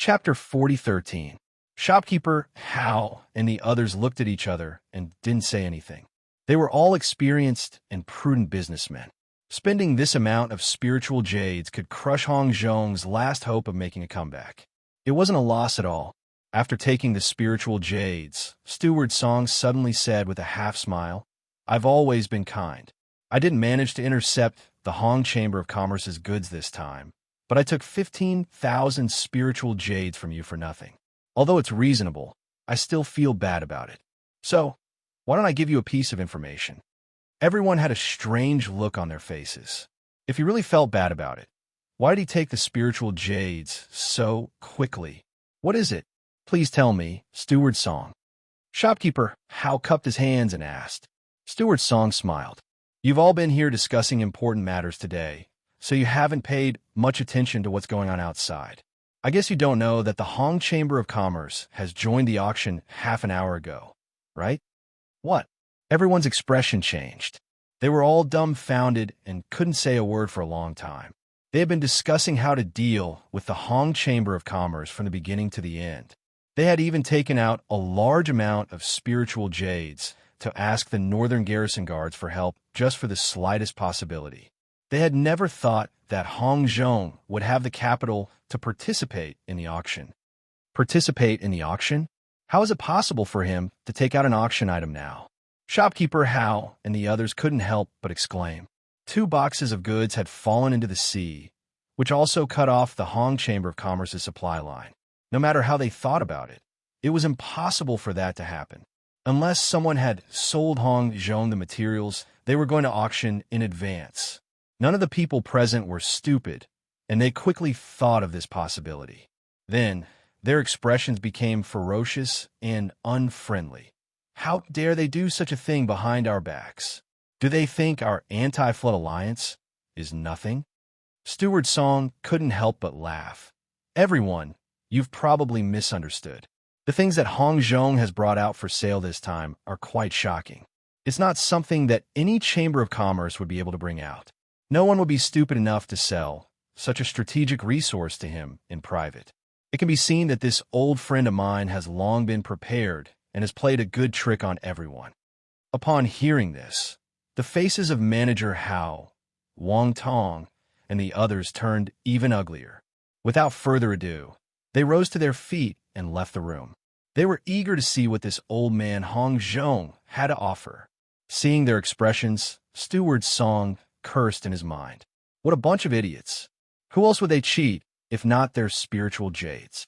Chapter 4013. Shopkeeper, Hal, and the others looked at each other and didn't say anything. They were all experienced and prudent businessmen. Spending this amount of spiritual jades could crush Hong Zhong's last hope of making a comeback. It wasn't a loss at all. After taking the spiritual jades, Steward Song suddenly said with a half-smile, "I've always been kind. I didn't manage to intercept the Hong Chamber of Commerce's goods this time, but I took 15,000 spiritual jades from you for nothing. Although it's reasonable, I still feel bad about it. So, why don't I give you a piece of information?" Everyone had a strange look on their faces. If he really felt bad about it, why did he take the spiritual jades so quickly? "What is it? Please tell me, Steward Song." Shopkeeper Hal cupped his hands and asked. Steward Song smiled. "You've all been here discussing important matters today, so you haven't paid much attention to what's going on outside. I guess you don't know that the Hong Chamber of Commerce has joined the auction half an hour ago, right?" "What?" Everyone's expression changed. They were all dumbfounded and couldn't say a word for a long time. They had been discussing how to deal with the Hong Chamber of Commerce from the beginning to the end. They had even taken out a large amount of spiritual jades to ask the Northern Garrison Guards for help just for the slightest possibility. They had never thought that Hong Zhong would have the capital to participate in the auction. Participate in the auction? How is it possible for him to take out an auction item now? Shopkeeper Hal and the others couldn't help but exclaim. 2 boxes of goods had fallen into the sea, which also cut off the Hong Chamber of Commerce's supply line. No matter how they thought about it, it was impossible for that to happen. Unless someone had sold Hong Zhong the materials they were going to auction in advance. None of the people present were stupid, and they quickly thought of this possibility. Then, their expressions became ferocious and unfriendly. How dare they do such a thing behind our backs? Do they think our anti-flood alliance is nothing? Steward Song couldn't help but laugh. Everyone, you've probably misunderstood. The things that Hong Zhong has brought out for sale this time are quite shocking. It's not something that any Chamber of Commerce would be able to bring out. No one would be stupid enough to sell such a strategic resource to him in private. It can be seen that this old friend of mine has long been prepared and has played a good trick on everyone. Upon hearing this, the faces of Manager Hao, Wang Tong, and the others turned even uglier. Without further ado, they rose to their feet and left the room. They were eager to see what this old man Hong Zhong had to offer. Seeing their expressions, Steward Song cursed in his mind. What a bunch of idiots. Who else would they cheat if not their spiritual jades?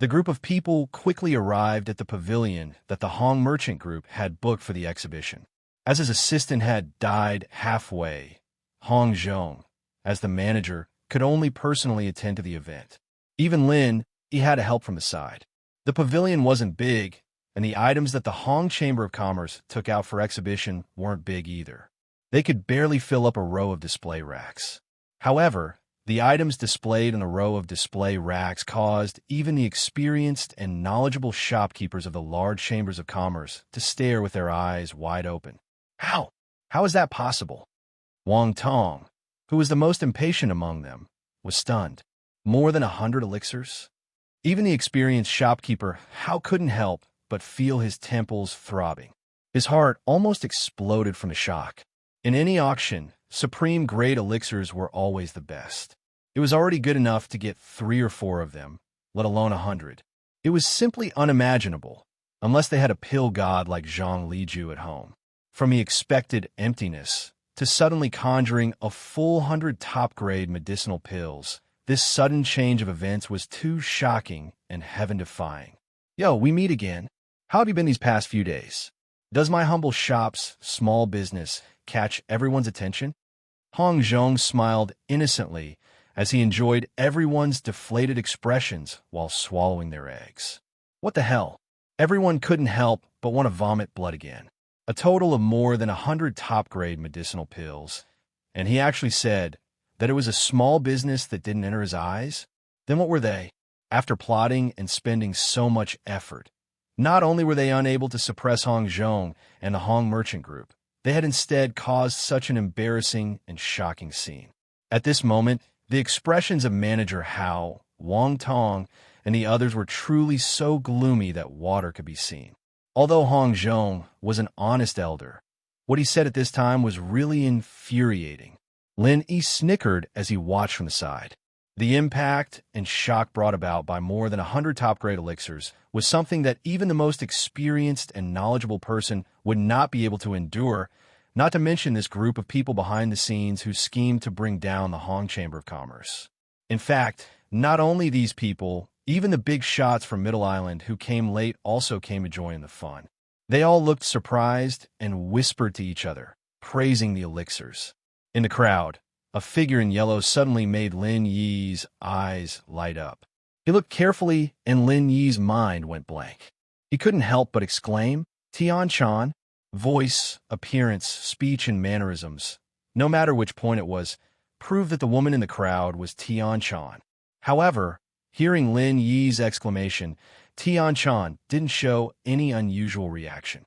The group of people quickly arrived at the pavilion that the Hong Merchant Group had booked for the exhibition. As his assistant had died halfway, Hong Zhong, as the manager, could only personally attend to the event. Even Lin, he had help from the side. The pavilion wasn't big, and the items that the Hong Chamber of Commerce took out for exhibition weren't big either. They could barely fill up a row of display racks. However, the items displayed in the row of display racks caused even the experienced and knowledgeable shopkeepers of the large chambers of commerce to stare with their eyes wide open. How? How is that possible? Wang Tong, who was the most impatient among them, was stunned. More than 100 elixirs? Even the experienced shopkeeper Hao couldn't help but feel his temples throbbing. His heart almost exploded from the shock. In any auction, supreme-grade elixirs were always the best. It was already good enough to get 3 or 4 of them, let alone 100. It was simply unimaginable, unless they had a pill god like Zhang Liju at home. From the expected emptiness to suddenly conjuring a full 100 top-grade medicinal pills, this sudden change of events was too shocking and heaven-defying. Yo, we meet again. How have you been these past few days? Does my humble shop's small business catch everyone's attention? Hong Zhong smiled innocently as he enjoyed everyone's deflated expressions while swallowing their eggs. What the hell? Everyone couldn't help but want to vomit blood again. A total of more than 100 top-grade medicinal pills, and he actually said that it was a small business that didn't enter his eyes? Then what were they? After plotting and spending so much effort, not only were they unable to suppress Hong Zhong and the Hong Merchant Group, they had instead caused such an embarrassing and shocking scene. At this moment, the expressions of Manager Hao, Wang Tong, and the others were truly so gloomy that water could be seen. Although Hong Zhong was an honest elder, what he said at this time was really infuriating. Lin Yi snickered as he watched from the side. The impact and shock brought about by more than 100 top-grade elixirs was something that even the most experienced and knowledgeable person would not be able to endure, not to mention this group of people behind the scenes who schemed to bring down the Hong Chamber of Commerce. In fact, not only these people, even the big shots from Middle Island who came late also came to join in the fun. They all looked surprised and whispered to each other, praising the elixirs. In the crowd, a figure in yellow suddenly made Lin Yi's eyes light up. He looked carefully, and Lin Yi's mind went blank. He couldn't help but exclaim, "Tian Chan!" Voice, appearance, speech, and mannerisms, no matter which point it was, proved that the woman in the crowd was Tian Chan. However, hearing Lin Yi's exclamation, Tian Chan didn't show any unusual reaction.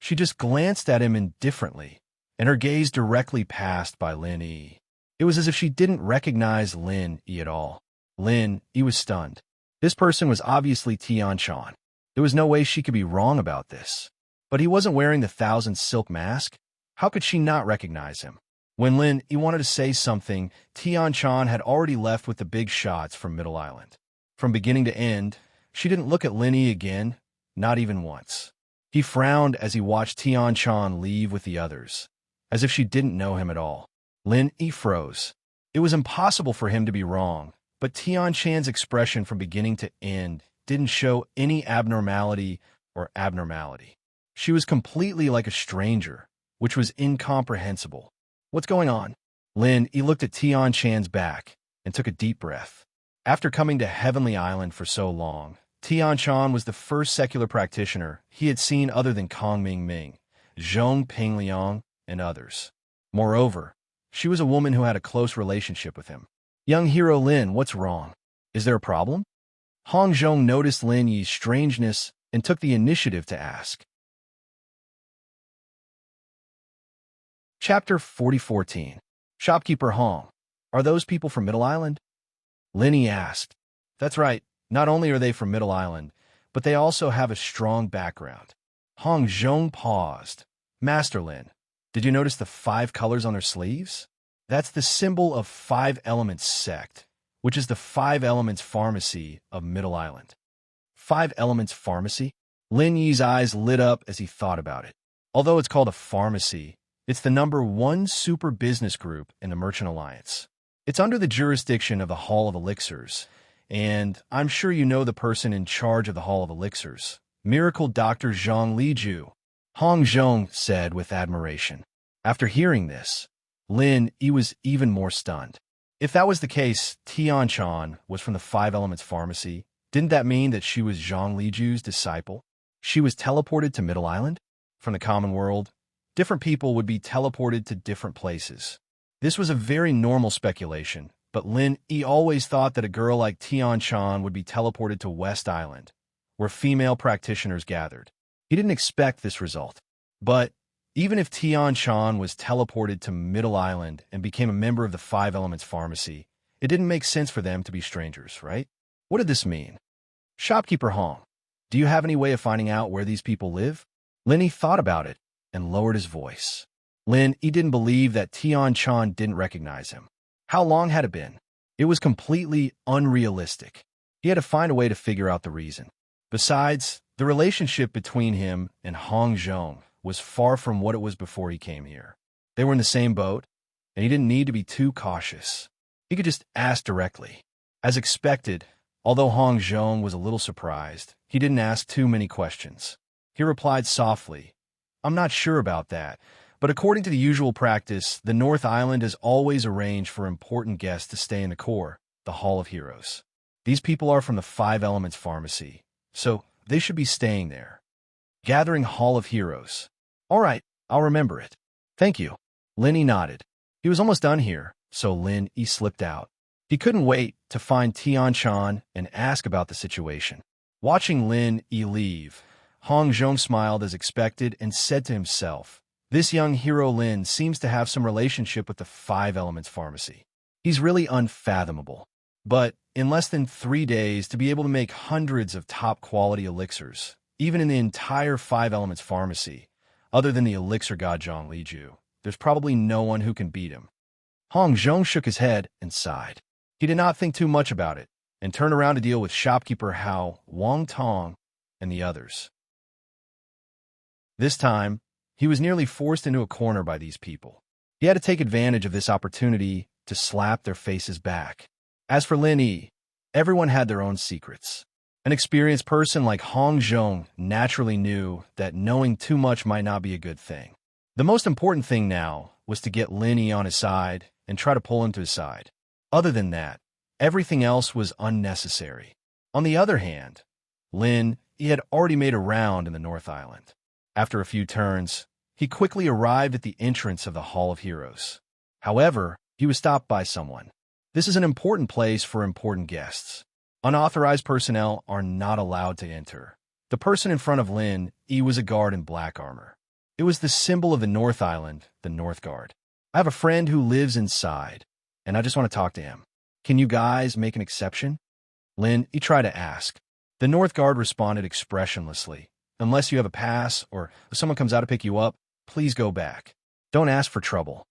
She just glanced at him indifferently, and her gaze directly passed by Lin Yi. It was as if she didn't recognize Lin Yi at all. Lin Yi was stunned. This person was obviously Tian Chan. There was no way she could be wrong about this. But he wasn't wearing the 1,000 silk mask. How could she not recognize him? When Lin Yi wanted to say something, Tian Chan had already left with the big shots from Middle Island. From beginning to end, she didn't look at Lin Yi again, not even once. He frowned as he watched Tian Chan leave with the others, as if she didn't know him at all. Lin Yi froze. It was impossible for him to be wrong, but Tian Chan's expression from beginning to end didn't show any abnormality or abnormality. She was completely like a stranger, which was incomprehensible. What's going on? Lin Yi looked at Tian Chan's back and took a deep breath. After coming to Heavenly Island for so long, Tian Chan was the first secular practitioner he had seen other than Kong Ming Ming, Zhong Pingliang, and others. Moreover, she was a woman who had a close relationship with him. Young hero Lin, what's wrong? Is there a problem? Hong Zhong noticed Lin Yi's strangeness and took the initiative to ask. Chapter 4014. Shopkeeper Hong. Are those people from Middle Island? Lin Yi asked. That's right. Not only are they from Middle Island, but they also have a strong background. Hong Zhong paused. Master Lin, did you notice the 5 colors on their sleeves? That's the symbol of 5 Elements Sect, which is the 5 Elements Pharmacy of Middle Island. 5 Elements Pharmacy? Lin Yi's eyes lit up as he thought about it. Although it's called a pharmacy, it's the #1 super business group in the Merchant Alliance. It's under the jurisdiction of the Hall of Elixirs, and I'm sure you know the person in charge of the Hall of Elixirs, Miracle Dr. Zhang Liju, Hong Zhong said with admiration. After hearing this, Lin Yi was even more stunned. If that was the case, Tian Chan was from the 5 Elements Pharmacy. Didn't that mean that she was Zhang Liju's disciple? She was teleported to Middle Island? From the common world, different people would be teleported to different places. This was a very normal speculation, but Lin Yi always thought that a girl like Tian Chan would be teleported to West Island, where female practitioners gathered. He didn't expect this result. But even if Tian Chan was teleported to Middle Island and became a member of the 5 Elements Pharmacy, it didn't make sense for them to be strangers, right? What did this mean? Shopkeeper Hong, do you have any way of finding out where these people live? Lin Yi thought about it and lowered his voice. Lin Yi didn't believe that Tian Chan didn't recognize him. How long had it been? It was completely unrealistic. He had to find a way to figure out the reason. Besides, the relationship between him and Hong Zhong was far from what it was before he came here. They were in the same boat, and he didn't need to be too cautious. He could just ask directly. As expected, although Hong Zhong was a little surprised, he didn't ask too many questions. He replied softly, I'm not sure about that, but according to the usual practice, the North Island has always arranged for important guests to stay in the core, the Hall of Heroes. These people are from the 5 Elements Pharmacy, so they should be staying there. Gathering Hall of Heroes. All right, I'll remember it. Thank you. Lin Yi nodded. He was almost done here, so Lin Yi slipped out. He couldn't wait to find Tian Chan and ask about the situation. Watching Lin Yi leave, Hong Zhong smiled as expected and said to himself, this young hero Lin seems to have some relationship with the 5 Elements Pharmacy. He's really unfathomable. But in less than 3 days, to be able to make hundreds of top-quality elixirs, even in the entire Five Elements pharmacy, other than the elixir god Zhang Liju, there's probably no one who can beat him. Hong Zhong shook his head and sighed. He did not think too much about it, and turned around to deal with shopkeeper Hao, Wang Tong, and the others. This time, he was nearly forced into a corner by these people. He had to take advantage of this opportunity to slap their faces back. As for Lin Yi, everyone had their own secrets. An experienced person like Hong Zhong naturally knew that knowing too much might not be a good thing. The most important thing now was to get Lin Yi on his side and try to pull him to his side. Other than that, everything else was unnecessary. On the other hand, Lin Yi had already made a round in the North Island. After a few turns, he quickly arrived at the entrance of the Hall of Heroes. However, he was stopped by someone. This is an important place for important guests. Unauthorized personnel are not allowed to enter. The person in front of Lin Yi was a guard in black armor. It was the symbol of the North Island, the North Guard. I have a friend who lives inside, and I just want to talk to him. Can you guys make an exception? Lin Yi tried to ask. The North Guard responded expressionlessly. Unless you have a pass or if someone comes out to pick you up, please go back. Don't ask for trouble.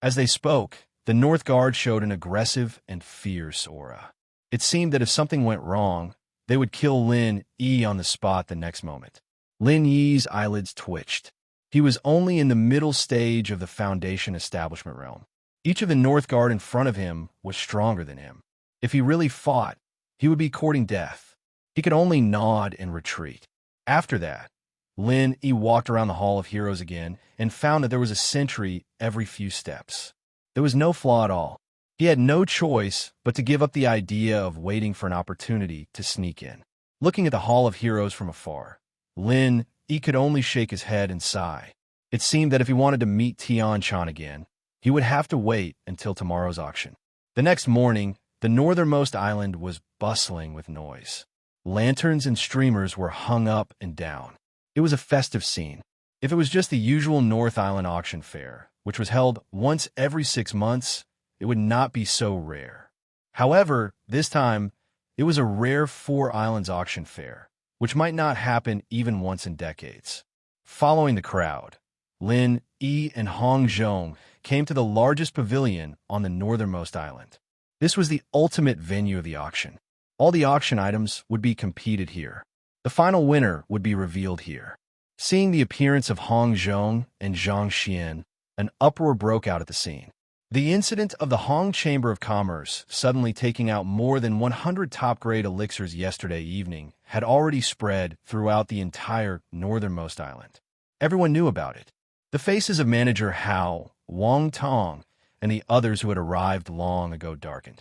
As they spoke, the North Guard showed an aggressive and fierce aura. It seemed that if something went wrong, they would kill Lin Yi on the spot the next moment. Lin Yi's eyelids twitched. He was only in the middle stage of the Foundation establishment realm. Each of the North Guard in front of him was stronger than him. If he really fought, he would be courting death. He could only nod and retreat. After that, Lin Yi walked around the Hall of Heroes again and found that there was a sentry every few steps. There was no flaw at all. He had no choice but to give up the idea of waiting for an opportunity to sneak in. Looking at the Hall of Heroes from afar, Lin Yi could only shake his head and sigh. It seemed that if he wanted to meet Tian-chan again, he would have to wait until tomorrow's auction. The next morning, the northernmost island was bustling with noise. Lanterns and streamers were hung up and down. It was a festive scene. If it was just the usual North Island auction fair, which was held once every 6 months, it would not be so rare. However, this time, it was a rare Four Islands auction fair, which might not happen even once in decades. Following the crowd, Lin Yi and Hong Zhong came to the largest pavilion on the northernmost island. This was the ultimate venue of the auction. All the auction items would be competed here. The final winner would be revealed here. Seeing the appearance of Hong Zhong and Zhang Xian, an uproar broke out at the scene. The incident of the Hong Chamber of Commerce suddenly taking out more than 100 top-grade elixirs yesterday evening had already spread throughout the entire northernmost island. Everyone knew about it. The faces of manager Hao, Wang Tong, and the others who had arrived long ago darkened.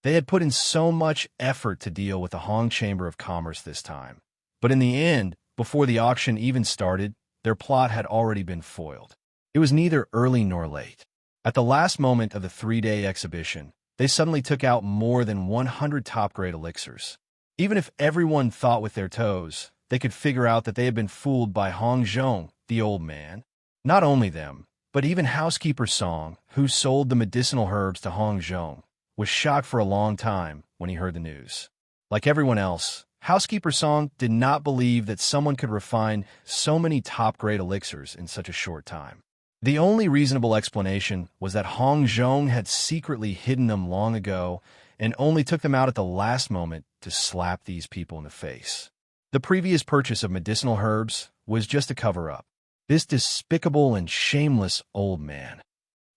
They had put in so much effort to deal with the Hong Chamber of Commerce this time, but in the end, before the auction even started, their plot had already been foiled. It was neither early nor late. At the last moment of the 3-day exhibition, they suddenly took out more than 100 top-grade elixirs. Even if everyone thought with their toes, they could figure out that they had been fooled by Hong Zhong, the old man. Not only them, but even housekeeper Song, who sold the medicinal herbs to Hong Zhong, was shocked for a long time when he heard the news. Like everyone else, housekeeper Song did not believe that someone could refine so many top-grade elixirs in such a short time. The only reasonable explanation was that Hong Zhong had secretly hidden them long ago and only took them out at the last moment to slap these people in the face. The previous purchase of medicinal herbs was just a cover-up. This despicable and shameless old man.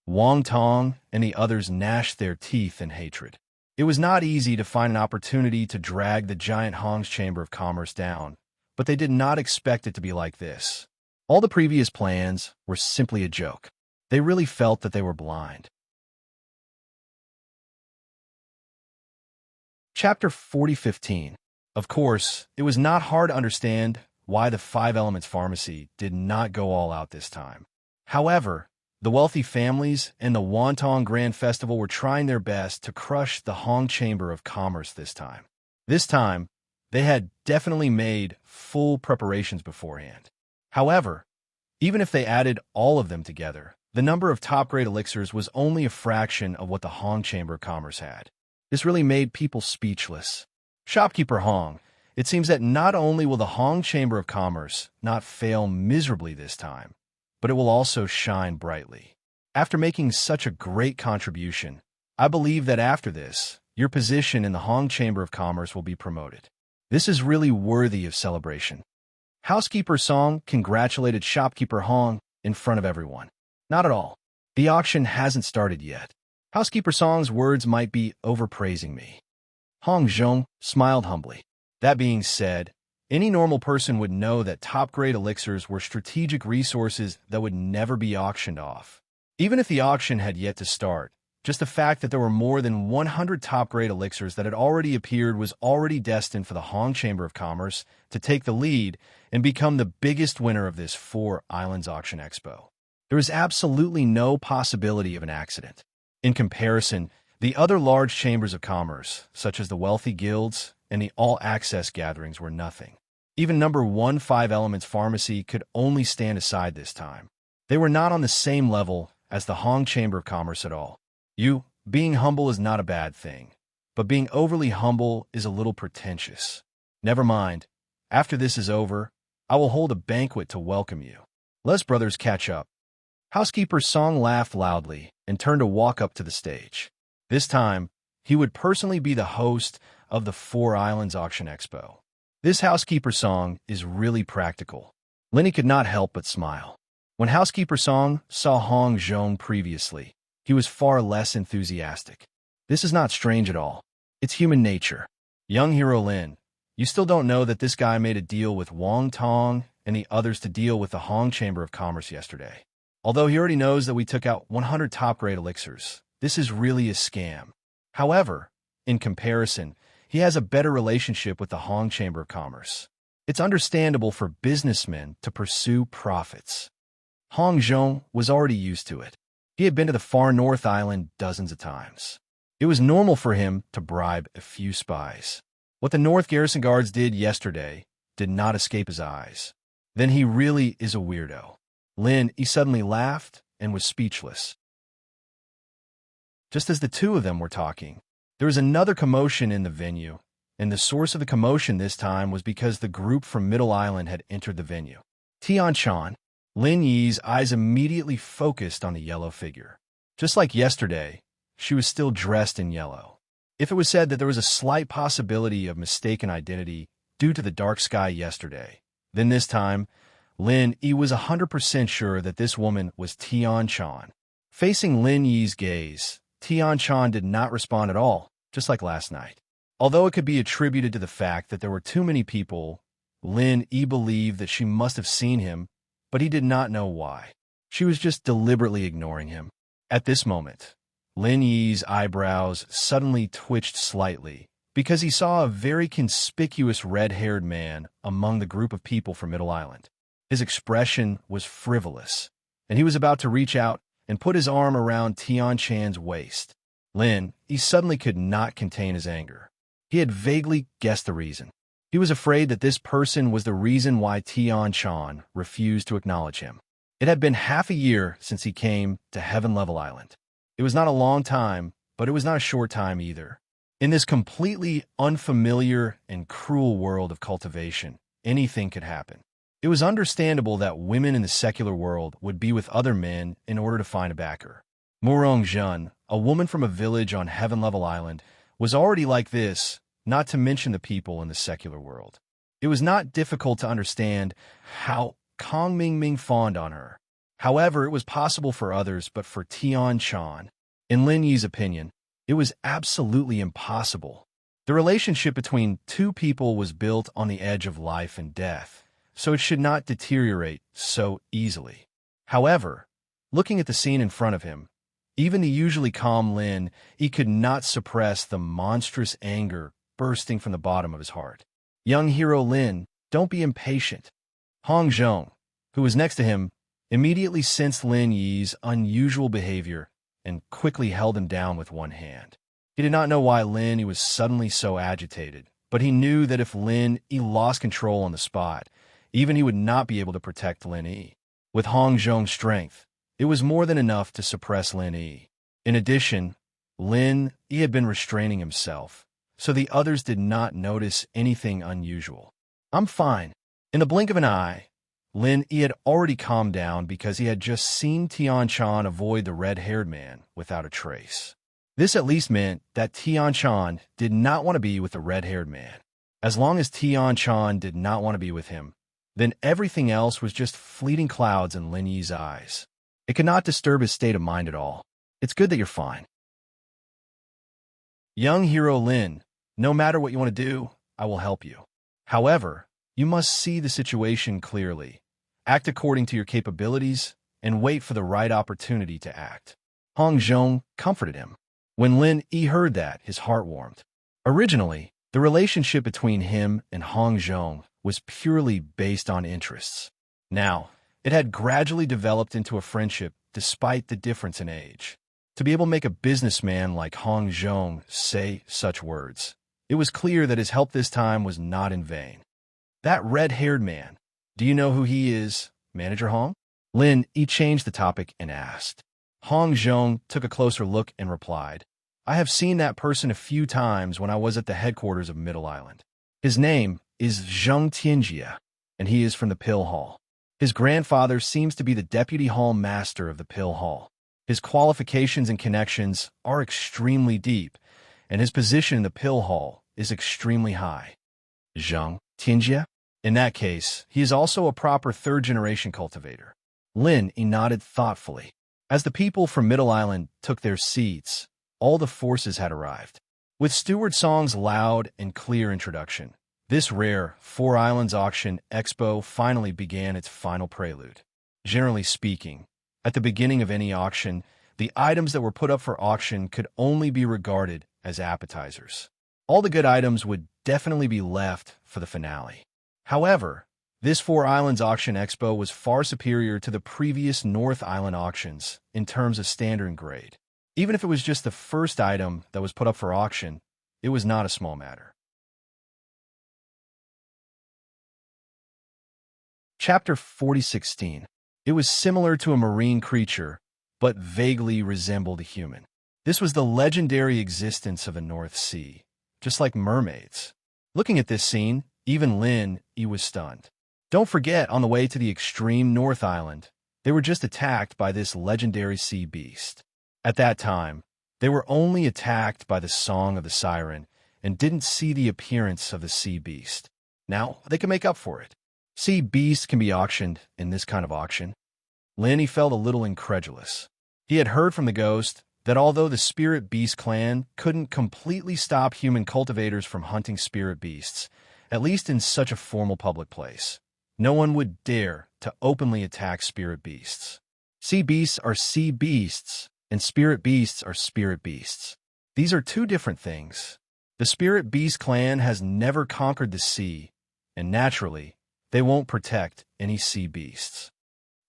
Wang Tong and the others gnashed their teeth in hatred. It was not easy to find an opportunity to drag the giant Hong's Chamber of Commerce down, but they did not expect it to be like this. All the previous plans were simply a joke. They really felt that they were blind. Chapter 40:15. Of course, it was not hard to understand why the Five Elements Pharmacy did not go all out this time. However, the wealthy families and the Wantong Grand Festival were trying their best to crush the Hong Chamber of Commerce this time. This time, they had definitely made full preparations beforehand. However, even if they added all of them together, The number of top-grade elixirs was only a fraction of what the Hong Chamber of Commerce had. This really made people speechless. Shopkeeper Hong, it seems that not only will the Hong Chamber of Commerce not fail miserably this time, but it will also shine brightly. After making such a great contribution, I believe that after this, your position in the Hong Chamber of Commerce will be promoted. This is really worthy of celebration. Housekeeper Song congratulated Shopkeeper Hong in front of everyone. Not at all. The auction hasn't started yet. Housekeeper Song's words might be overpraising me. Hong Zhong smiled humbly. That being said, any normal person would know that top-grade elixirs were strategic resources that would never be auctioned off. Even if the auction had yet to start, just the fact that there were more than 100 top-grade elixirs that had already appeared was already destined for the Hong Chamber of Commerce to take the lead and become the biggest winner of this Four Islands Auction Expo. There is absolutely no possibility of an accident. In comparison, the other large chambers of commerce, such as the wealthy guilds and the all-access gatherings, were nothing. Even number 1 5 Elements Pharmacy could only stand aside this time. They were not on the same level as the Hong Chamber of Commerce at all. Being humble is not a bad thing, but being overly humble is a little pretentious. Never mind. After this is over, I will hold a banquet to welcome you. Let's brothers catch up. Housekeeper Song laughed loudly and turned to walk up to the stage. This time, he would personally be the host of the Four Islands Auction Expo. This Housekeeper Song is really practical. Lenny could not help but smile. When Housekeeper Song saw Hong Zhong previously, he was far less enthusiastic. This is not strange at all. It's human nature. Young hero Lin, you still don't know that this guy made a deal with Wang Tong and the others to deal with the Hong Chamber of Commerce yesterday. Although he already knows that we took out 100 top-grade elixirs, this is really a scam. However, in comparison, he has a better relationship with the Hong Chamber of Commerce. It's understandable for businessmen to pursue profits. Hong Zhong was already used to it. He had been to the far North Island dozens of times. It was normal for him to bribe a few spies. What the North Garrison Guards did yesterday did not escape his eyes. Then he really is a weirdo. He suddenly laughed and was speechless. Just as the two of them were talking, there was another commotion in the venue, and the source of the commotion this time was because the group from Middle Island had entered the venue. Tian Chan, Lin Yi's eyes immediately focused on the yellow figure. Just like yesterday, she was still dressed in yellow. If it was said that there was a slight possibility of mistaken identity due to the dark sky yesterday, then this time, Lin Yi was 100% sure that this woman was Tian Chan. Facing Lin Yi's gaze, Tian Chan did not respond at all, just like last night. Although it could be attributed to the fact that there were too many people, Lin Yi believed that she must have seen him, but he did not know why. She was just deliberately ignoring him. At this moment, Lin Yi's eyebrows suddenly twitched slightly because he saw a very conspicuous red-haired man among the group of people from Middle Island. His expression was frivolous, and he was about to reach out and put his arm around Tian Chan's waist. He suddenly could not contain his anger. He had vaguely guessed the reason. He was afraid that this person was the reason why Tian Chan refused to acknowledge him. It had been half a year since he came to Heaven Level Island. It was not a long time, but it was not a short time either. In this completely unfamiliar and cruel world of cultivation, anything could happen. It was understandable that women in the secular world would be with other men in order to find a backer. Murong Zhen, a woman from a village on Heaven Level Island, was already like this, not to mention the people in the secular world. It was not difficult to understand how Kong Mingming fawned on her. However, it was possible for others, but for Tian Chan, in Lin Yi's opinion, it was absolutely impossible. The relationship between two people was built on the edge of life and death, so it should not deteriorate so easily. However, looking at the scene in front of him, even the usually calm Lin, he could not suppress the monstrous anger bursting from the bottom of his heart. Young hero Lin, don't be impatient. Hong Zhong, who was next to him, immediately sensed Lin Yi's unusual behavior and quickly held him down with one hand. He did not know why Lin Yi was suddenly so agitated, but he knew that if Lin Yi lost control on the spot, even he would not be able to protect Lin Yi. With Hong Zhong's strength, It was more than enough to suppress Lin Yi. In addition, Lin Yi had been restraining himself, so the others did not notice anything unusual. "I'm fine." In the blink of an eye, Lin Yi had already calmed down because he had just seen Tian-chan avoid the red-haired man without a trace. This at least meant that Tian-chan did not want to be with the red-haired man. As long as Tian-chan did not want to be with him, then everything else was just fleeting clouds in Lin Yi's eyes. It could not disturb his state of mind at all. "It's good that you're fine." "Young hero Lin, no matter what you want to do, I will help you. However, you must see the situation clearly, act according to your capabilities, and wait for the right opportunity to act." Hong Zhong comforted him. When Lin Yi heard that, his heart warmed. Originally, the relationship between him and Hong Zhong was purely based on interests. Now, it had gradually developed into a friendship despite the difference in age. To be able to make a businessman like Hong Zhong say such words, it was clear that his help this time was not in vain. "That red-haired man, do you know who he is, Manager Hong?" Lin Yi changed the topic and asked. Hong Zhong took a closer look and replied, "I have seen that person a few times when I was at the headquarters of Middle Island. His name is Zheng Tianjia, and he is from the Pill Hall. His grandfather seems to be the deputy hall master of the Pill Hall. His qualifications and connections are extremely deep, and his position in the Pill Hall is extremely high." "Zheng Tianjia? In that case, he is also a proper third-generation cultivator." Lin Yi nodded thoughtfully. As the people from Middle Island took their seats, all the forces had arrived. With Steward Song's loud and clear introduction, this rare Four Islands Auction Expo finally began its final prelude. Generally speaking, at the beginning of any auction, the items that were put up for auction could only be regarded as appetizers. All the good items would definitely be left for the finale. However, this Four Islands Auction Expo was far superior to the previous North Island auctions in terms of standard and grade. Even if it was just the first item that was put up for auction, it was not a small matter. Chapter 4016. It was similar to a marine creature, but vaguely resembled a human. This was the legendary existence of the North Sea, just like mermaids. Looking at this scene, even Lin Yi was stunned. Don't forget, on the way to the extreme North Island, they were just attacked by this legendary sea beast. At that time, they were only attacked by the song of the siren and didn't see the appearance of the sea beast. Now, they can make up for it. Sea beasts can be auctioned in this kind of auction. Lin Yi felt a little incredulous. He had heard from the ghost that although the Spirit Beast clan couldn't completely stop human cultivators from hunting spirit beasts, at least in such a formal public place, no one would dare to openly attack spirit beasts. Sea beasts are sea beasts, and spirit beasts are spirit beasts. These are two different things. The Spirit Beast clan has never conquered the sea, and naturally, they won't protect any sea beasts.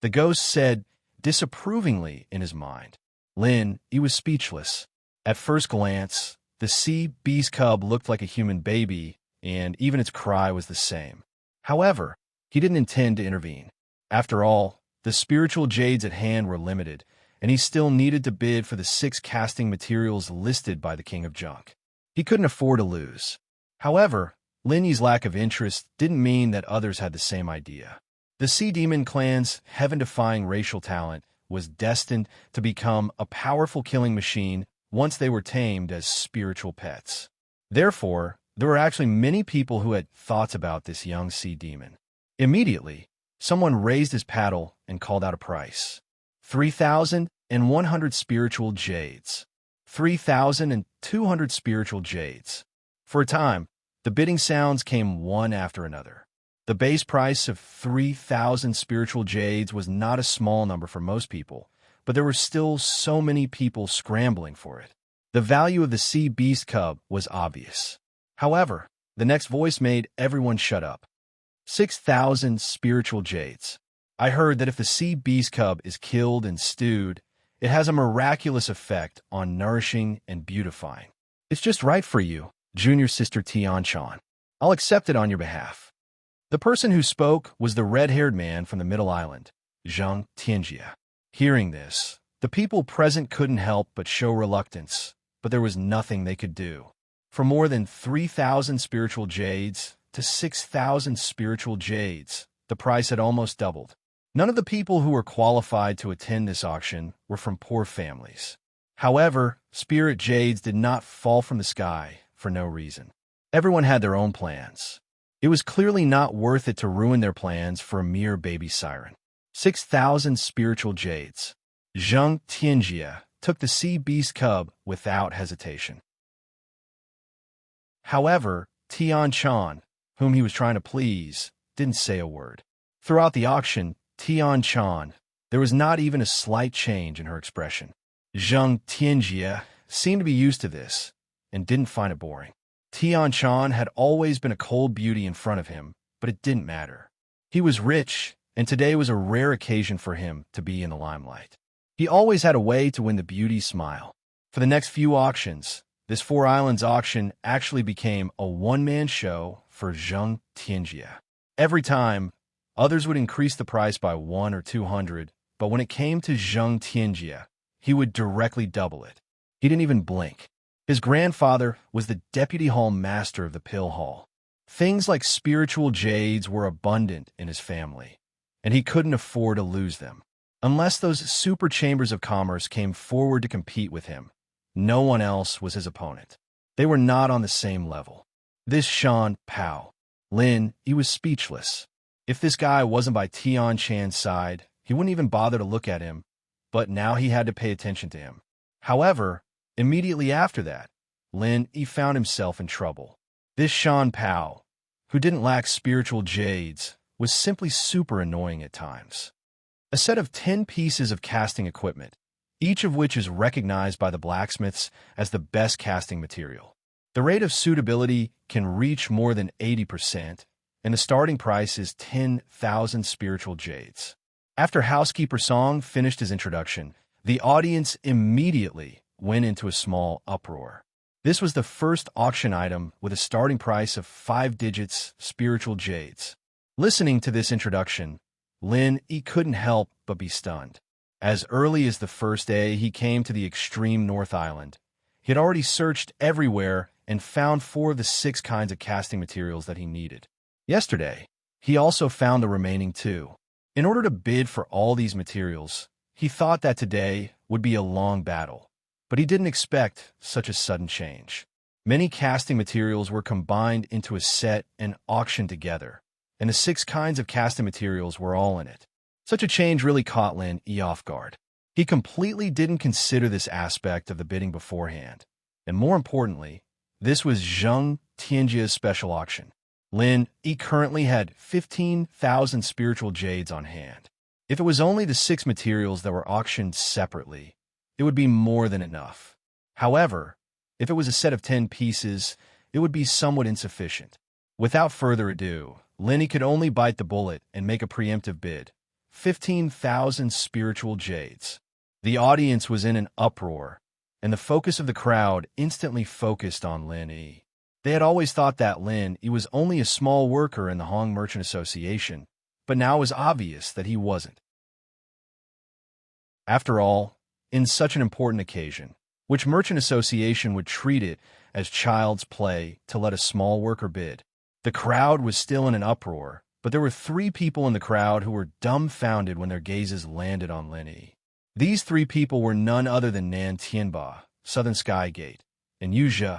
The ghost said disapprovingly in his mind. Lin Yi was speechless. At first glance, the sea beast cub looked like a human baby, and even its cry was the same. However, he didn't intend to intervene. After all, the spiritual jades at hand were limited, and he still needed to bid for the 6 casting materials listed by the King of Junk. He couldn't afford to lose. However, Lin Yi's lack of interest didn't mean that others had the same idea. The Sea Demon clan's heaven-defying racial talent was destined to become a powerful killing machine once they were tamed as spiritual pets. Therefore, there were actually many people who had thoughts about this young sea demon. Immediately, someone raised his paddle and called out a price. 3,100 spiritual jades. 3,200 spiritual jades. For a time, the bidding sounds came one after another. The base price of 3,000 spiritual jades was not a small number for most people, but there were still so many people scrambling for it. The value of the sea beast cub was obvious. However, the next voice made everyone shut up. 6,000 spiritual jades. I heard that if the sea beast cub is killed and stewed, it has a miraculous effect on nourishing and beautifying. It's just right for you, junior sister Tian-chan. I'll accept it on your behalf. The person who spoke was the red-haired man from the Middle Island, Zheng Tianjia. Hearing this, the people present couldn't help but show reluctance, but there was nothing they could do. From more than 3,000 spiritual jades to 6,000 spiritual jades, the price had almost doubled. None of the people who were qualified to attend this auction were from poor families. However, spirit jades did not fall from the sky for no reason. Everyone had their own plans. It was clearly not worth it to ruin their plans for a mere baby siren. 6,000 spiritual jades. Zheng Tianjie took the sea beast cub without hesitation. However, Tian Chan, whom he was trying to please, didn't say a word. Throughout the auction, Tian Chan, there was not even a slight change in her expression. Zheng Tianjie seemed to be used to this and didn't find it boring. Tian Chan had always been a cold beauty in front of him, but it didn't matter. He was rich, and today was a rare occasion for him to be in the limelight. He always had a way to win the beauty's smile. For the next few auctions, this Four Islands auction actually became a one-man show for Zheng Tianjie. Every time, others would increase the price by 100 or 200, but when it came to Zheng Tianjie, he would directly double it. He didn't even blink. His grandfather was the deputy hall master of the pill hall. Things like spiritual jades were abundant in his family, and he couldn't afford to lose them. Unless those super chambers of commerce came forward to compete with him, no one else was his opponent. They were not on the same level. This Shan Pao. Lin, he was speechless. If this guy wasn't by Tian Chan's side, he wouldn't even bother to look at him, but now he had to pay attention to him. However, immediately after that, Lin, he found himself in trouble. This Shan Pao, who didn't lack spiritual jades, was simply super annoying at times. A set of 10 pieces of casting equipment, each of which is recognized by the blacksmiths as the best casting material. The rate of suitability can reach more than 80%, and the starting price is 10,000 spiritual jades. After Housekeeper Song finished his introduction, the audience immediately went into a small uproar. This was the first auction item with a starting price of 5 digits spiritual jades. Listening to this introduction, Lin, he couldn't help but be stunned. As early as the first day he came to the extreme North Island, he had already searched everywhere and found 4 of the 6 kinds of casting materials that he needed. Yesterday, he also found the remaining 2. In order to bid for all these materials, he thought that today would be a long battle, but he didn't expect such a sudden change. Many casting materials were combined into a set and auctioned together, and the 6 kinds of casting materials were all in it. Such a change really caught Lin off guard. He completely didn't consider this aspect of the bidding beforehand, and more importantly, this was Zheng Tianjie's special auction. Lin, he currently had 15,000 spiritual jades on hand. If it was only the 6 materials that were auctioned separately, it would be more than enough. However, if it was a set of 10 pieces, it would be somewhat insufficient. Without further ado, Lin could only bite the bullet and make a preemptive bid. 15,000 spiritual jades. The audience was in an uproar, and the focus of the crowd instantly focused on Lin Yi. They had always thought that Lin Yi was only a small worker in the Hong Merchant Association, but now it was obvious that he wasn't. After all, in such an important occasion, which merchant association would treat it as child's play to let a small worker bid? The crowd was still in an uproar, but there were 3 people in the crowd who were dumbfounded when their gazes landed on Lin Yi. These 3 people were none other than Nan Tianba, Southern Sky Gate, and Yu Zhe,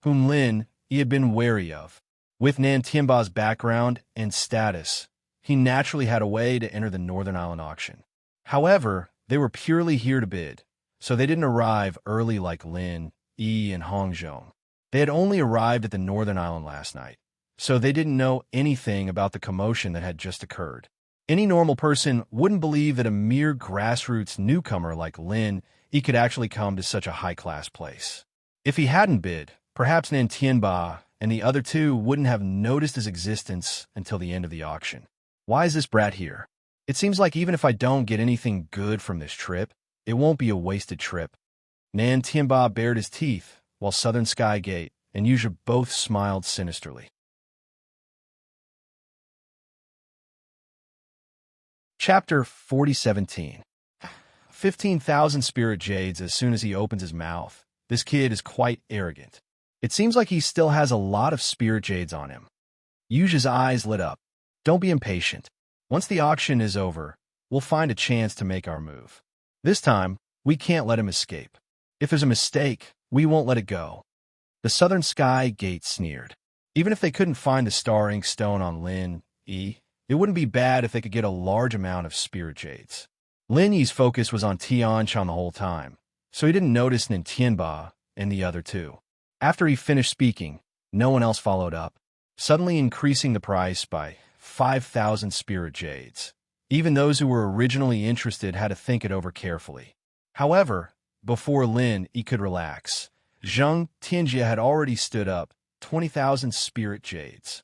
whom Lin Yi had been wary of. With Nan Tianba's background and status, he naturally had a way to enter the Northern Island auction. However, they were purely here to bid, so they didn't arrive early like Lin Yi and Hong Zhong. They had only arrived at the Northern Island last night, so they didn't know anything about the commotion that had just occurred. Any normal person wouldn't believe that a mere grassroots newcomer like Lin Yi could actually come to such a high-class place. If he hadn't bid, perhaps Nan Tianba and the other 2 wouldn't have noticed his existence until the end of the auction. Why is this brat here? It seems like even if I don't get anything good from this trip, it won't be a wasted trip. Nan Tianba bared his teeth, while Southern Sky Gate and Yu Zhe both smiled sinisterly. Chapter 4017. 15,000 spirit jades as soon as he opens his mouth. This kid is quite arrogant. It seems like he still has a lot of spirit jades on him. Yuji's eyes lit up. Don't be impatient. Once the auction is over, we'll find a chance to make our move. This time, we can't let him escape. If there's a mistake, we won't let it go. The Southern Sky Gate sneered. Even if they couldn't find the star ink stone on Lin Yi, it wouldn't be bad if they could get a large amount of spirit jades. Lin Yi's focus was on Tianshan the whole time, so he didn't notice Nintianba and the other two. After he finished speaking, no one else followed up, suddenly increasing the price by 5,000 spirit jades. Even those who were originally interested had to think it over carefully. However, before Lin Yi could relax, Zheng Tianjia had already stood up, 20,000 spirit jades.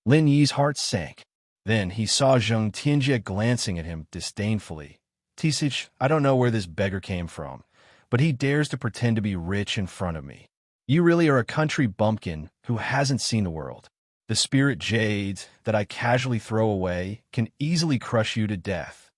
Lin Yi's heart sank. Then he saw Zheng Tianjia glancing at him disdainfully. Tisich, I don't know where this beggar came from, but he dares to pretend to be rich in front of me. You really are a country bumpkin who hasn't seen the world. The spirit jades that I casually throw away can easily crush you to death.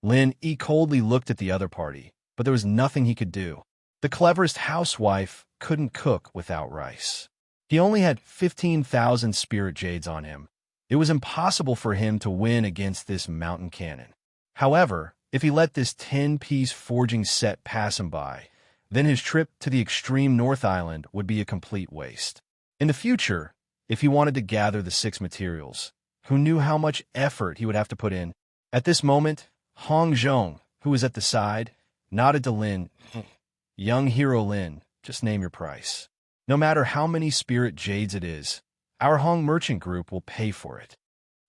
Lin Yi coldly looked at the other party, but there was nothing he could do. The cleverest housewife couldn't cook without rice. He only had 15,000 spirit jades on him. It was impossible for him to win against this mountain cannon. However, if he let this 10-piece forging set pass him by, then his trip to the extreme North Island would be a complete waste. In the future, if he wanted to gather the 6 materials, who knew how much effort he would have to put in? At this moment, Hong Zhong, who was at the side, nodded to Lin. Young hero Lin, just name your price. No matter how many spirit jades it is, our Hong merchant group will pay for it.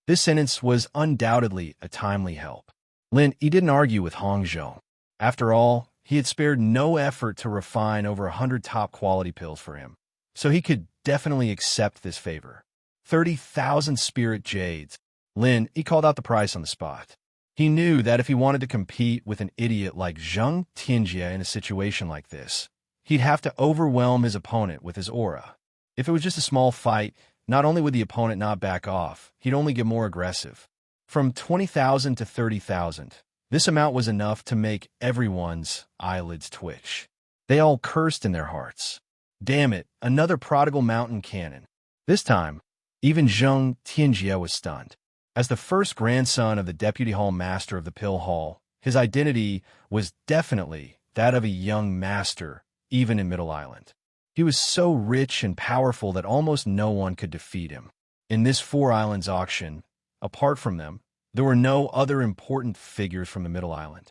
This sentence was undoubtedly a timely help. Lin Yi didn't argue with Hong Zhong. After all, he had spared no effort to refine over 100 top-quality pills for him, so he could definitely accept this favor. 30,000 spirit jades. Lin Yi called out the price on the spot. He knew that if he wanted to compete with an idiot like Zheng Tianjia in a situation like this, he'd have to overwhelm his opponent with his aura. If it was just a small fight, not only would the opponent not back off, he'd only get more aggressive. From 20,000 to 30,000, this amount was enough to make everyone's eyelids twitch. They all cursed in their hearts. Damn it, another prodigal mountain cannon. This time, even Zheng Tianjia was stunned. As the first grandson of the Deputy Hall Master of the Pill Hall, his identity was definitely that of a young master, even in Middle Island. He was so rich and powerful that almost no one could defeat him. In this 4 Islands auction, apart from them, there were no other important figures from the Middle Island.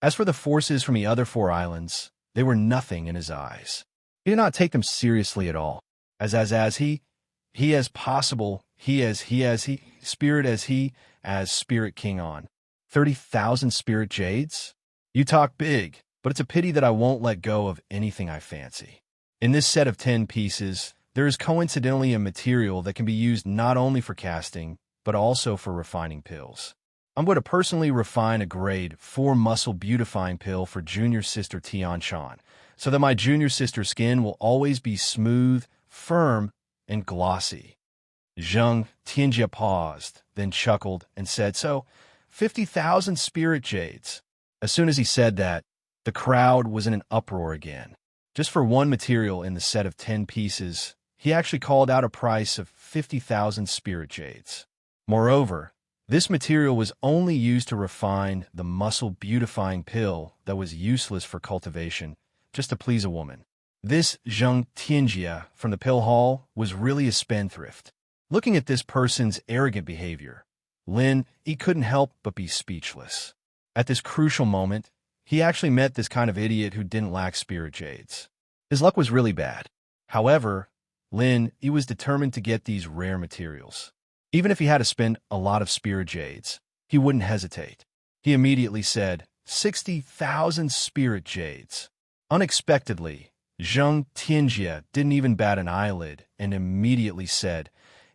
As for the forces from the other 4 islands, they were nothing in his eyes. He did not take them seriously at all. As Spirit King on. 30,000 spirit jades? You talk big, but it's a pity that I won't let go of anything I fancy. In this set of 10 pieces, there is coincidentally a material that can be used not only for casting, but also for refining pills. I'm going to personally refine a grade 4 muscle beautifying pill for junior sister Tianshan, so that my junior sister's skin will always be smooth, firm, and glossy. Zheng Tianjia paused, then chuckled and said, so, 50,000 spirit jades. As soon as he said that, the crowd was in an uproar again. Just for one material in the set of 10 pieces, he actually called out a price of 50,000 spirit jades. Moreover, this material was only used to refine the muscle beautifying pill that was useless for cultivation, just to please a woman. This Zheng Tianjia from the pill hall was really a spendthrift. Looking at this person's arrogant behavior, Lin Yi couldn't help but be speechless. At this crucial moment, he actually met this kind of idiot who didn't lack spirit jades. His luck was really bad. However, Lin Yi was determined to get these rare materials. Even if he had to spend a lot of spirit jades, he wouldn't hesitate. He immediately said, 60,000 spirit jades. Unexpectedly, Zheng Tianjia didn't even bat an eyelid and immediately said,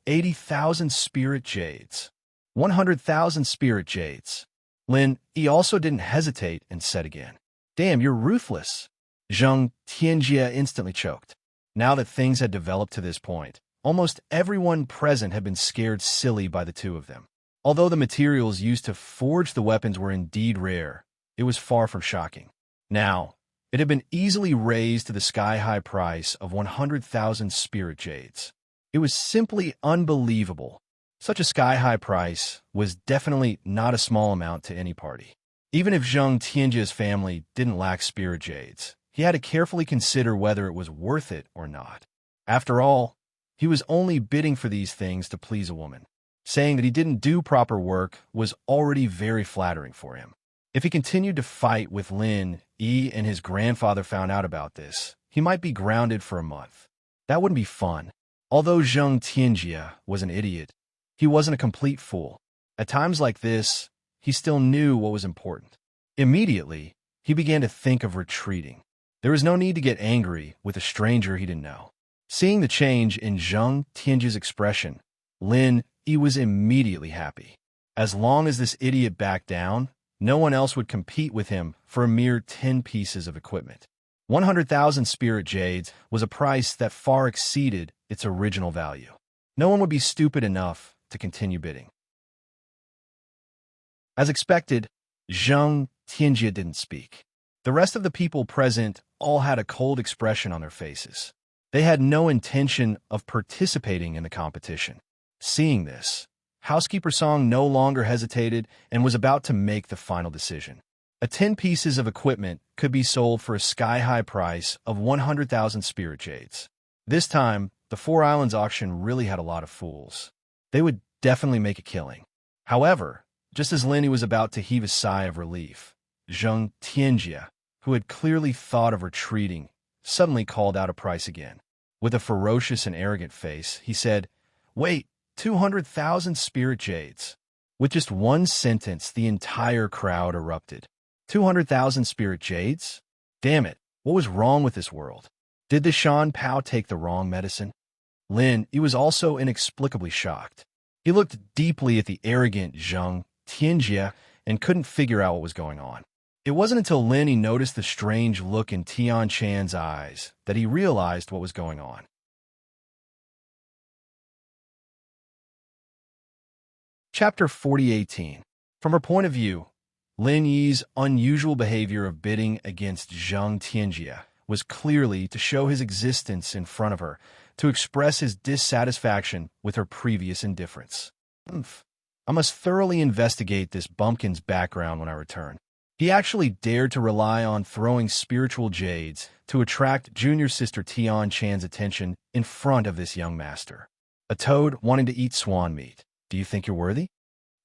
80,000 spirit jades. 100,000 spirit jades. Lin Yi also didn't hesitate and said again, damn, you're ruthless. Zheng Tianjia instantly choked. Now that things had developed to this point, almost everyone present had been scared silly by the two of them. Although the materials used to forge the weapons were indeed rare, it was far from shocking. Now, it had been easily raised to the sky-high price of 100,000 spirit jades. It was simply unbelievable. Such a sky-high price was definitely not a small amount to any party. Even if Zheng Tianjia's family didn't lack spirit jades, he had to carefully consider whether it was worth it or not. After all, he was only bidding for these things to please a woman. Saying that he didn't do proper work was already very flattering for him. If he continued to fight with Lin Yi and his grandfather found out about this, he might be grounded for a month. That wouldn't be fun. Although Zheng Tianjia was an idiot, he wasn't a complete fool. At times like this, he still knew what was important. Immediately, he began to think of retreating. There was no need to get angry with a stranger he didn't know. Seeing the change in Zheng Tianjia's expression, Lin Yi was immediately happy. As long as this idiot backed down, no one else would compete with him for a mere 10 pieces of equipment. 100,000 spirit jades was a price that far exceeded its original value. No one would be stupid enough to continue bidding. As expected, Zheng Tianjia didn't speak. The rest of the people present all had a cold expression on their faces. They had no intention of participating in the competition. Seeing this, Housekeeper Song no longer hesitated and was about to make the final decision. 10 pieces of equipment could be sold for a sky-high price of 100,000 spirit jades. This time, the Four Islands auction really had a lot of fools. They would definitely make a killing. However, just as Linny was about to heave a sigh of relief, Zheng Tianjia, who had clearly thought of retreating, suddenly called out a price again. With a ferocious and arrogant face, he said, "Wait, 200,000 spirit jades." With just one sentence, the entire crowd erupted. 200,000 spirit jades? Damn it, what was wrong with this world? Did the Shan Pao take the wrong medicine? Lin, he was also inexplicably shocked. He looked deeply at the arrogant Zheng Tianjia and couldn't figure out what was going on. It wasn't until Lin he noticed the strange look in Tian Chan's eyes that he realized what was going on. Chapter 4018. From her point of view, Lin Yi's unusual behavior of bidding against Zheng Tianjia was clearly to show his existence in front of her, to express his dissatisfaction with her previous indifference. I must thoroughly investigate this bumpkin's background when I return. He actually dared to rely on throwing spiritual jades to attract junior sister Tian Chan's attention in front of this young master. A toad wanting to eat swan meat. Do you think you're worthy?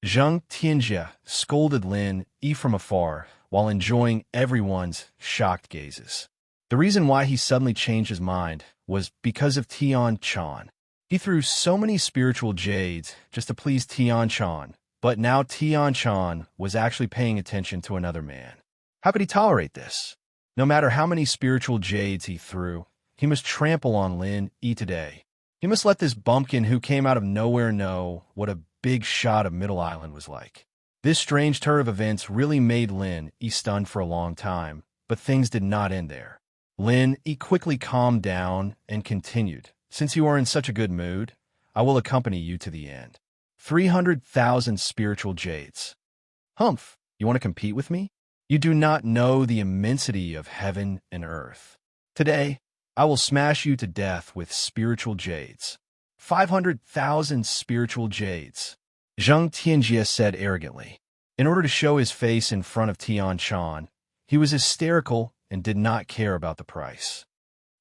Zheng Tianjia scolded Lin Yi from afar while enjoying everyone's shocked gazes. The reason why he suddenly changed his mind was because of Tian Chan. He threw so many spiritual jades just to please Tian Chan, but now Tian Chan was actually paying attention to another man. How could he tolerate this? No matter how many spiritual jades he threw, he must trample on Lin Yi today. He must let this bumpkin who came out of nowhere know what a big shot of Middle Island was like. This strange turn of events really made Lin Yi stunned for a long time, but things did not end there. Lin Yi quickly calmed down and continued, "Since you are in such a good mood, I will accompany you to the end. 300,000 spiritual jades. Humph, you want to compete with me? You do not know the immensity of heaven and earth. Today, I will smash you to death with spiritual jades. 500,000 spiritual jades." Zheng Tianjia said arrogantly. In order to show his face in front of Tian Chan, he was hysterical and did not care about the price.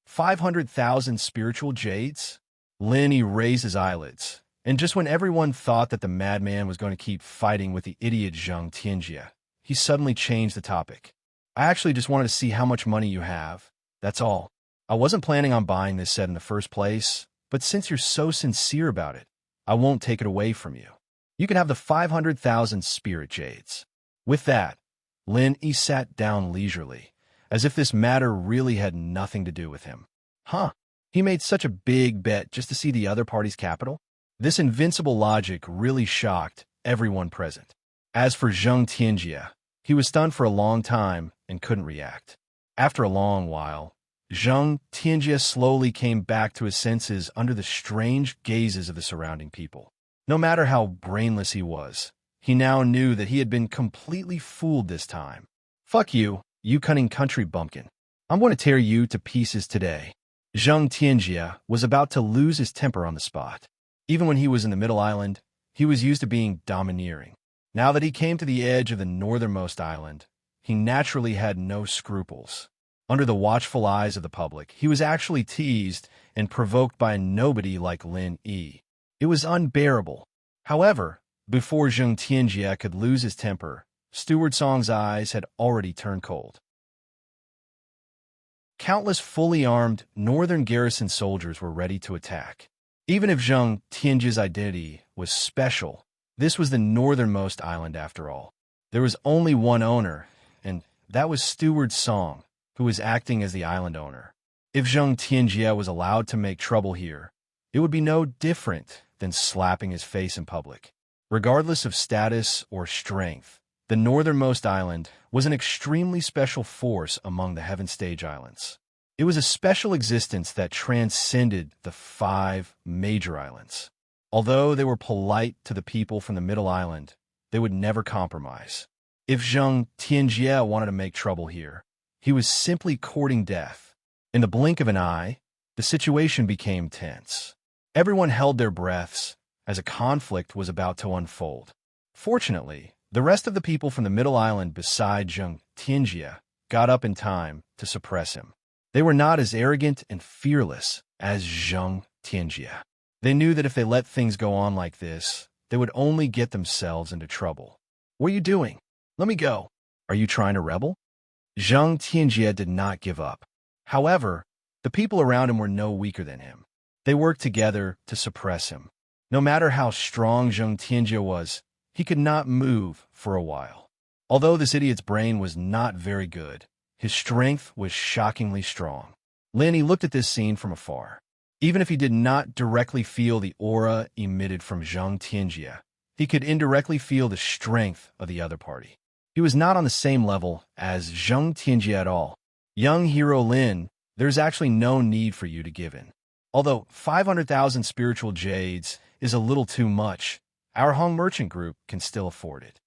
500,000 spiritual jades? Lin Yi raised his eyelids, and just when everyone thought that the madman was going to keep fighting with the idiot Zheng Tianjia, he suddenly changed the topic. "I actually just wanted to see how much money you have. That's all. I wasn't planning on buying this set in the first place, but since you're so sincere about it, I won't take it away from you. You can have the 500,000 spirit jades." With that, Lin Yi sat down leisurely, as if this matter really had nothing to do with him. He made such a big bet just to see the other party's capital? This invincible logic really shocked everyone present. As for Zheng Tianjia, he was stunned for a long time and couldn't react. After a long while, Zheng Tianjia slowly came back to his senses under the strange gazes of the surrounding people. No matter how brainless he was, he now knew that he had been completely fooled this time. "Fuck you, you cunning country bumpkin. I'm going to tear you to pieces today." Zheng Tianjia was about to lose his temper on the spot. Even when he was in the Middle Island, he was used to being domineering. Now that he came to the edge of the northernmost island, he naturally had no scruples. Under the watchful eyes of the public, he was actually teased and provoked by a nobody like Lin Yi. It was unbearable. However, before Zheng Tianjia could lose his temper, Steward Song's eyes had already turned cold. Countless fully armed northern garrison soldiers were ready to attack. Even if Zheng Tianjia's identity was special, this was the northernmost island after all. There was only one owner, and that was Steward Song, who was acting as the island owner. If Zheng Tianjia was allowed to make trouble here, it would be no different than slapping his face in public. Regardless of status or strength, the northernmost island was an extremely special force among the Heaven Stage Islands. It was a special existence that transcended the 5 major islands. Although they were polite to the people from the Middle Island, they would never compromise. If Zheng Tianjia wanted to make trouble here, he was simply courting death. In the blink of an eye, the situation became tense. Everyone held their breaths as a conflict was about to unfold. Fortunately, the rest of the people from the Middle Island beside Zheng Tianjia got up in time to suppress him. They were not as arrogant and fearless as Zheng Tianjia. They knew that if they let things go on like this, they would only get themselves into trouble. "What are you doing? Let me go. Are you trying to rebel?" Zheng Tianjia did not give up. However, the people around him were no weaker than him. They worked together to suppress him. No matter how strong Zheng Tianjia was, he could not move for a while. Although this idiot's brain was not very good, his strength was shockingly strong. Lin Yi looked at this scene from afar. Even if he did not directly feel the aura emitted from Zheng Tianjia, he could indirectly feel the strength of the other party. He was not on the same level as Zheng Tianjia at all. "Young hero Lin, there's actually no need for you to give in. Although 500,000 spiritual jades is a little too much, our Hong Merchant Group can still afford it."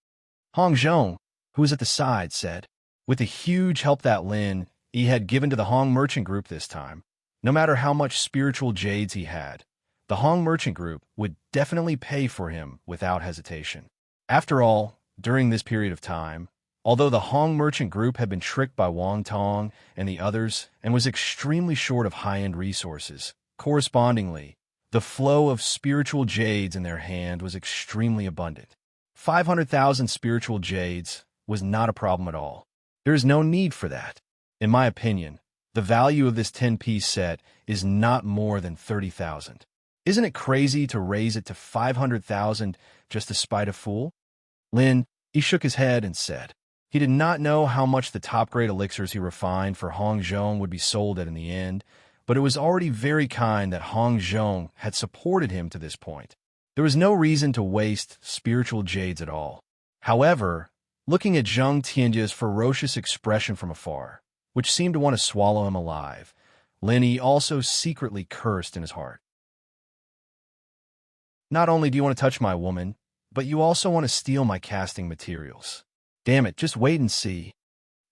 Hong Zhong, who was at the side, said. With the huge help that Lin Yi had given to the Hong Merchant Group this time, no matter how much spiritual jades he had, the Hong Merchant Group would definitely pay for him without hesitation. After all, during this period of time, although the Hong Merchant Group had been tricked by Wang Tong and the others and was extremely short of high-end resources, correspondingly, the flow of spiritual jades in their hand was extremely abundant. 500,000 spiritual jades was not a problem at all. There is no need for that. In my opinion, the value of this 10-piece set is not more than 30,000. Isn't it crazy to raise it to 500,000 just to spite a fool? Lin Yi shook his head and said. He did not know how much the top-grade elixirs he refined for Hong Zhong would be sold at in the end, but it was already very kind that Hong Zhong had supported him to this point. There was no reason to waste spiritual jades at all. However, looking at Zheng Tianjia's ferocious expression from afar, which seemed to want to swallow him alive, Lin Yi also secretly cursed in his heart. "Not only do you want to touch my woman, but you also want to steal my casting materials. Damn it, just wait and see."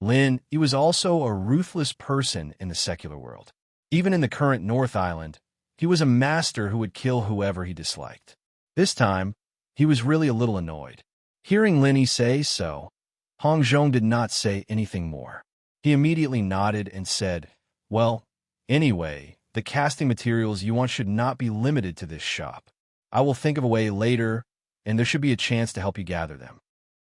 Lin Yi was also a ruthless person in the secular world. Even in the current North Island, he was a master who would kill whoever he disliked. This time, he was really a little annoyed. Hearing Lin Yi say so, Hong Zhong did not say anything more. He immediately nodded and said, "Well, anyway, the casting materials you want should not be limited to this shop. I will think of a way later, and there should be a chance to help you gather them."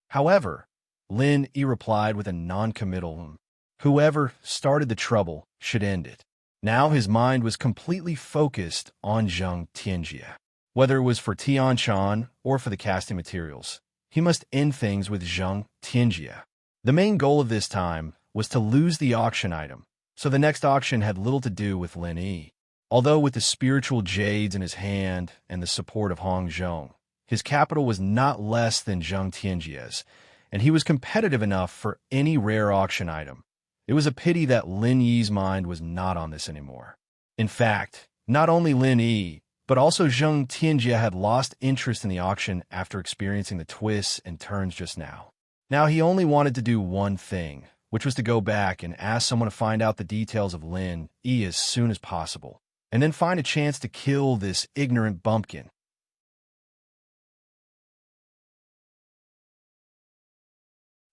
However, Lin Yi replied with a non-committal, "Whoever started the trouble should end it." Now his mind was completely focused on Zheng Tianjia. Whether it was for Tianshan or for the casting materials, he must end things with Zheng Tianjia. The main goal of this time was to lose the auction item, so the next auction had little to do with Lin Yi. Although with the spiritual jades in his hand and the support of Hong Zhong, his capital was not less than Zheng Tianjia's, and he was competitive enough for any rare auction item. It was a pity that Lin Yi's mind was not on this anymore. In fact, not only Lin Yi, But also Zheng Tianjie had lost interest in the auction after experiencing the twists and turns just now. Now he only wanted to do one thing, which was to go back and ask someone to find out the details of Lin Yi as soon as possible, and then find a chance to kill this ignorant bumpkin.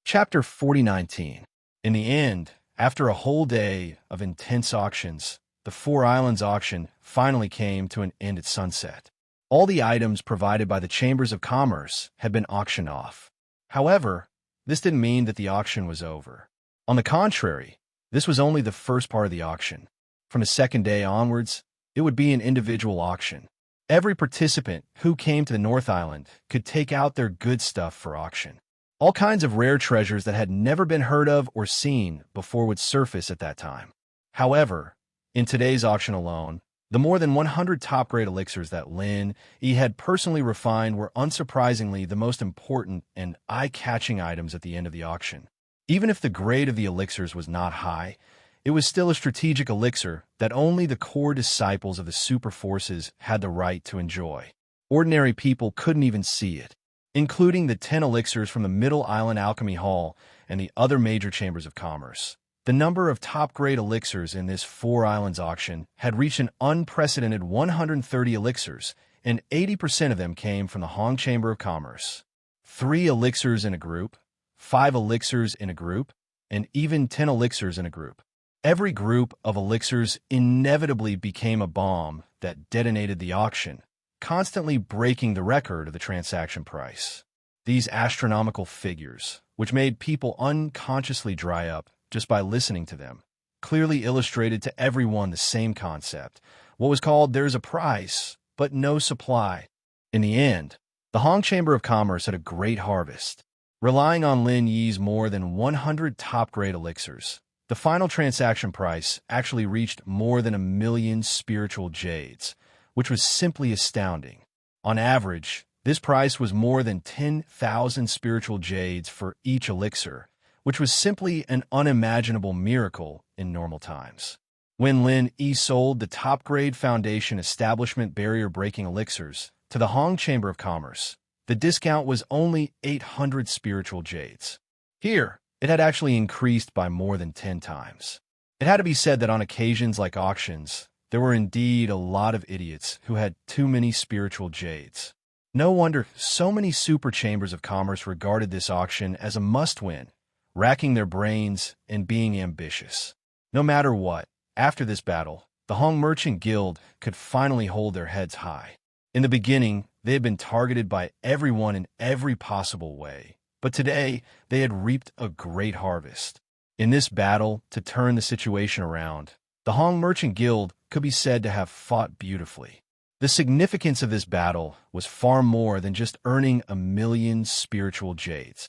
Chapter 4019. In the end, after a whole day of intense auctions, the Four Islands auction finally came to an end at sunset. All the items provided by the Chambers of Commerce had been auctioned off. However, this didn't mean that the auction was over. On the contrary, this was only the first part of the auction. From the second day onwards, it would be an individual auction. Every participant who came to the North Island could take out their good stuff for auction. All kinds of rare treasures that had never been heard of or seen before would surface at that time. However, in today's auction alone, the more than 100 top-grade elixirs that Lin Yi had personally refined were unsurprisingly the most important and eye-catching items at the end of the auction. Even if the grade of the elixirs was not high, it was still a strategic elixir that only the core disciples of the super forces had the right to enjoy. Ordinary people couldn't even see it, including the 10 elixirs from the Middle Island Alchemy Hall and the other major chambers of commerce. The number of top-grade elixirs in this Four Islands auction had reached an unprecedented 130 elixirs, and 80% of them came from the Hong Chamber of Commerce. 3 elixirs in a group, 5 elixirs in a group, and even 10 elixirs in a group. Every group of elixirs inevitably became a bomb that detonated the auction, constantly breaking the record of the transaction price. These astronomical figures, which made people unconsciously dry up just by listening to them, clearly illustrated to everyone the same concept, what was called "there's a price, but no supply." In the end, the Hong Chamber of Commerce had a great harvest. Relying on Lin Yi's more than 100 top-grade elixirs, the final transaction price actually reached more than 1 million spiritual jades, which was simply astounding. On average, this price was more than 10,000 spiritual jades for each elixir, which was simply an unimaginable miracle in normal times. When Lin Yi sold the top-grade Foundation Establishment barrier-breaking elixirs to the Hong Chamber of Commerce, the discount was only 800 spiritual jades. Here, it had actually increased by more than 10 times. It had to be said that on occasions like auctions, there were indeed a lot of idiots who had too many spiritual jades. No wonder so many super chambers of commerce regarded this auction as a must-win, racking their brains and being ambitious. No matter what, after this battle, the Hong Merchant Guild could finally hold their heads high. In the beginning, they had been targeted by everyone in every possible way, but today they had reaped a great harvest. In this battle to turn the situation around, the Hong Merchant Guild could be said to have fought beautifully. The significance of this battle was far more than just earning 1 million spiritual jades.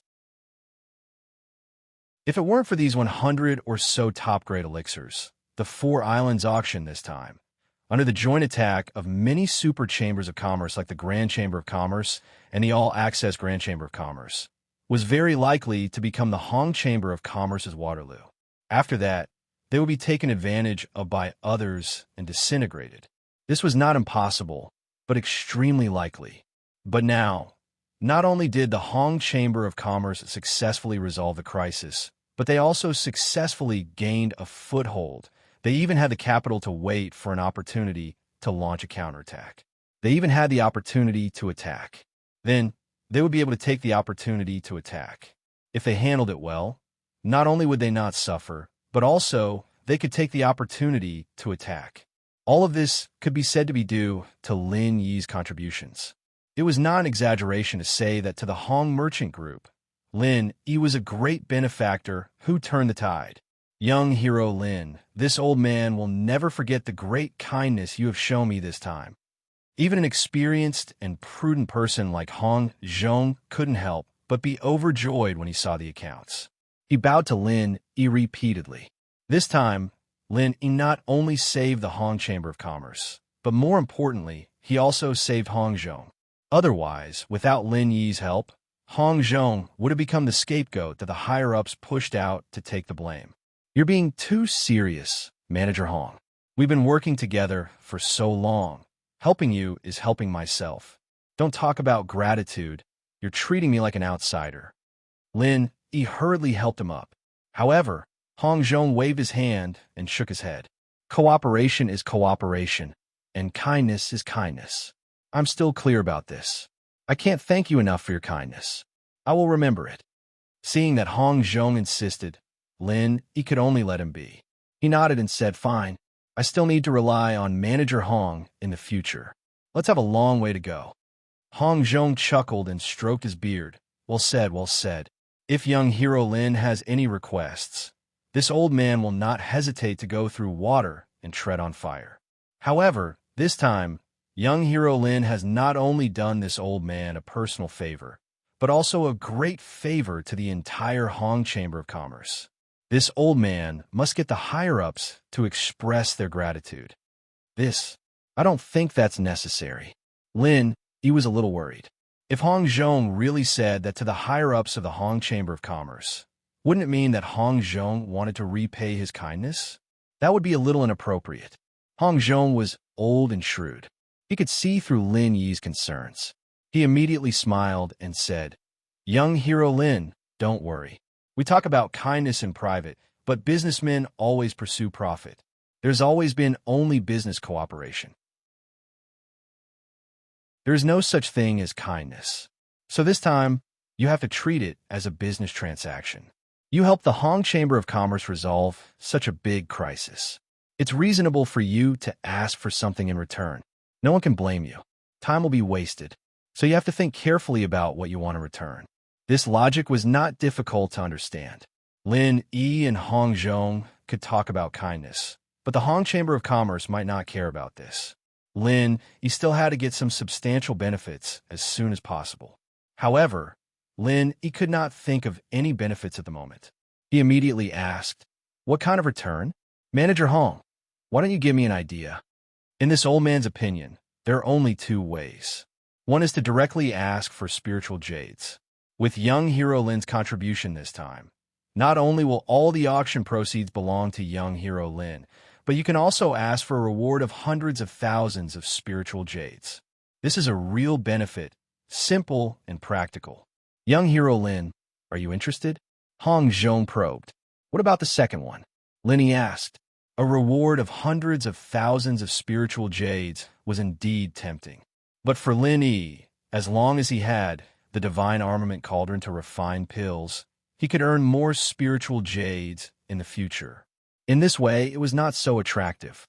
If it weren't for these 100 or so top-grade elixirs, the Four Islands auction this time, under the joint attack of many super chambers of commerce like the Grand Chamber of Commerce and the All-Access Grand Chamber of Commerce, was very likely to become the Hong Chamber of Commerce's Waterloo. After that, they would be taken advantage of by others and disintegrated. This was not impossible, but extremely likely. But now, not only did the Hong Chamber of Commerce successfully resolve the crisis, but they also successfully gained a foothold. They even had the capital to wait for an opportunity to launch a counterattack. They even had the opportunity to attack. Then, they would be able to take the opportunity to attack. If they handled it well, not only would they not suffer, but also they could take the opportunity to attack. All of this could be said to be due to Lin Yi's contributions. It was not an exaggeration to say that to the Hong Merchant Group, Lin Yi was a great benefactor who turned the tide. Young hero Lin, this old man will never forget the great kindness you have shown me this time. Even an experienced and prudent person like Hong Zhong couldn't help but be overjoyed when he saw the accounts. He bowed to Lin Yi repeatedly. This time, Lin Yi not only saved the Hong Chamber of Commerce, but more importantly, he also saved Hong Zhong. Otherwise, without Lin Yi's help, Hong Zhong would have become the scapegoat that the higher-ups pushed out to take the blame. You're being too serious, Manager Hong. We've been working together for so long. Helping you is helping myself. Don't talk about gratitude. You're treating me like an outsider. Lin Yi hurriedly helped him up. However, Hong Zhong waved his hand and shook his head. Cooperation is cooperation, and kindness is kindness. I'm still clear about this. I can't thank you enough for your kindness. I will remember it. Seeing that Hong Zhong insisted, Lin Yi could only let him be. He nodded and said, fine. I still need to rely on Manager Hong in the future. Let's have a long way to go. Hong Zhong chuckled and stroked his beard. Well said, well said. If young hero Lin has any requests, this old man will not hesitate to go through water and tread on fire. However, this time, young hero Lin has not only done this old man a personal favor, but also a great favor to the entire Hong Chamber of Commerce. This old man must get the higher-ups to express their gratitude. I don't think that's necessary. Lin Yi was a little worried. If Hong Zhong really said that to the higher-ups of the Hong Chamber of Commerce, wouldn't it mean that Hong Zhong wanted to repay his kindness? That would be a little inappropriate. Hong Zhong was old and shrewd. He could see through Lin Yi's concerns. He immediately smiled and said, young hero Lin, don't worry. We talk about kindness in private, but businessmen always pursue profit. There's always been only business cooperation. There is no such thing as kindness. So this time, you have to treat it as a business transaction. You helped the Hong Chamber of Commerce resolve such a big crisis. It's reasonable for you to ask for something in return. No one can blame you. Time will be wasted. So you have to think carefully about what you want to return. This logic was not difficult to understand. Lin Yi and Hong Zhong could talk about kindness, but the Hong Chamber of Commerce might not care about this. Lin Yi still had to get some substantial benefits as soon as possible. However, Lin Yi could not think of any benefits at the moment. He immediately asked, what kind of return? Manager Hong, why don't you give me an idea? In this old man's opinion, there are only two ways. One is to directly ask for spiritual jades. With young hero Lin's contribution this time, not only will all the auction proceeds belong to young hero Lin, but you can also ask for a reward of hundreds of thousands of spiritual jades. This is a real benefit, simple and practical. Young hero Lin, are you interested? Hong Zhong probed. What about the second one? Lin Yi asked. A reward of hundreds of thousands of spiritual jades was indeed tempting. But for Lin Yi, as long as he had the divine armament cauldron to refine pills, he could earn more spiritual jades in the future. In this way, it was not so attractive.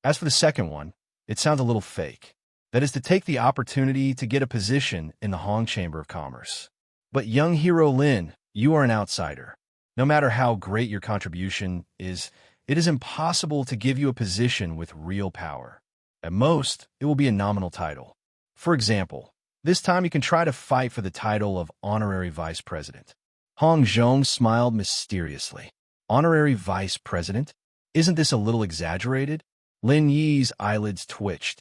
As for the second one, it sounds a little fake. That is to take the opportunity to get a position in the Hong Chamber of Commerce. But young hero Lin, you are an outsider. No matter how great your contribution is, it is impossible to give you a position with real power. At most, it will be a nominal title. For example, this time you can try to fight for the title of Honorary Vice President. Hong Zhong smiled mysteriously. Honorary Vice President? Isn't this a little exaggerated? Lin Yi's eyelids twitched.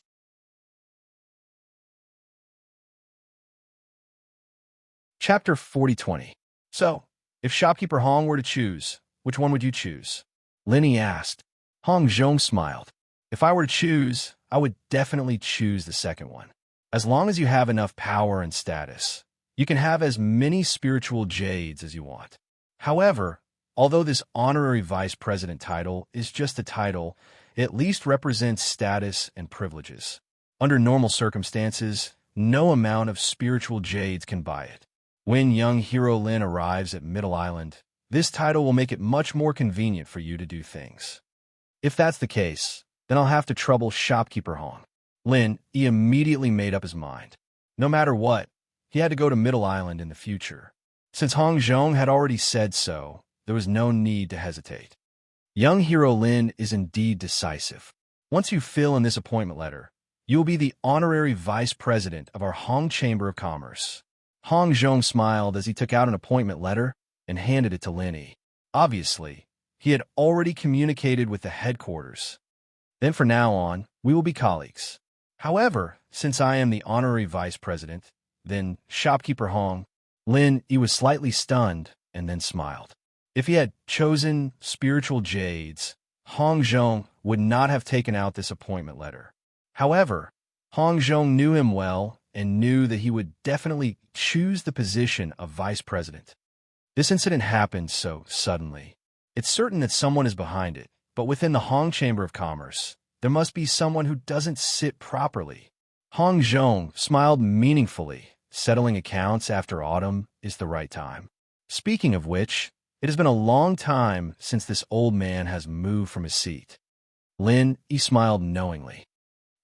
Chapter 4020. So, if shopkeeper Hong were to choose, which one would you choose? Lin Yi asked. Hong Zhong smiled. If I were to choose, I would definitely choose the second one. As long as you have enough power and status, you can have as many spiritual jades as you want. However, although this honorary vice president title is just a title, it at least represents status and privileges. Under normal circumstances, no amount of spiritual jades can buy it. When young hero Lin arrives at Middle Island, this title will make it much more convenient for you to do things. If that's the case, then I'll have to trouble shopkeeper Hong. Lin Yi immediately made up his mind. No matter what, he had to go to Middle Island in the future. Since Hong Zhong had already said so, there was no need to hesitate. Young hero Lin is indeed decisive. Once you fill in this appointment letter, you will be the honorary vice president of our Hong Chamber of Commerce. Hong Zhong smiled as he took out an appointment letter and handed it to Lin Yi. Obviously, he had already communicated with the headquarters. Then from now on, we will be colleagues. However, since I am the honorary vice president, then shopkeeper Hong, Lin Yi was slightly stunned and then smiled. If he had chosen spiritual jades, Hong Zhong would not have taken out this appointment letter. However, Hong Zhong knew him well and knew that he would definitely choose the position of vice president. This incident happened so suddenly. It's certain that someone is behind it, but within the Hong Chamber of Commerce, there must be someone who doesn't sit properly. Hong Zhong smiled meaningfully. Settling accounts after autumn is the right time. Speaking of which, it has been a long time since this old man has moved from his seat. Lin, he smiled knowingly.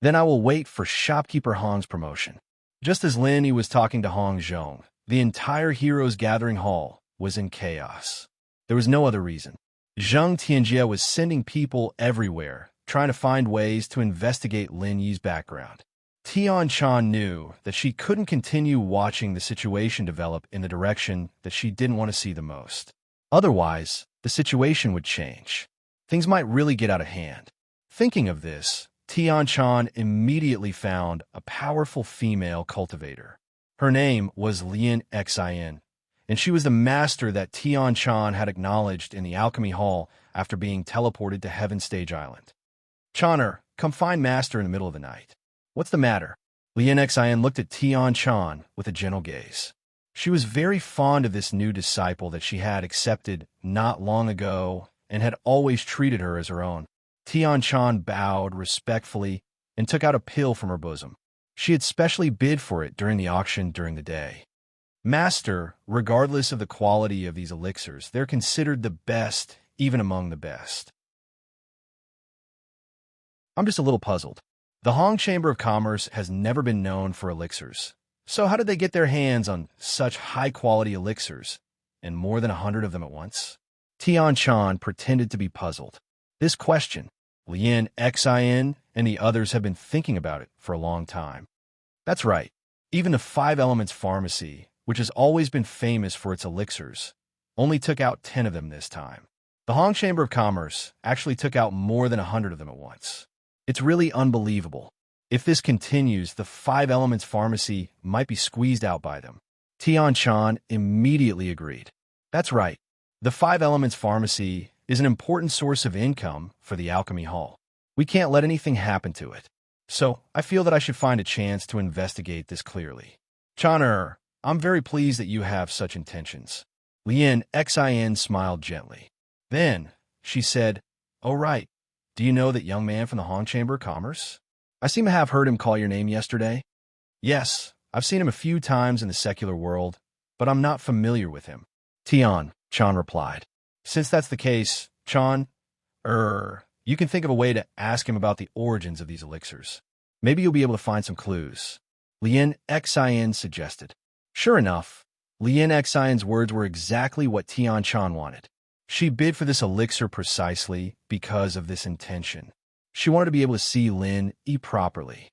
Then I will wait for shopkeeper Hong's promotion. Just as Lin, he was talking to Hong Zhong, the entire Heroes Gathering Hall was in chaos. There was no other reason. Zheng Tianjie was sending people everywhere, trying to find ways to investigate Lin Yi's background. Tian Chan knew that she couldn't continue watching the situation develop in the direction that she didn't want to see the most. Otherwise, the situation would change. Things might really get out of hand. Thinking of this, Tian Chan immediately found a powerful female cultivator. Her name was Lin Xin, and she was the master that Tian Chan had acknowledged in the Alchemy Hall after being teleported to Heaven Stage Island. "Chaner, come find Master in the middle of the night." "What's the matter?" Lin Xin looked at Tian Chan with a gentle gaze. She was very fond of this new disciple that she had accepted not long ago and had always treated her as her own. Tian Chan bowed respectfully and took out a pill from her bosom. She had specially bid for it during the auction during the day. "Master, regardless of the quality of these elixirs, they're considered the best, even among the best." I'm just a little puzzled. The Hong Chamber of Commerce has never been known for elixirs. So how did they get their hands on such high-quality elixirs, and more than 100 of them at once? Tian Chan pretended to be puzzled. This question, Lin Xin and the others have been thinking about it for a long time. That's right. Even the Five Elements Pharmacy, which has always been famous for its elixirs, only took out 10 of them this time. The Hong Chamber of Commerce actually took out more than 100 of them at once. It's really unbelievable. If this continues, the Five Elements Pharmacy might be squeezed out by them. Tian Chan immediately agreed. That's right. The Five Elements Pharmacy is an important source of income for the Alchemy Hall. We can't let anything happen to it. So I feel that I should find a chance to investigate this clearly. Chaner, I'm very pleased that you have such intentions. Lin Xin smiled gently. Then she said, "Oh right. Do you know that young man from the Hong Chamber of Commerce? I seem to have heard him call your name yesterday." "Yes, I've seen him a few times in the secular world, but I'm not familiar with him." Tian Chan replied. "Since that's the case, Chan, you can think of a way to ask him about the origins of these elixirs. Maybe you'll be able to find some clues." Lin Xin suggested. Sure enough, Lin Xin's words were exactly what Tian Chan wanted. She bid for this elixir precisely because of this intention. She wanted to be able to see Lin Yi properly.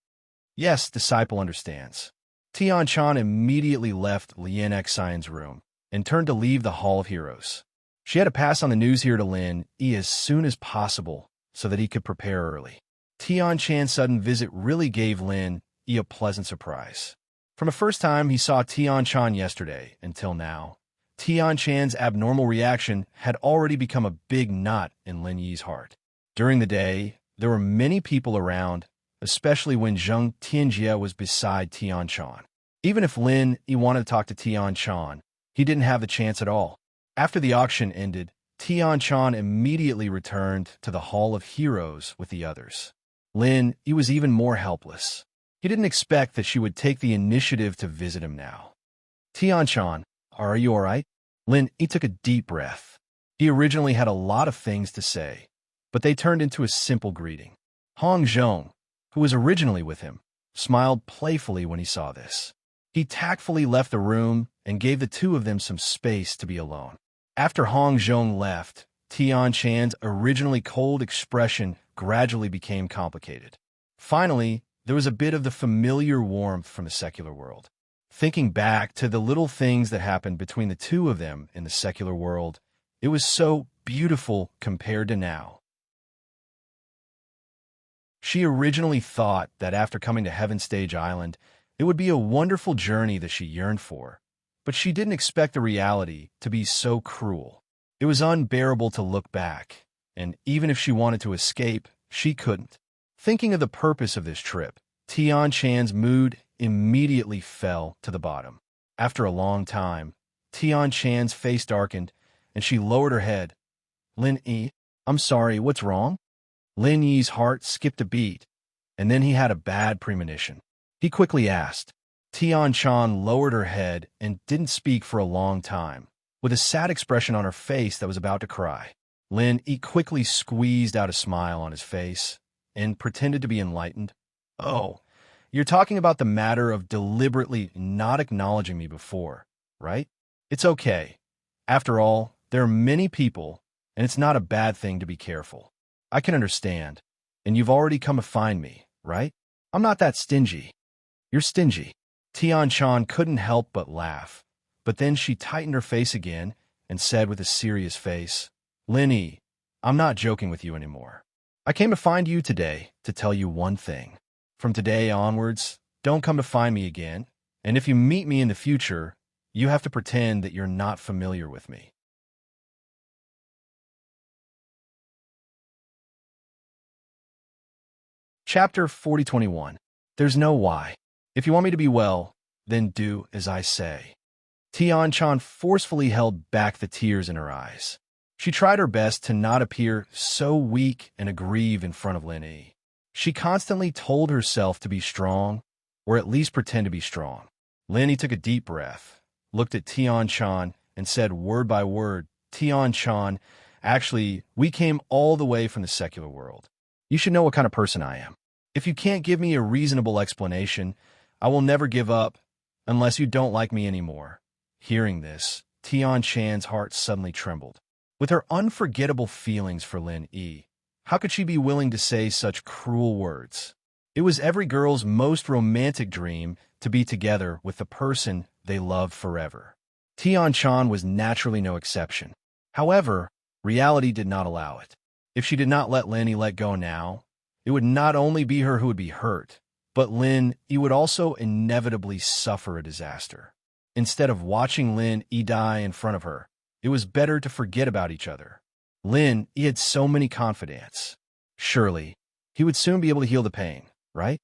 Yes, disciple understands. Tian Chan immediately left Lin Xin's room and turned to leave the Hall of Heroes. She had to pass on the news here to Lin Yi as soon as possible so that he could prepare early. Tian Chan's sudden visit really gave Lin Yi a pleasant surprise. From the first time he saw Tian Chan yesterday until now, Tian Chan's abnormal reaction had already become a big knot in Lin Yi's heart. During the day, there were many people around, especially when Zheng Tianjie was beside Tian Chan. Even if Lin Yi wanted to talk to Tian Chan, he didn't have the chance at all. After the auction ended, Tian Chan immediately returned to the Hall of Heroes with the others. Lin Yi was even more helpless. He didn't expect that she would take the initiative to visit him now. "Tian Chan, are you all right?" Lin Yi took a deep breath. He originally had a lot of things to say, but they turned into a simple greeting. Hong Zhong, who was originally with him, smiled playfully when he saw this. He tactfully left the room and gave the two of them some space to be alone. After Hong Zhong left, Tian Chan's originally cold expression gradually became complicated. Finally, there was a bit of the familiar warmth from the secular world. Thinking back to the little things that happened between the two of them in the secular world, it was so beautiful compared to now. She originally thought that after coming to Heaven Stage Island, it would be a wonderful journey that she yearned for, but she didn't expect the reality to be so cruel. It was unbearable to look back, and even if she wanted to escape, she couldn't. Thinking of the purpose of this trip, Tian Chan's mood immediately fell to the bottom. After a long time, Tian Chan's face darkened, and she lowered her head. Lin Yi, I'm sorry, what's wrong? Lin Yi's heart skipped a beat, and then he had a bad premonition. He quickly asked. Tian Chan lowered her head and didn't speak for a long time, with a sad expression on her face that was about to cry. Lin Yi quickly squeezed out a smile on his face and pretended to be enlightened. Oh, you're talking about the matter of deliberately not acknowledging me before, right? It's okay. After all, there are many people, and it's not a bad thing to be careful. I can understand, and you've already come to find me, right? I'm not that stingy. You're stingy. Tian Chan couldn't help but laugh, but then she tightened her face again and said with a serious face, Lin Yi, I'm not joking with you anymore. I came to find you today to tell you one thing. From today onwards, don't come to find me again, and if you meet me in the future, you have to pretend that you're not familiar with me. Chapter 4021. There's no why. If you want me to be well, then do as I say. Tian Chan forcefully held back the tears in her eyes. She tried her best to not appear so weak and aggrieved in front of Lin Yi. She constantly told herself to be strong, or at least pretend to be strong. Lin Yi took a deep breath, looked at Tian Chan, and said word by word, Tian Chan, actually, we came all the way from the secular world. You should know what kind of person I am. If you can't give me a reasonable explanation, I will never give up unless you don't like me anymore. Hearing this, Tian Chan's heart suddenly trembled. With her unforgettable feelings for Lin Yi, how could she be willing to say such cruel words? It was every girl's most romantic dream to be together with the person they loved forever. Tian Chan was naturally no exception. However, reality did not allow it. If she did not let Lin Yi let go now, it would not only be her who would be hurt, but Lin Yi would also inevitably suffer a disaster. Instead of watching Lin Yi die in front of her, it was better to forget about each other. Lin Yi had so many confidants. Surely, he would soon be able to heal the pain, right?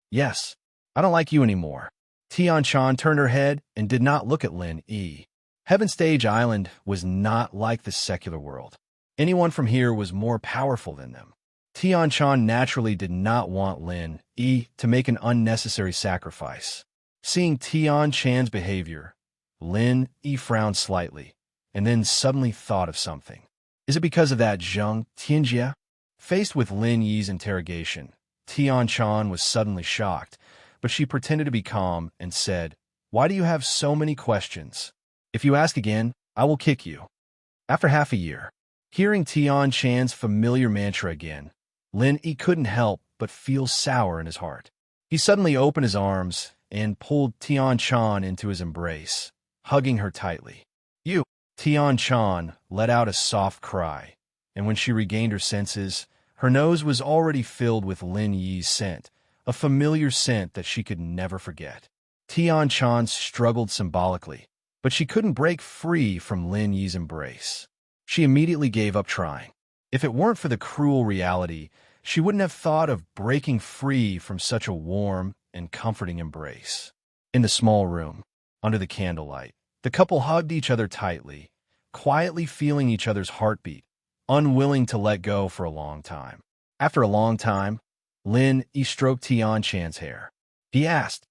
Yes, I don't like you anymore. Tian Chan turned her head and did not look at Lin Yi. Heaven Stage Island was not like the secular world. Anyone from here was more powerful than them. Tian Chan naturally did not want Lin Yi to make an unnecessary sacrifice. Seeing Tian Chan's behavior, Lin Yi frowned slightly, and then suddenly thought of something. Is it because of that Zheng Tianjia? Faced with Lin Yi's interrogation, Tian Chan was suddenly shocked, but she pretended to be calm and said, Why do you have so many questions? If you ask again, I will kick you. After half a year, hearing Tian Chan's familiar mantra again, Lin Yi couldn't help but feel sour in his heart. He suddenly opened his arms and pulled Tian Chan into his embrace, hugging her tightly. You! Tian Chan let out a soft cry, and when she regained her senses, her nose was already filled with Lin Yi's scent, a familiar scent that she could never forget. Tian Chan struggled symbolically, but she couldn't break free from Lin Yi's embrace. She immediately gave up trying. If it weren't for the cruel reality, she wouldn't have thought of breaking free from such a warm and comforting embrace. In the small room, under the candlelight, the couple hugged each other tightly, quietly feeling each other's heartbeat, unwilling to let go for a long time. After a long time, Lin Yi stroked Tian Chan's hair. He asked,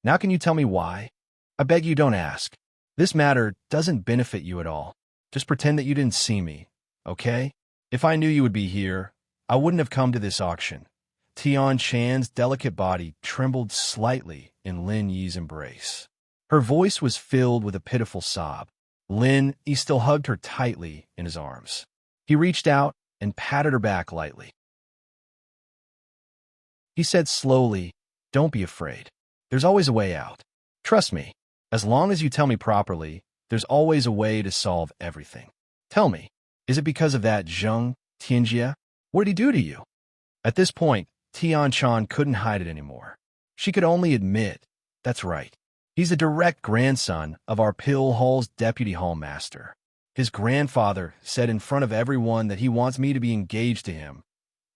Now can you tell me why? I beg you don't ask. This matter doesn't benefit you at all. Just pretend that you didn't see me, okay? If I knew you would be here, I wouldn't have come to this auction. Tian Chan's delicate body trembled slightly in Lin Yi's embrace. Her voice was filled with a pitiful sob. Lin Yi still hugged her tightly in his arms. He reached out and patted her back lightly. He said slowly, Don't be afraid. There's always a way out. Trust me. As long as you tell me properly, there's always a way to solve everything. Tell me, is it because of that Zheng Tianjia? What did he do to you? At this point, Tian Chan couldn't hide it anymore. She could only admit, That's right. He's the direct grandson of our Pill Hall's deputy hallmaster. His grandfather said in front of everyone that he wants me to be engaged to him.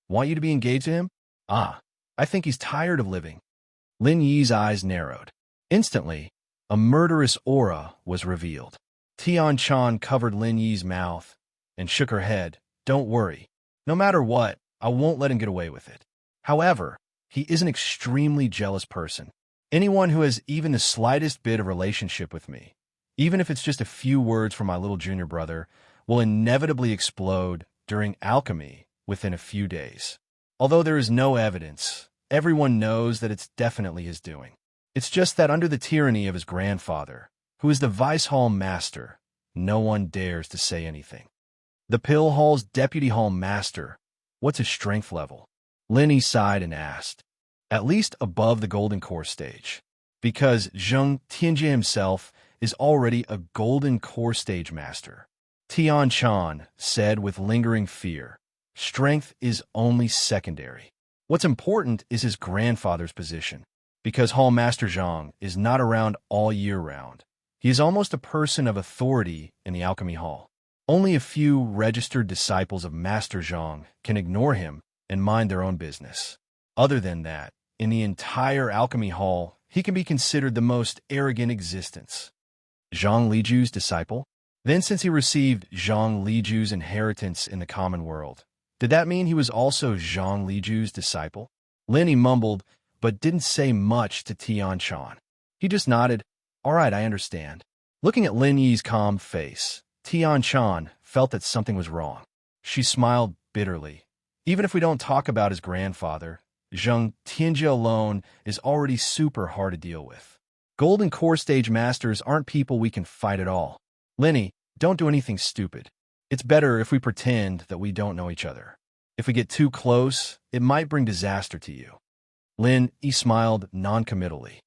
Want you to be engaged to him? I think he's tired of living. Lin Yi's eyes narrowed. Instantly, a murderous aura was revealed. Tian Chan covered Lin Yi's mouth and shook her head. Don't worry. No matter what, I won't let him get away with it. However, he is an extremely jealous person. Anyone who has even the slightest bit of relationship with me, even if it's just a few words from my little junior brother, will inevitably explode during alchemy within a few days. Although there is no evidence, everyone knows that it's definitely his doing. It's just that under the tyranny of his grandfather, who is the Vice Hall Master, no one dares to say anything. The Pill Hall's Deputy Hall Master, what's his strength level? Linny sighed and asked. At least above the Golden Core stage, because Zheng Tianjie himself is already a Golden Core stage master. Tian Chan said with lingering fear, strength is only secondary. What's important is his grandfather's position, because Hall Master Zhang is not around all year round. He is almost a person of authority in the Alchemy Hall. Only a few registered disciples of Master Zhang can ignore him and mind their own business. Other than that, in the entire Alchemy Hall, he can be considered the most arrogant existence. Zhang Liju's disciple? Then since he received Zhang Liju's inheritance in the common world, did that mean he was also Zhang Liju's disciple? Linny mumbled, but didn't say much to Tian Chan. He just nodded. All right, I understand. Looking at Lin Yi's calm face, Tian Chan felt that something was wrong. She smiled bitterly. Even if we don't talk about his grandfather, Zheng Tianjie alone is already super hard to deal with. Golden Core Stage Masters aren't people we can fight at all. Linny, don't do anything stupid. It's better if we pretend that we don't know each other. If we get too close, it might bring disaster to you. Lin Yi smiled non-committally.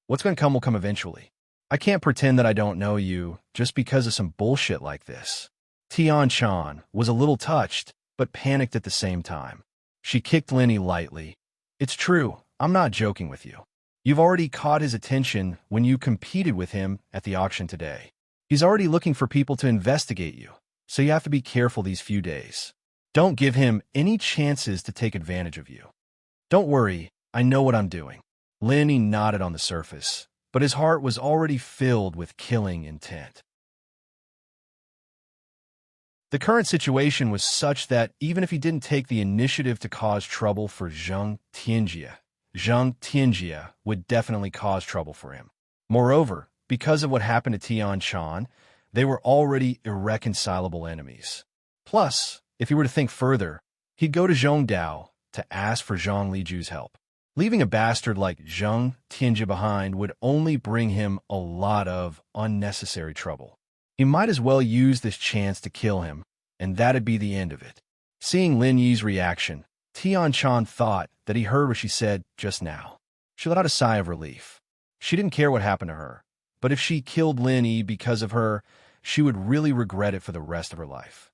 What's going to come will come eventually. I can't pretend that I don't know you just because of some bullshit like this. Tian Chan was a little touched, but panicked at the same time. She kicked Linny lightly. It's true, I'm not joking with you. You've already caught his attention when you competed with him at the auction today. He's already looking for people to investigate you, so you have to be careful these few days. Don't give him any chances to take advantage of you. Don't worry, I know what I'm doing. Linny nodded on the surface, but his heart was already filled with killing intent. The current situation was such that even if he didn't take the initiative to cause trouble for Zheng Tianjie would definitely cause trouble for him. Moreover, because of what happened to Tian Chan, they were already irreconcilable enemies. Plus, if he were to think further, he'd go to Zhongdao to ask for Zhang Liju's help. Leaving a bastard like Zheng Tianjie behind would only bring him a lot of unnecessary trouble. He might as well use this chance to kill him, and that'd be the end of it. Seeing Lin Yi's reaction, Tian Chan thought that he heard what she said just now. She let out a sigh of relief. She didn't care what happened to her, but if she killed Lin Yi because of her, she would really regret it for the rest of her life.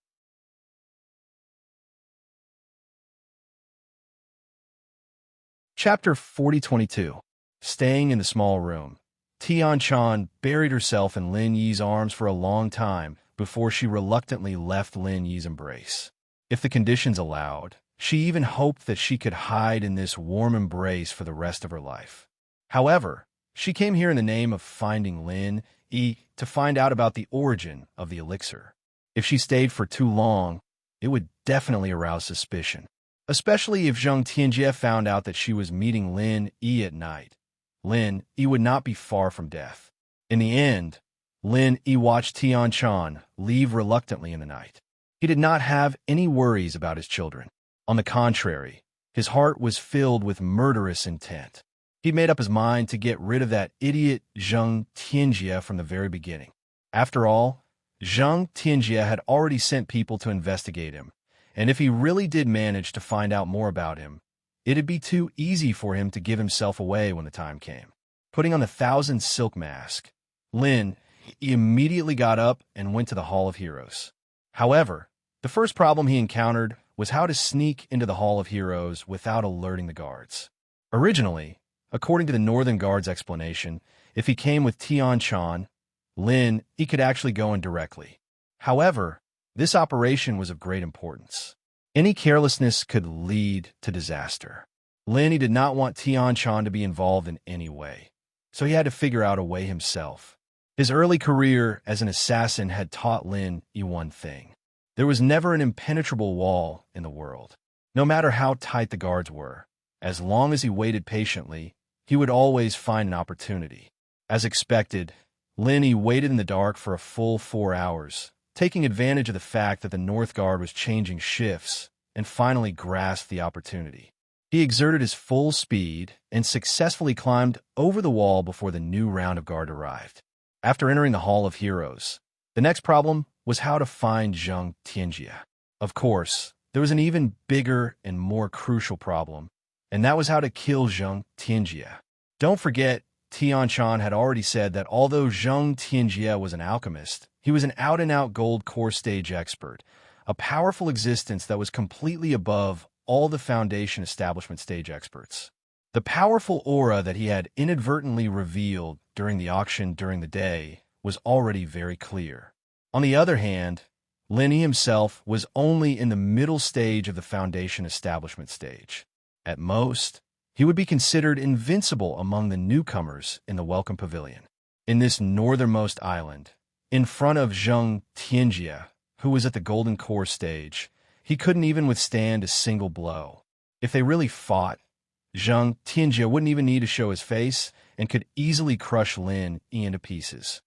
Chapter 4022. Staying in the small room. Tian Chan buried herself in Lin Yi's arms for a long time before she reluctantly left Lin Yi's embrace. If the conditions allowed, she even hoped that she could hide in this warm embrace for the rest of her life. However, she came here in the name of finding Lin Yi to find out about the origin of the elixir. If she stayed for too long, it would definitely arouse suspicion, especially if Zheng Tianjie found out that she was meeting Lin Yi at night. Lin Yi would not be far from death. In the end, Lin Yi watched Tian Chan leave reluctantly in the night. He did not have any worries about his children. On the contrary, his heart was filled with murderous intent. He made up his mind to get rid of that idiot Zheng Tianjie from the very beginning. After all, Zheng Tianjie had already sent people to investigate him, and if he really did manage to find out more about him, it'd be too easy for him to give himself away when the time came. Putting on the 1,000 silk mask, Lin immediately got up and went to the Hall of Heroes. However, the first problem he encountered was how to sneak into the Hall of Heroes without alerting the guards. Originally, according to the Northern Guard's explanation, if he came with Tian Chan, Lin, he could actually go in directly. However, this operation was of great importance. Any carelessness could lead to disaster. Lin, he did not want Tian-chan to be involved in any way, so he had to figure out a way himself. His early career as an assassin had taught Lin one thing. There was never an impenetrable wall in the world. No matter how tight the guards were, as long as he waited patiently, he would always find an opportunity. As expected, Lin waited in the dark for a full 4 hours, taking advantage of the fact that the North Guard was changing shifts, and finally grasped the opportunity. He exerted his full speed and successfully climbed over the wall before the new round of guard arrived. After entering the Hall of Heroes, the next problem was how to find Zheng Tianjia. Of course, there was an even bigger and more crucial problem, and that was how to kill Zheng Tianjia. Don't forget, Tian-chan had already said that although Zheng Tianjia was an alchemist, he was an out-and-out gold core stage expert, a powerful existence that was completely above all the Foundation establishment stage experts. The powerful aura that he had inadvertently revealed during the auction during the day was already very clear. On the other hand, Lin himself was only in the middle stage of the Foundation establishment stage. At most, he would be considered invincible among the newcomers in the Welcome Pavilion. In this northernmost island, in front of Zheng Tianjia, who was at the Golden Core stage, he couldn't even withstand a single blow. If they really fought, Zheng Tianjia wouldn't even need to show his face and could easily crush Lin into pieces.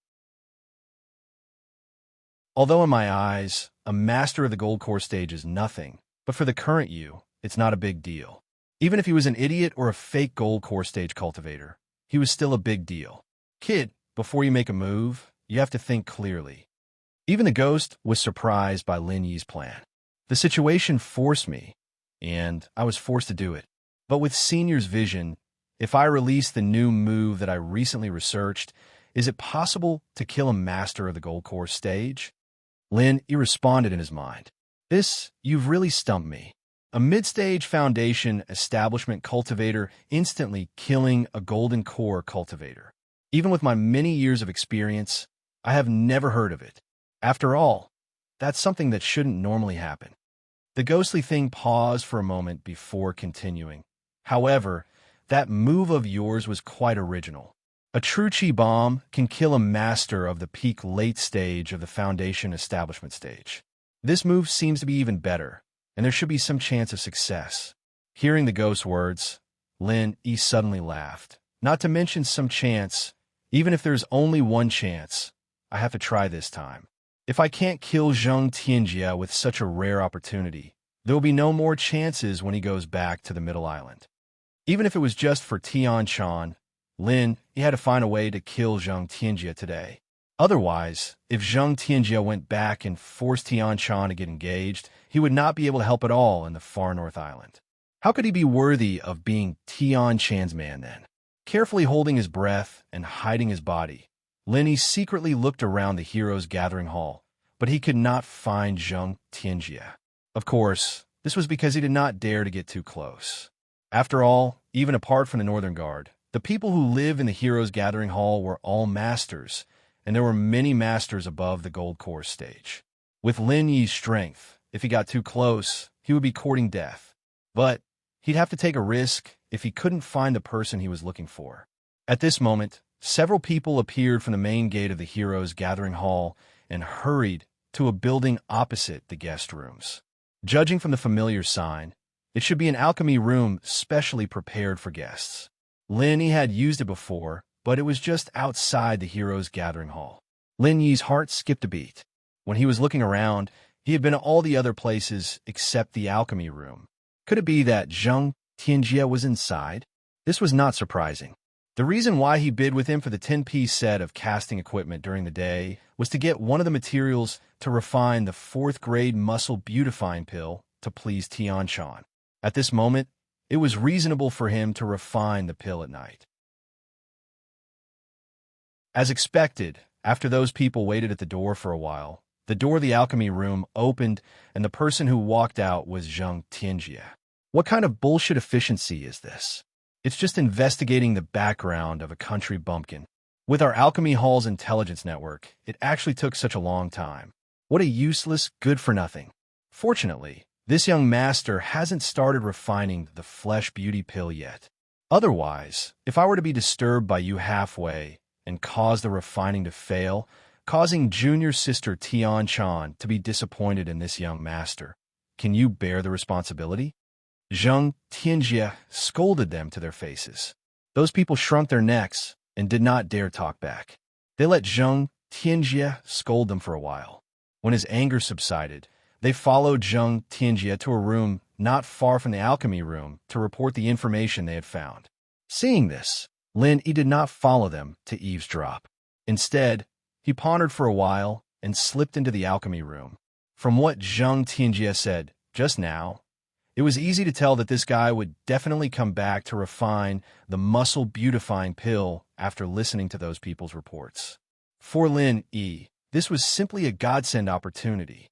Although in my eyes, a master of the Gold Core stage is nothing, but for the current you, it's not a big deal. Even if he was an idiot or a fake Gold Core stage cultivator, he was still a big deal. Kid, before you make a move, you have to think clearly. Even the ghost was surprised by Lin Yi's plan. The situation forced me, and I was forced to do it. But with Senior's vision, if I release the new move that I recently researched, is it possible to kill a master of the Gold Core stage? Lin Yi responded in his mind. You've really stumped me. A mid-stage Foundation establishment cultivator instantly killing a Golden Core cultivator. Even with my many years of experience, I have never heard of it. After all, that's something that shouldn't normally happen. The ghostly thing paused for a moment before continuing. However, that move of yours was quite original. A true chi bomb can kill a master of the peak late stage of the Foundation establishment stage. This move seems to be even better, and there should be some chance of success. Hearing the ghost's words, Lin Yi suddenly laughed. Not to mention some chance, even if there's only one chance, I have to try this time. If I can't kill Zheng Tianjia with such a rare opportunity, there will be no more chances when he goes back to the Middle Island. Even if it was just for Tian-chan, Lin, he had to find a way to kill Zheng Tianjia today. Otherwise, if Zheng Tianjia went back and forced Tian-chan to get engaged, he would not be able to help at all in the far north island. How could he be worthy of being Tian-chan's man then? Carefully holding his breath and hiding his body, Lin Yi secretly looked around the Heroes Gathering Hall, but he could not find Zheng Tianjia. Of course, this was because he did not dare to get too close. After all, even apart from the Northern Guard, the people who live in the Heroes Gathering Hall were all masters, and there were many masters above the Gold Core stage. With Lin Yi's strength, if he got too close, he would be courting death. But he'd have to take a risk if he couldn't find the person he was looking for. At this moment, several people appeared from the main gate of the Heroes Gathering Hall and hurried to a building opposite the guest rooms. Judging from the familiar sign, it should be an alchemy room specially prepared for guests. Lin Yi had used it before, but it was just outside the Heroes Gathering Hall. Lin Yi's heart skipped a beat. When he was looking around, he had been at all the other places except the alchemy room. Could it be that Zheng Tianjia was inside? This was not surprising. The reason why he bid with him for the 10-piece set of casting equipment during the day was to get one of the materials to refine the 4th-grade muscle beautifying pill to please Tian-chan. At this moment, it was reasonable for him to refine the pill at night. As expected, after those people waited at the door for a while, the door of the alchemy room opened and the person who walked out was Zheng Tianjia. What kind of bullshit efficiency is this? It's just investigating the background of a country bumpkin. With our Alchemy Hall's intelligence network, it actually took such a long time. What a useless, good-for-nothing. Fortunately, This young master hasn't started refining the flesh beauty pill yet. Otherwise, if I were to be disturbed by you halfway and cause the refining to fail, causing junior sister Tian-chan to be disappointed in this young master, can you bear the responsibility? Zheng Tianjie scolded them to their faces. Those people shrunk their necks and did not dare talk back. They let Zheng Tianjie scold them for a while. When his anger subsided, they followed Zheng Tianjie to a room not far from the alchemy room to report the information they had found. Seeing this, Lin Yi did not follow them to eavesdrop. Instead, he pondered for a while and slipped into the alchemy room. From what Zheng Tianjie said just now, it was easy to tell that this guy would definitely come back to refine the muscle-beautifying pill after listening to those people's reports. For Lin Yi, this was simply a godsend opportunity.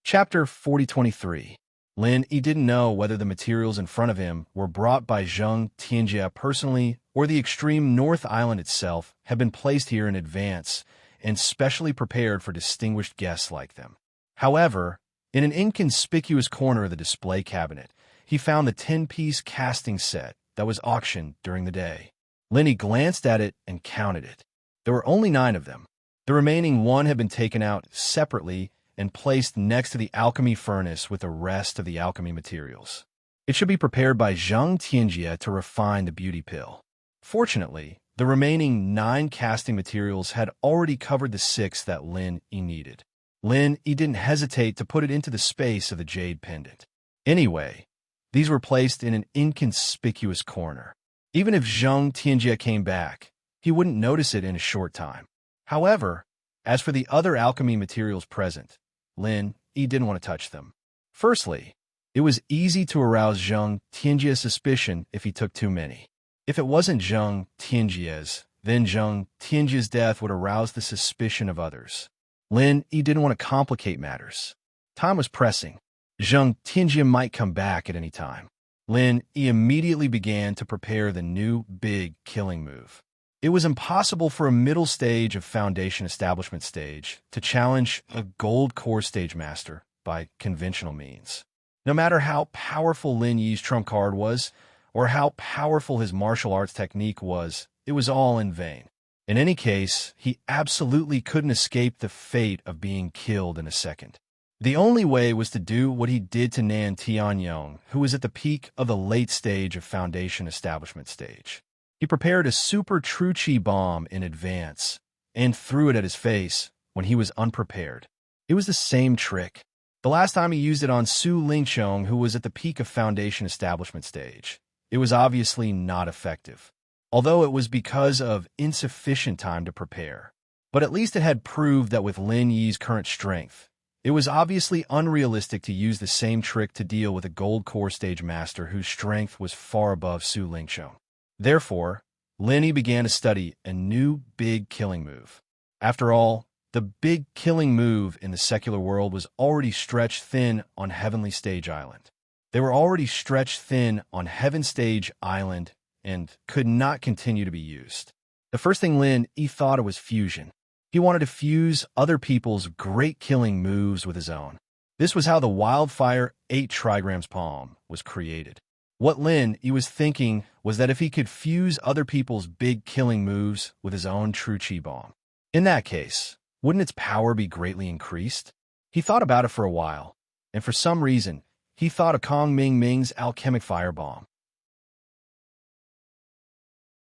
Chapter 4023. Lin Yi didn't know whether the materials in front of him were brought by Zheng Tianjie personally or the extreme North Island itself had been placed here in advance and specially prepared for distinguished guests like them. However, in an inconspicuous corner of the display cabinet, he found the 10-piece casting set that was auctioned during the day. Lin Yi glanced at it and counted it. There were only 9 of them. The remaining 1 had been taken out separately and placed next to the alchemy furnace with the rest of the alchemy materials. It should be prepared by Zheng Tianjie to refine the beauty pill. Fortunately, the remaining 9 casting materials had already covered the 6 that Lin Yi needed. Lin Yi didn't hesitate to put it into the space of the jade pendant. Anyway, these were placed in an inconspicuous corner. Even if Zheng Tianjie came back, he wouldn't notice it in a short time. However, as for the other alchemy materials present, Lin Yi didn't want to touch them. Firstly, it was easy to arouse Zheng Tianjie's suspicion if he took too many. If it wasn't Zheng Tianjie's, then Zheng Tianjie's death would arouse the suspicion of others. Lin Yi didn't want to complicate matters. Time was pressing. Zheng Tianjie might come back at any time. Lin Yi immediately began to prepare the new big killing move. It was impossible for a middle stage of Foundation Establishment stage to challenge a gold core stage master by conventional means. No matter how powerful Lin Yi's trump card was, or how powerful his martial arts technique was, it was all in vain. In any case, he absolutely couldn't escape the fate of being killed in a second. The only way was to do what he did to Nan Tianyong, who was at the peak of the late stage of Foundation Establishment stage. He prepared a super true chi bomb in advance and threw it at his face when he was unprepared. It was the same trick. The last time he used it on Su Lingqiong, who was at the peak of Foundation Establishment stage. It was obviously not effective, although it was because of insufficient time to prepare. But at least it had proved that with Lin Yi's current strength, it was obviously unrealistic to use the same trick to deal with a gold core stage master whose strength was far above Su Lingqiong. Therefore, Lin Yi began to study a new big killing move. After all, the big killing move in the secular world was already stretched thin on Heavenly Stage Island. They were already stretched thin on Heaven Stage Island and could not continue to be used. The first thing Lin Yi thought of was fusion. He wanted to fuse other people's great killing moves with his own. This was how the Wildfire 8 trigrams palm was created. What Lin Yi was thinking was that if he could fuse other people's big killing moves with his own true chi bomb, in that case, wouldn't its power be greatly increased? He thought about it for a while, and for some reason, he thought of Kong Ming Ming's alchemic fire bomb.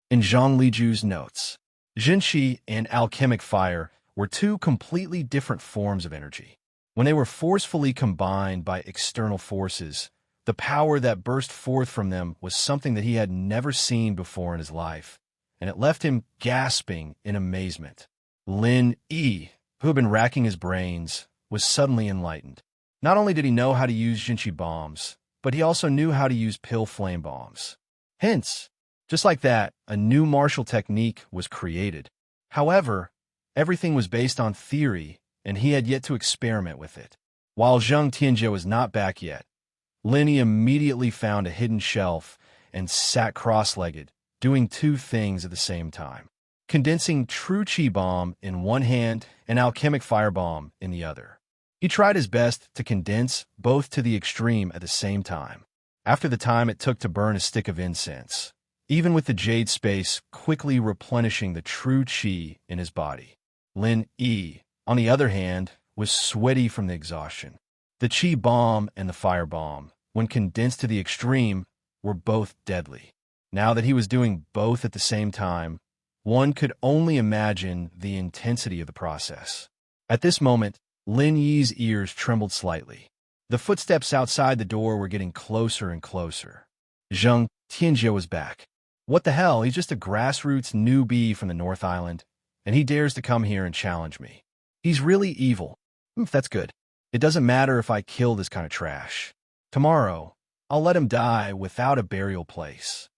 In Zhang Liju's notes, Jinqi and alchemic fire were 2 completely different forms of energy. When they were forcefully combined by external forces, the power that burst forth from them was something that he had never seen before in his life, and it left him gasping in amazement. Lin Yi, who had been racking his brains, was suddenly enlightened. Not only did he know how to use Jinqi bombs, but he also knew how to use pill flame bombs. Hence, just like that, a new martial technique was created. However, everything was based on theory, and he had yet to experiment with it. While Zheng Tianjie was not back yet, Lin Yi immediately found a hidden shelf and sat cross-legged, doing 2 things at the same time. Condensing true chi bomb in one hand an alchemic firebomb in the other. He tried his best to condense both to the extreme at the same time. After the time it took to burn a stick of incense, even with the jade space quickly replenishing the true chi in his body. Lin Yi, on the other hand, was sweaty from the exhaustion. The chi bomb and the fire bomb, when condensed to the extreme, were both deadly. Now that he was doing both at the same time, one could only imagine the intensity of the process. At this moment, Lin Yi's ears trembled slightly. The footsteps outside the door were getting closer and closer. Zheng Tianjie was back. What the hell, he's just a grassroots newbie from the North Island, and he dares to come here and challenge me. He's really evil. That's good. It doesn't matter if I kill this kind of trash. Tomorrow, I'll let him die without a burial place.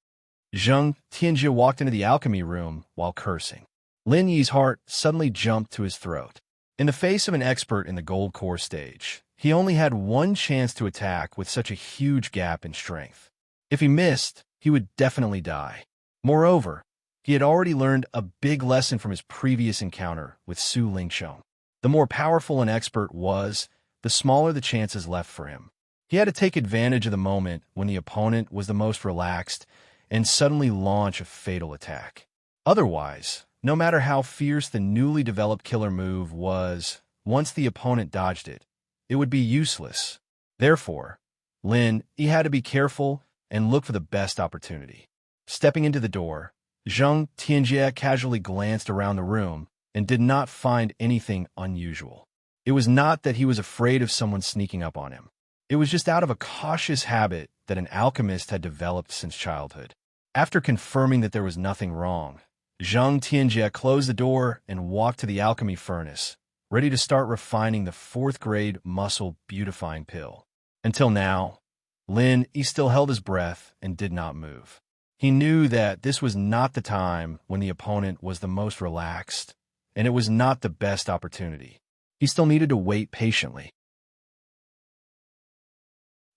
Zheng Tianjie walked into the alchemy room while cursing. Lin Yi's heart suddenly jumped to his throat. In the face of an expert in the gold core stage, he only had one chance to attack with such a huge gap in strength. If he missed, he would definitely die. Moreover, he had already learned a big lesson from his previous encounter with Su Lingxiong. The more powerful an expert was, the smaller the chances left for him. He had to take advantage of the moment when the opponent was the most relaxed and suddenly launch a fatal attack. Otherwise, no matter how fierce the newly developed killer move was, once the opponent dodged it, it would be useless. Therefore, he had to be careful and look for the best opportunity. Stepping into the door, Zheng Tianjie casually glanced around the room and did not find anything unusual. It was not that he was afraid of someone sneaking up on him. It was just out of a cautious habit that an alchemist had developed since childhood. After confirming that there was nothing wrong, Zheng Tianjie closed the door and walked to the alchemy furnace, ready to start refining the 4th-grade muscle beautifying pill. Until now, he still held his breath and did not move. He knew that this was not the time when the opponent was the most relaxed, and it was not the best opportunity. He still needed to wait patiently.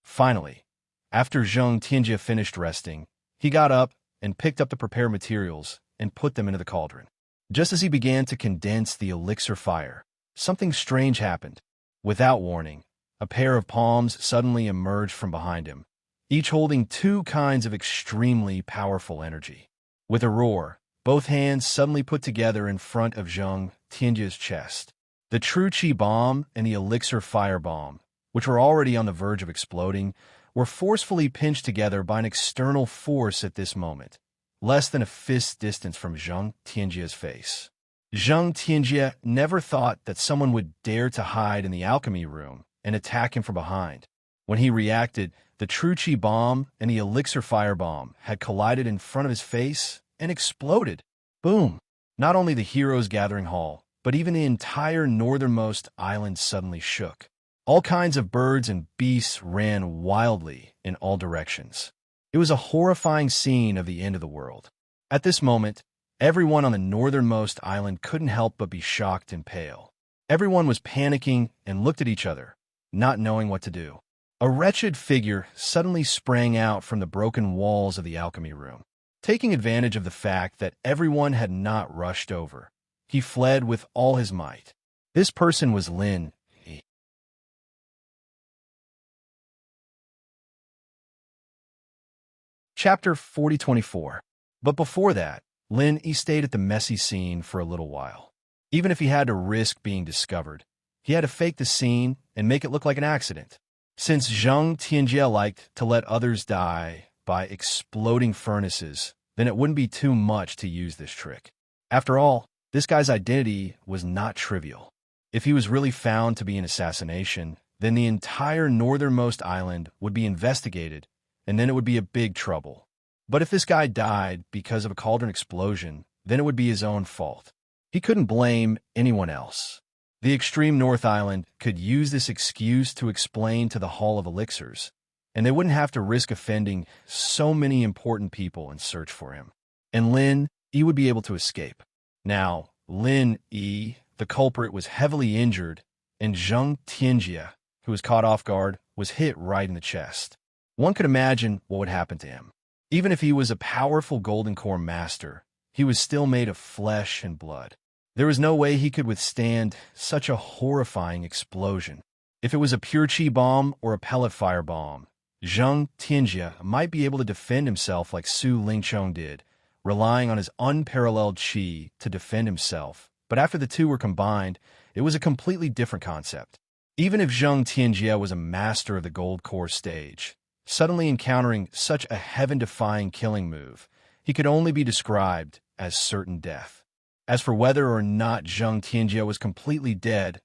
Finally, after Zheng Tianjie finished resting, he got up and picked up the prepared materials and put them into the cauldron. Just as he began to condense the elixir fire, something strange happened. Without warning, a pair of palms suddenly emerged from behind him, each holding 2 kinds of extremely powerful energy. With a roar, both hands suddenly put together in front of Zheng Tianjie's chest. The true chi bomb and the elixir fire bomb, which were already on the verge of exploding, were forcefully pinched together by an external force at this moment, less than a fist's distance from Zheng Tianjie's face. Zheng Tianjie never thought that someone would dare to hide in the alchemy room and attack him from behind. When he reacted, the true chi bomb and the elixir fire bomb had collided in front of his face and exploded. Boom! Not only the heroes' gathering hall, but even the entire northernmost island suddenly shook. All kinds of birds and beasts ran wildly in all directions. It was a horrifying scene of the end of the world. At this moment, everyone on the northernmost island couldn't help but be shocked and pale. Everyone was panicking and looked at each other, not knowing what to do. A wretched figure suddenly sprang out from the broken walls of the alchemy room. Taking advantage of the fact that everyone had not rushed over, he fled with all his might. This person was Lin Yi. Chapter 4024. But before that, Lin Yi stayed at the messy scene for a little while. Even if he had to risk being discovered, he had to fake the scene and make it look like an accident. Since Zheng Tianjie liked to let others die by exploding furnaces, then it wouldn't be too much to use this trick. After all, this guy's identity was not trivial. If he was really found to be an assassination, then the entire northernmost island would be investigated, and then it would be a big trouble. But if this guy died because of a cauldron explosion, then it would be his own fault. He couldn't blame anyone else. The extreme North Island could use this excuse to explain to the Hall of Elixirs, and they wouldn't have to risk offending so many important people in search for him. And Lin Yi would be able to escape. Now, Lin Yi, the culprit, was heavily injured, and Zheng Tianjie, who was caught off guard, was hit right in the chest. One could imagine what would happen to him. Even if he was a powerful golden core master, he was still made of flesh and blood. There was no way he could withstand such a horrifying explosion. If it was a pure chi bomb or a pellet fire bomb, Zheng Tianjia might be able to defend himself like Su Lingchong did, relying on his unparalleled chi to defend himself. But after the two were combined, it was a completely different concept. Even if Zheng Tianjia was a master of the gold core stage, suddenly encountering such a heaven-defying killing move, he could only be described as certain death. As for whether or not Zheng Tianjia was completely dead,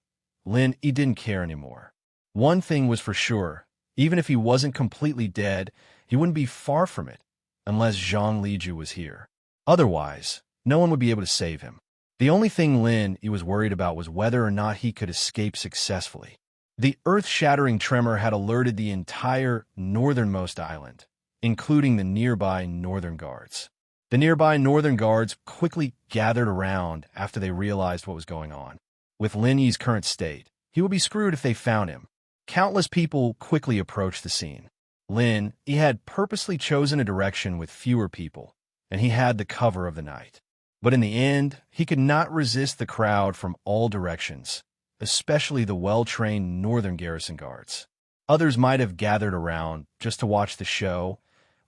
Lin Yi didn't care anymore. One thing was for sure, even if he wasn't completely dead, he wouldn't be far from it, unless Zhang Liju was here. Otherwise, no one would be able to save him. The only thing Lin Yi was worried about was whether or not he could escape successfully. The earth-shattering tremor had alerted the entire northernmost island, including the nearby northern guards. The nearby northern guards quickly gathered around after they realized what was going on. With Lin Yi's current state, he would be screwed if they found him. Countless people quickly approached the scene. Lin Yi had purposely chosen a direction with fewer people, and he had the cover of the night. But in the end, he could not resist the crowd from all directions, especially the well-trained northern garrison guards. Others might have gathered around just to watch the show,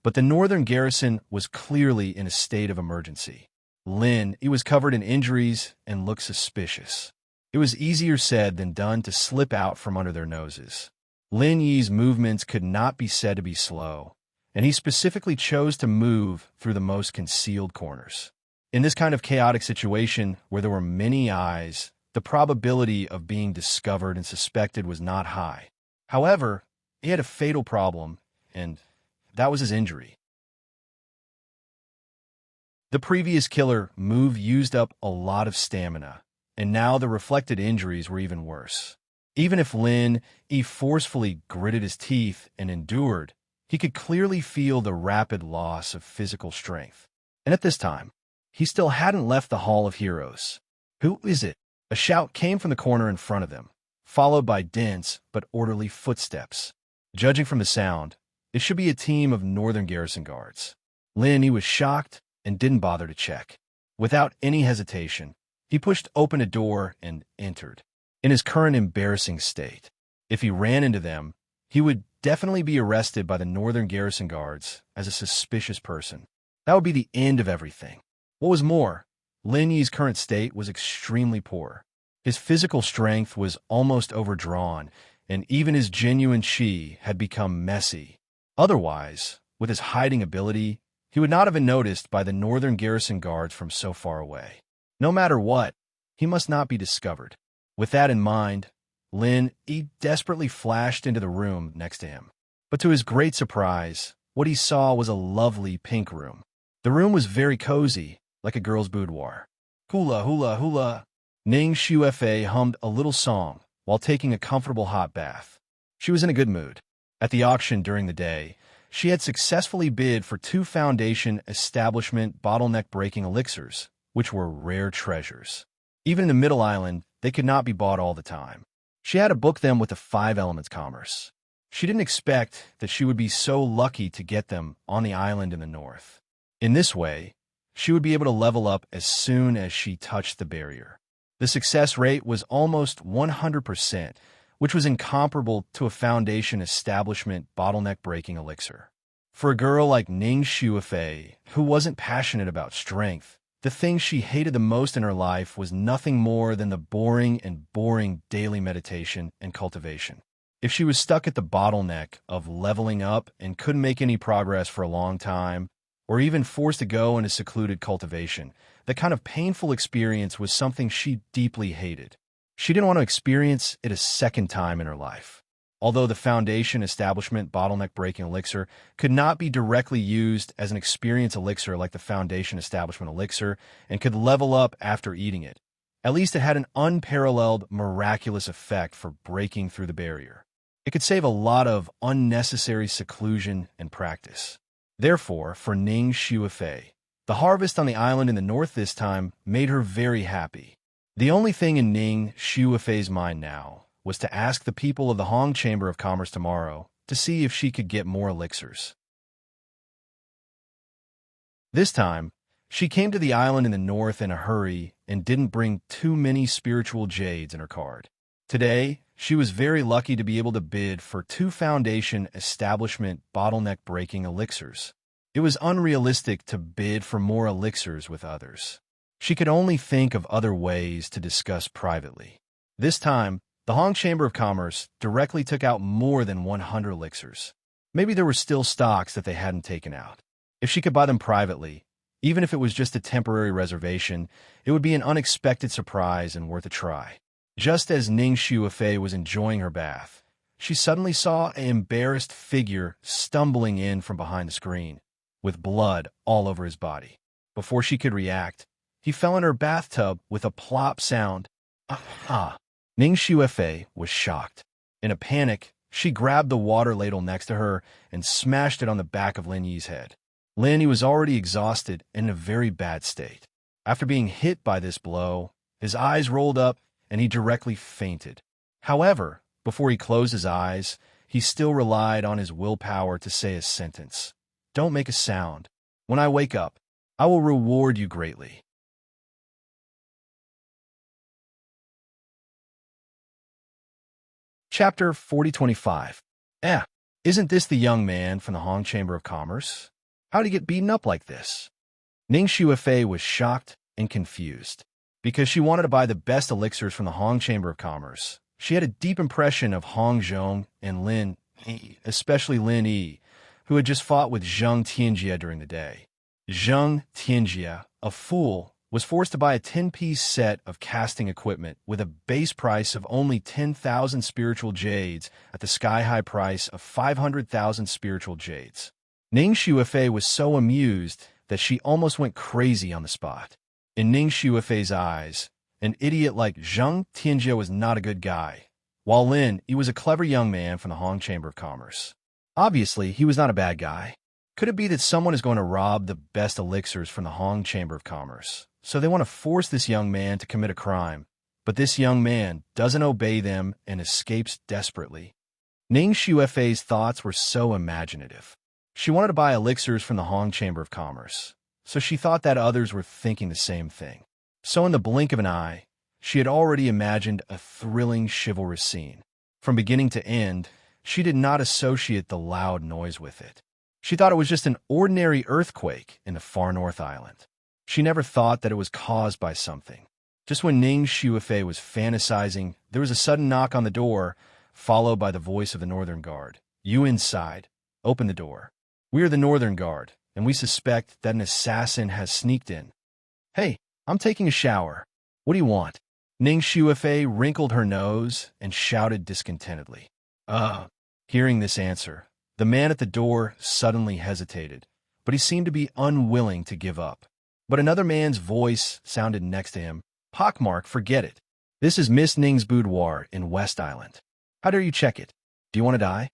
but the northern garrison was clearly in a state of emergency. Lin Yi was covered in injuries and looked suspicious. It was easier said than done to slip out from under their noses. Lin Yi's movements could not be said to be slow, and he specifically chose to move through the most concealed corners. In this kind of chaotic situation where there were many eyes, the probability of being discovered and suspected was not high. However, he had a fatal problem, and that was his injury. The previous killer move used up a lot of stamina, and now the reflected injuries were even worse. Even if Lin Yi forcefully gritted his teeth and endured, he could clearly feel the rapid loss of physical strength. And at this time, he still hadn't left the Hall of Heroes. "Who is it?" A shout came from the corner in front of them, followed by dense but orderly footsteps. Judging from the sound, it should be a team of northern garrison guards. Lin Yi was shocked and didn't bother to check. Without any hesitation, he pushed open a door and entered. In his current embarrassing state, if he ran into them, he would definitely be arrested by the northern garrison guards as a suspicious person. That would be the end of everything. What was more, Lin Yi's current state was extremely poor. His physical strength was almost overdrawn, and even his genuine chi had become messy. Otherwise, with his hiding ability, he would not have been noticed by the northern garrison guards from so far away. No matter what, he must not be discovered. With that in mind, Lin Yi desperately flashed into the room next to him. But to his great surprise, what he saw was a lovely pink room. The room was very cozy, like a girl's boudoir. Hula, hula, hula. Ning Xuefei hummed a little song while taking a comfortable hot bath. She was in a good mood. At the auction during the day, she had successfully bid for 2 Foundation Establishment bottleneck-breaking elixirs, which were rare treasures. Even in the Middle Island, they could not be bought all the time. She had to book them with the 5 Elements Commerce. She didn't expect that she would be so lucky to get them on the island in the north. In this way, she would be able to level up as soon as she touched the barrier. The success rate was almost 100%, which was incomparable to a Foundation Establishment bottleneck-breaking elixir. For a girl like Ning Xuefei, who wasn't passionate about strength, the thing she hated the most in her life was nothing more than the boring daily meditation and cultivation. If she was stuck at the bottleneck of leveling up and couldn't make any progress for a long time, or even forced to go into secluded cultivation, that kind of painful experience was something she deeply hated. She didn't want to experience it a second time in her life. Although the Foundation Establishment bottleneck-breaking elixir could not be directly used as an experience elixir like the Foundation Establishment elixir and could level up after eating it, at least it had an unparalleled, miraculous effect for breaking through the barrier. It could save a lot of unnecessary seclusion and practice. Therefore, for Ning Xuefei, the harvest on the island in the north this time made her very happy. The only thing in Ning Xuefei's mind now was to ask the people of the Hong Chamber of Commerce tomorrow to see if she could get more elixirs. This time, She came to the island in the north in a hurry and didn't bring too many spiritual jades in her card. Today, she was very lucky to be able to bid for 2 Foundation establishment bottleneck-breaking elixirs. It was unrealistic to bid for more elixirs with others. She could only think of other ways to discuss privately. This time, the Hong Chamber of Commerce directly took out more than 100 elixirs. Maybe there were still stocks that they hadn't taken out. If she could buy them privately, even if it was just a temporary reservation, it would be an unexpected surprise and worth a try. Just as Ning Shuifei was enjoying her bath, she suddenly saw an embarrassed figure stumbling in from behind the screen, with blood all over his body. Before she could react, he fell in her bathtub with a plop sound. Ah! Ning Shuifei was shocked. In a panic, she grabbed the water ladle next to her and smashed it on the back of Lin Yi's head. Lin Yi was already exhausted and in a very bad state. After being hit by this blow, his eyes rolled up and he directly fainted. However, before he closed his eyes, he still relied on his willpower to say a sentence. "Don't make a sound. When I wake up, I will reward you greatly." Chapter 4025. Isn't this the young man from the Hong Chamber of Commerce? How did he get beaten up like this? Ning Shuifei was shocked and confused. Because she wanted to buy the best elixirs from the Hong Chamber of Commerce, she had a deep impression of Hong Zhong and Lin Yi, especially Lin Yi, who had just fought with Zheng Tianjie during the day. Zheng Tianjie, a fool, was forced to buy a 10-piece set of casting equipment with a base price of only 10,000 spiritual jades at the sky-high price of 500,000 spiritual jades. Ning Shuifei was so amused that she almost went crazy on the spot. In Ning Shuifei's eyes, an idiot like Zheng Tianjie was not a good guy, while Lin Yi was a clever young man from the Hong Chamber of Commerce. Obviously, he was not a bad guy. Could it be that someone is going to rob the best elixirs from the Hong Chamber of Commerce? So they want to force this young man to commit a crime, but this young man doesn't obey them and escapes desperately. Ning Shuifei's thoughts were so imaginative. She wanted to buy elixirs from the Hong Chamber of Commerce, so she thought that others were thinking the same thing. So in the blink of an eye, she had already imagined a thrilling chivalrous scene. From beginning to end, she did not associate the loud noise with it. She thought it was just an ordinary earthquake in the far north island. She never thought that it was caused by something. Just when Ning Shuifei was fantasizing, there was a sudden knock on the door, followed by the voice of the Northern Guard. "You inside. Open the door. We are the Northern Guard, and we suspect that an assassin has sneaked in." "Hey, I'm taking a shower. What do you want?" Ning Shuifei wrinkled her nose and shouted discontentedly. Hearing this answer, the man at the door suddenly hesitated, but he seemed to be unwilling to give up. But another man's voice sounded next to him. "Pockmark, forget it. This is Miss Ning's boudoir in West Island. How dare you check it? Do you want to die?"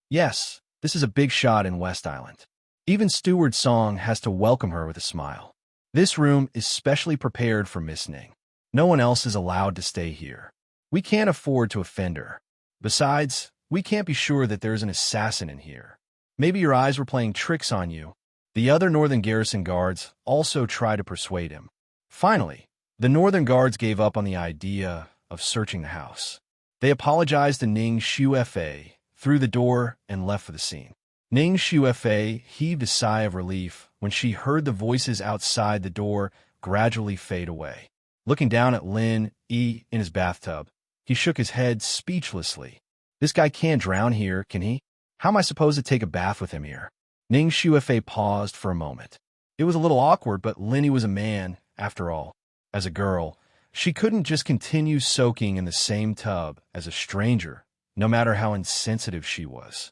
"Yes, this is a big shot in West Island." Even Steward Song has to welcome her with a smile. "This room is specially prepared for Miss Ning. No one else is allowed to stay here. We can't afford to offend her. Besides, we can't be sure that there is an assassin in here. Maybe your eyes were playing tricks on you." The other Northern Garrison guards also tried to persuade him. Finally, the Northern Guards gave up on the idea of searching the house. They apologized to Ning Shuifei, through the door, and left for the scene. Ning Shuifei heaved a sigh of relief when she heard the voices outside the door gradually fade away. Looking down at Lin Yi in his bathtub, he shook his head speechlessly. "This guy can't drown here, can he? How am I supposed to take a bath with him here?" Ning Shuifei paused for a moment. It was a little awkward, but Lin Yi was a man, after all. As a girl, she couldn't just continue soaking in the same tub as a stranger, no matter how insensitive she was.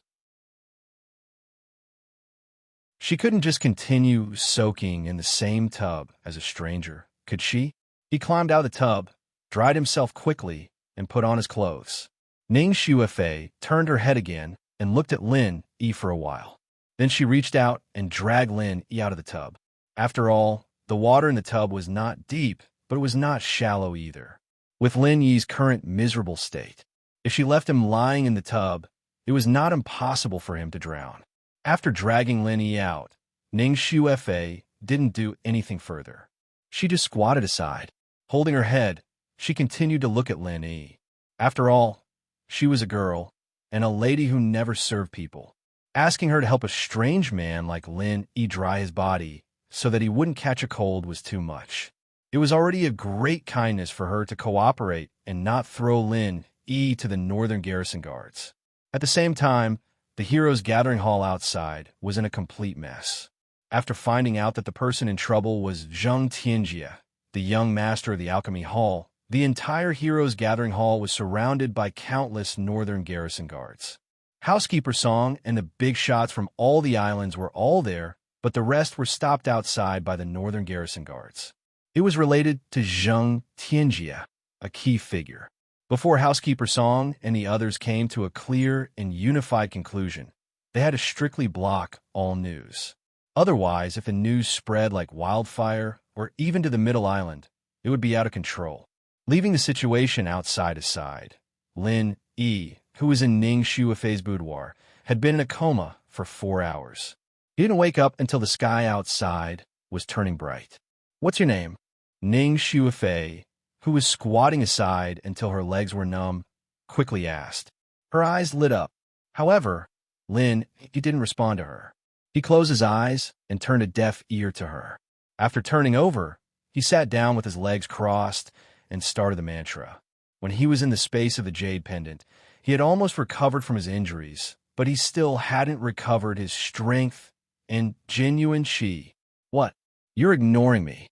She couldn't just continue soaking in the same tub as a stranger, could she? He climbed out of the tub, dried himself quickly, and put on his clothes. Ning Shuifei turned her head again and looked at Lin Yi for a while. Then she reached out and dragged Lin Yi out of the tub. After all, the water in the tub was not deep, but it was not shallow either. With Lin Yi's current miserable state, if she left him lying in the tub, it was not impossible for him to drown. After dragging Lin Yi out, Ning Shuifei didn't do anything further. She just squatted aside. Holding her head, she continued to look at Lin Yi. After all, she was a girl, and a lady who never served people. Asking her to help a strange man like Lin Yi dry his body so that he wouldn't catch a cold was too much. It was already a great kindness for her to cooperate and not throw Lin Yi to the northern garrison guards. At the same time, the heroes' gathering hall outside was in a complete mess. After finding out that the person in trouble was Zheng Tianjie, the young master of the alchemy hall, the entire heroes' gathering hall was surrounded by countless northern garrison guards. Housekeeper Song and the big shots from all the islands were all there, but the rest were stopped outside by the northern garrison guards. It was related to Zheng Tianjie, a key figure. Before Housekeeper Song and the others came to a clear and unified conclusion, they had to strictly block all news. Otherwise, if the news spread like wildfire or even to the Middle Island, it would be out of control. Leaving the situation outside aside, Lin Yi, who was in Ning Shuifei's boudoir, had been in a coma for 4 hours. He didn't wake up until the sky outside was turning bright. "What's your name?" Ning Shuifei, who was squatting aside until her legs were numb, quickly asked. Her eyes lit up. However, he didn't respond to her. He closed his eyes and turned a deaf ear to her. After turning over, he sat down with his legs crossed and started the mantra. When he was in the space of the jade pendant, he had almost recovered from his injuries, but he still hadn't recovered his strength and genuine qi. "What? You're ignoring me."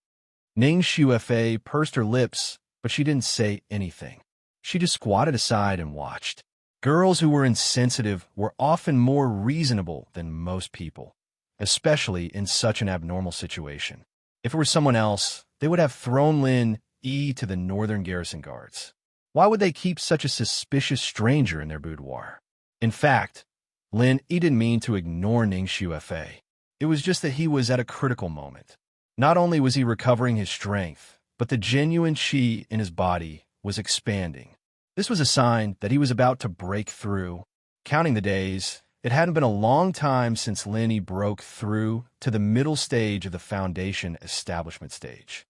Ning Shuifei pursed her lips, but she didn't say anything. She just squatted aside and watched. Girls who were insensitive were often more reasonable than most people, especially in such an abnormal situation. If it were someone else, they would have thrown Lin Yi to the northern garrison guards. Why would they keep such a suspicious stranger in their boudoir? In fact, Lin Yi didn't mean to ignore Ning Shuifei. It was just that he was at a critical moment. Not only was he recovering his strength, but the genuine qi in his body was expanding. This was a sign that he was about to break through. Counting the days, it hadn't been a long time since Lin Yi broke through to the middle stage of the foundation establishment stage.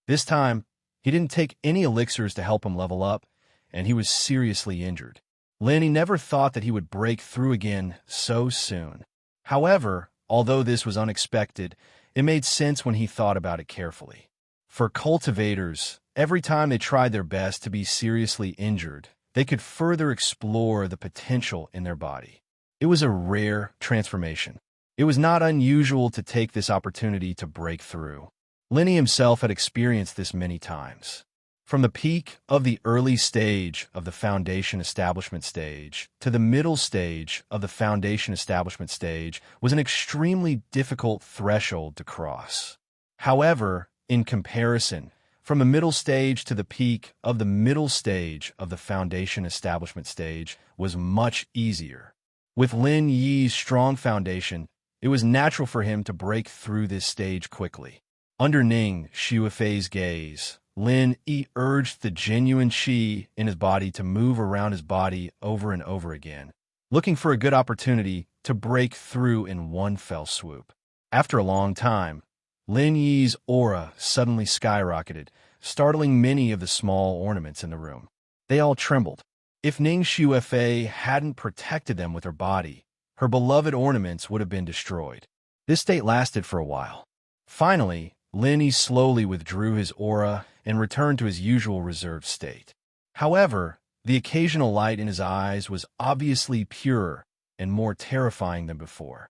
This time, he didn't take any elixirs to help him level up, and he was seriously injured. Lin Yi never thought that he would break through again so soon. However, although this was unexpected, it made sense when he thought about it carefully. For cultivators, every time they tried their best to be seriously injured, they could further explore the potential in their body. It was a rare transformation. It was not unusual to take this opportunity to break through. Lin Yi himself had experienced this many times. From the peak of the early stage of the foundation establishment stage to the middle stage of the foundation establishment stage was an extremely difficult threshold to cross. However, in comparison, from the middle stage to the peak of the middle stage of the foundation establishment stage was much easier. With Lin Yi's strong foundation, it was natural for him to break through this stage quickly. Under Ning Shuifei's gaze, Lin Yi urged the genuine qi in his body to move around his body over and over again, looking for a good opportunity to break through in one fell swoop. After a long time, Lin Yi's aura suddenly skyrocketed, startling many of the small ornaments in the room. They all trembled. If Ning Shuifei hadn't protected them with her body, her beloved ornaments would have been destroyed. This state lasted for a while. Finally, Lin Yi slowly withdrew his aura and returned to his usual reserved state. However, the occasional light in his eyes was obviously purer and more terrifying than before.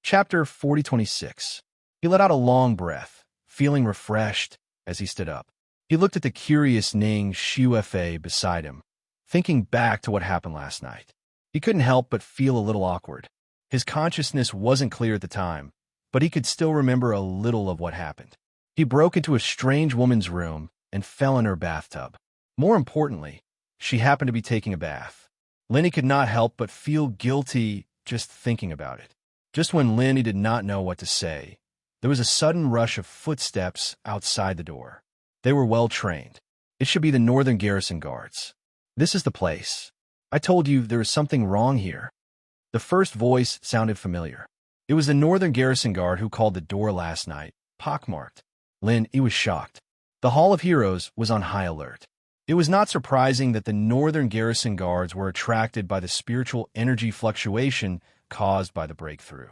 Chapter 4026. He let out a long breath, feeling refreshed as he stood up. He looked at the curious Ning Shuifei beside him, thinking back to what happened last night. He couldn't help but feel a little awkward. His consciousness wasn't clear at the time, but he could still remember a little of what happened. He broke into a strange woman's room and fell in her bathtub. More importantly, she happened to be taking a bath. Lin Yi could not help but feel guilty just thinking about it. Just when Lin Yi did not know what to say, there was a sudden rush of footsteps outside the door. They were well trained. It should be the northern garrison guards. This is the place. I told you there was something wrong here. The first voice sounded familiar. It was the Northern Garrison Guard who called the door last night, pockmarked. Lin, he was shocked. The Hall of Heroes was on high alert. It was not surprising that the Northern Garrison Guards were attracted by the spiritual energy fluctuation caused by the breakthrough.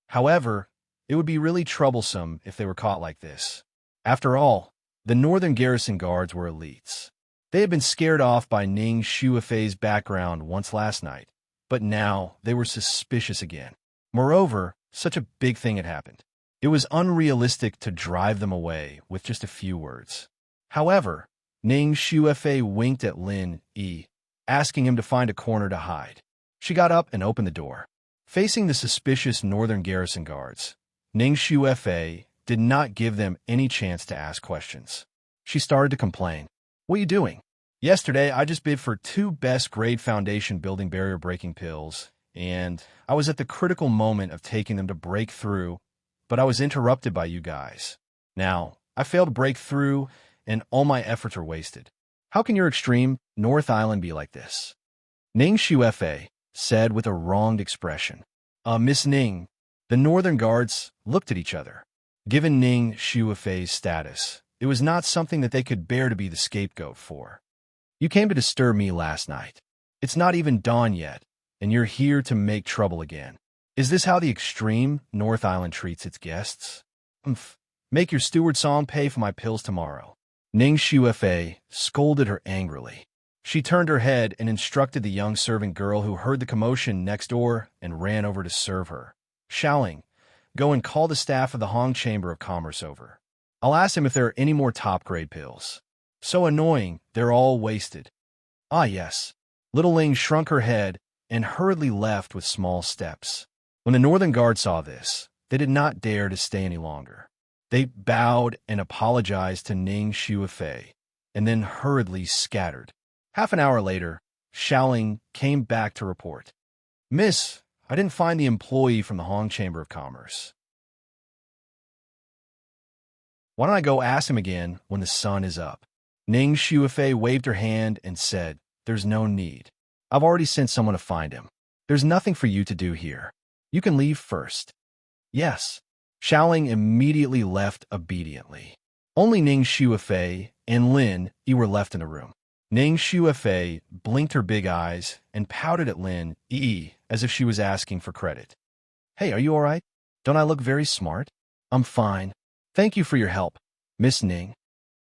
However, it would be really troublesome if they were caught like this. After all, the Northern Garrison Guards were elites. They had been scared off by Ning Shuafei's background once last night, but now they were suspicious again. Moreover, such a big thing had happened. It was unrealistic to drive them away with just a few words. However, Ning Shuafei winked at Lin Yi, asking him to find a corner to hide. She got up and opened the door. Facing the suspicious Northern Garrison Guards, Ning Shuafei did not give them any chance to ask questions. She started to complain. What are you doing? Yesterday, I just bid for 2 best-grade foundation building barrier-breaking pills, and I was at the critical moment of taking them to break through, but I was interrupted by you guys. Now, I failed to break through, and all my efforts are wasted. How can your extreme North Island be like this? Ning Shuafei said with a wronged expression. Miss Ning, the Northern Guards looked at each other. Given Ning Shuafei's status, it was not something that they could bear to be the scapegoat for. You came to disturb me last night. It's not even dawn yet, and you're here to make trouble again. Is this how the extreme North Island treats its guests? Make your steward song pay for my pills tomorrow. Ning Shuafei scolded her angrily. She turned her head and instructed the young servant girl who heard the commotion next door and ran over to serve her. Shouting, go and call the staff of the Hong Chamber of Commerce over. I'll ask them if there are any more top-grade pills. So annoying, they're all wasted. Ah, yes. Little Ling shrunk her head and hurriedly left with small steps. When the Northern Guard saw this, they did not dare to stay any longer. They bowed and apologized to Ning Shuafei, and then hurriedly scattered. Half an hour later, Xiaoling came back to report. Miss, I didn't find the employee from the Hong Chamber of Commerce. Why don't I go ask him again when the sun is up? Ning Shuafei waved her hand and said, there's no need. I've already sent someone to find him. There's nothing for you to do here. You can leave first. Yes. Xiaoling immediately left obediently. Only Ning Shuafei and Lin Yi were left in the room. Ning Shuafei blinked her big eyes and pouted at Lin Yi as if she was asking for credit. Hey, are you all right? Don't I look very smart? I'm fine. Thank you for your help, Miss Ning.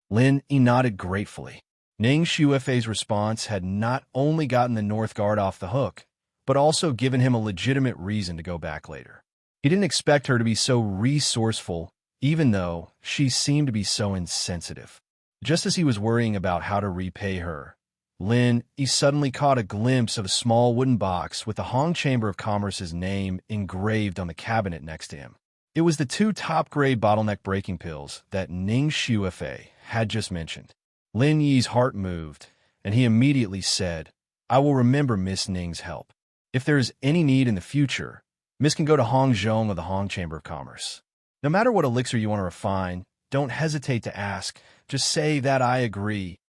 Lin Yi nodded gratefully. Ning Shuafei's response had not only gotten the North Guard off the hook, but also given him a legitimate reason to go back later. He didn't expect her to be so resourceful, even though she seemed to be so insensitive. Just as he was worrying about how to repay her, Lin Yi suddenly caught a glimpse of a small wooden box with the Hong Chamber of Commerce's name engraved on the cabinet next to him. It was the 2 top-grade bottleneck breaking pills that Ning Shuafei had just mentioned. Lin Yi's heart moved, and he immediately said, I will remember Miss Ning's help. If there is any need in the future, Miss can go to Hong Zhong of the Hong Chamber of Commerce. No matter what elixir you want to refine, don't hesitate to ask. Just say that I agree.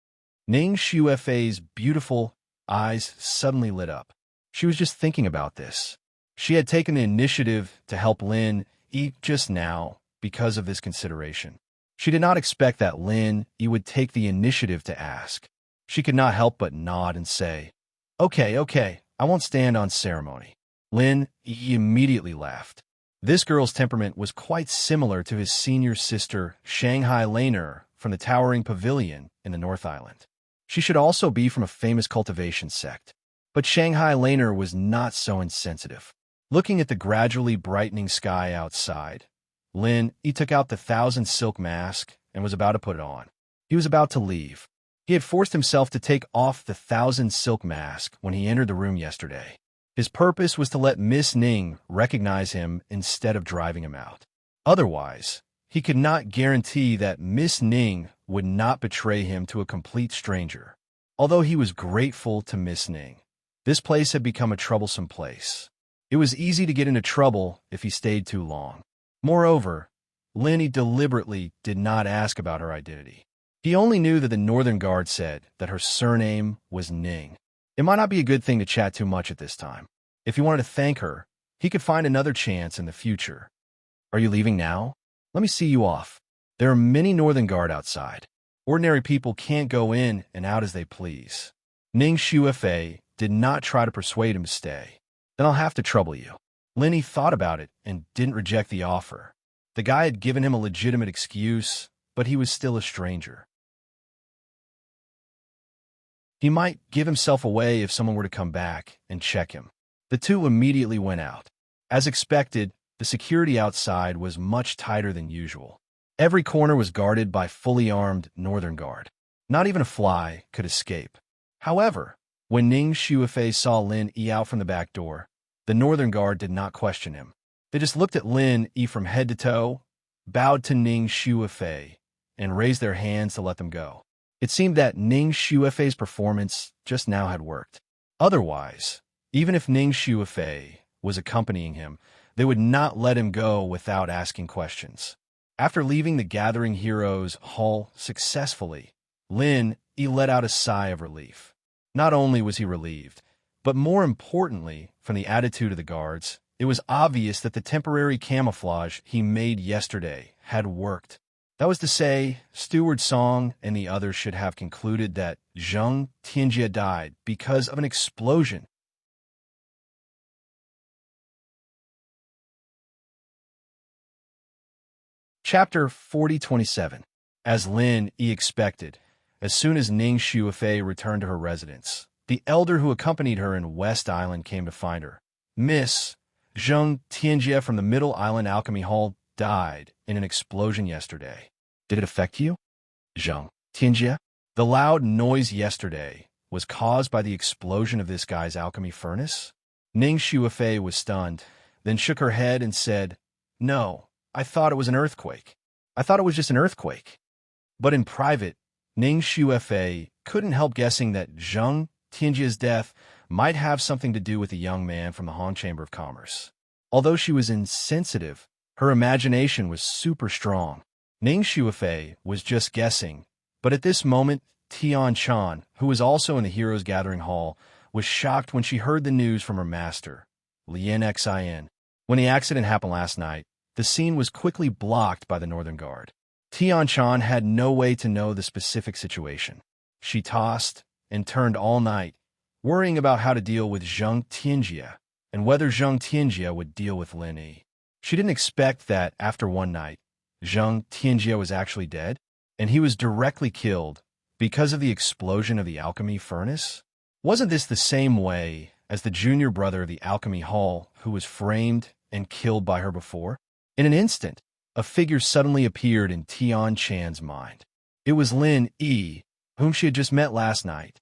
Ning Shuafei's beautiful eyes suddenly lit up. She was just thinking about this. She had taken the initiative to help Lin Yi just now because of this consideration. She did not expect that Lin Yi would take the initiative to ask. She could not help but nod and say, Okay, I won't stand on ceremony. Lin Yi immediately laughed. This girl's temperament was quite similar to his senior sister, Shanghai Laner, from the Towering Pavilion in the North Island. She should also be from a famous cultivation sect. But Shanghai Laner was not so insensitive. Looking at the gradually brightening sky outside, Lin Yi took out the 1,000 silk mask and was about to put it on. He was about to leave. He had forced himself to take off the 1,000 silk mask when he entered the room yesterday. His purpose was to let Miss Ning recognize him instead of driving him out. Otherwise, he could not guarantee that Miss Ning would not betray him to a complete stranger. Although he was grateful to Miss Ning, this place had become a troublesome place. It was easy to get into trouble if he stayed too long. Moreover, Lin Yi deliberately did not ask about her identity. He only knew that the Northern Guard said that her surname was Ning. It might not be a good thing to chat too much at this time. If he wanted to thank her, he could find another chance in the future. Are you leaving now? Let me see you off. There are many Northern Guard outside. Ordinary people can't go in and out as they please. Ning Shuefei did not try to persuade him to stay. Then I'll have to trouble you. Linny thought about it and didn't reject the offer. The guy had given him a legitimate excuse, but he was still a stranger. He might give himself away if someone were to come back and check him. The two immediately went out. As expected, the security outside was much tighter than usual. Every corner was guarded by fully armed Northern Guard. Not even a fly could escape. However, when Ning Shuefei saw Lin Yi out from the back door, the Northern Guard did not question him. They just looked at Lin Yi from head to toe, bowed to Ning Shuefei, and raised their hands to let them go. It seemed that Ning Shuefei's performance just now had worked. Otherwise, even if Ning Shuefei was accompanying him, they would not let him go without asking questions. After leaving the Gathering Heroes Hall successfully, Lin Yi let out a sigh of relief. Not only was he relieved, but more importantly, from the attitude of the guards, it was obvious that the temporary camouflage he made yesterday had worked. That was to say, Steward Song and the others should have concluded that Zheng Tianjie died because of an explosion. Chapter 4027. As Lin Yi expected, as soon as Ning Shuefei returned to her residence, the elder who accompanied her in West Island came to find her. Miss Zheng Tianjie from the Middle Island Alchemy Hall died in an explosion yesterday. Did it affect you? Zheng Tianjie? The loud noise yesterday was caused by the explosion of this guy's alchemy furnace? Ning Shuefei was stunned, then shook her head and said, "No, I thought it was an earthquake. I thought it was just an earthquake." But in private, Ning Shuefei couldn't help guessing that Zheng Tianjie's death might have something to do with the young man from the Han Chamber of Commerce. Although she was insensitive, her imagination was super strong. Ning Shuefei was just guessing, but at this moment, Tian Chan, who was also in the Heroes Gathering Hall, was shocked when she heard the news from her master, Lien Xin. When the accident happened last night, the scene was quickly blocked by the Northern Guard. Tian Chan had no way to know the specific situation. She tossed and turned all night, worrying about how to deal with Zheng Tianjie and whether Zheng Tianjie would deal with Lin Yi. She didn't expect that after one night, Zheng Tianjie was actually dead, and he was directly killed because of the explosion of the alchemy furnace. Wasn't this the same way as the junior brother of the Alchemy Hall who was framed and killed by her before? In an instant, a figure suddenly appeared in Tian Chan's mind. It was Lin Yi, whom she had just met last night.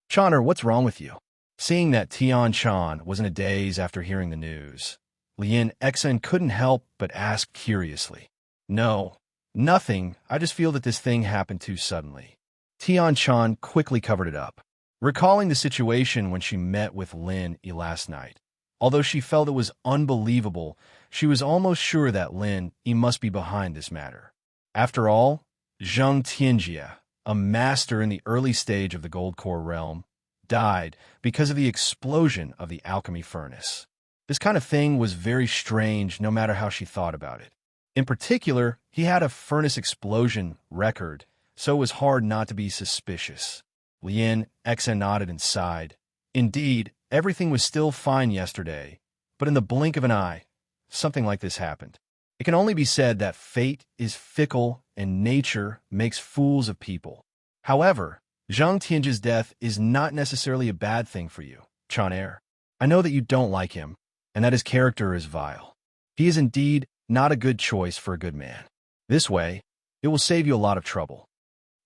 "Chan'er, what's wrong with you?" Seeing that Tian Chan was in a daze after hearing the news, Lien Xin couldn't help but ask curiously. "No, nothing. I just feel that this thing happened too suddenly." Tian Chan quickly covered it up, recalling the situation when she met with Lin Yi last night. Although she felt it was unbelievable, she was almost sure that Lin Yi must be behind this matter. After all, Zheng Tianjie, a master in the early stage of the Gold Core realm, died because of the explosion of the alchemy furnace. This kind of thing was very strange no matter how she thought about it. In particular, he had a furnace explosion record, so it was hard not to be suspicious. Lien Xin nodded and sighed. Indeed, everything was still fine yesterday, but in the blink of an eye, something like this happened. It can only be said that fate is fickle and nature makes fools of people. However, Zheng Tianjie's death is not necessarily a bad thing for you, Chan'er. I know that you don't like him, and that his character is vile. He is indeed not a good choice for a good man. This way, it will save you a lot of trouble.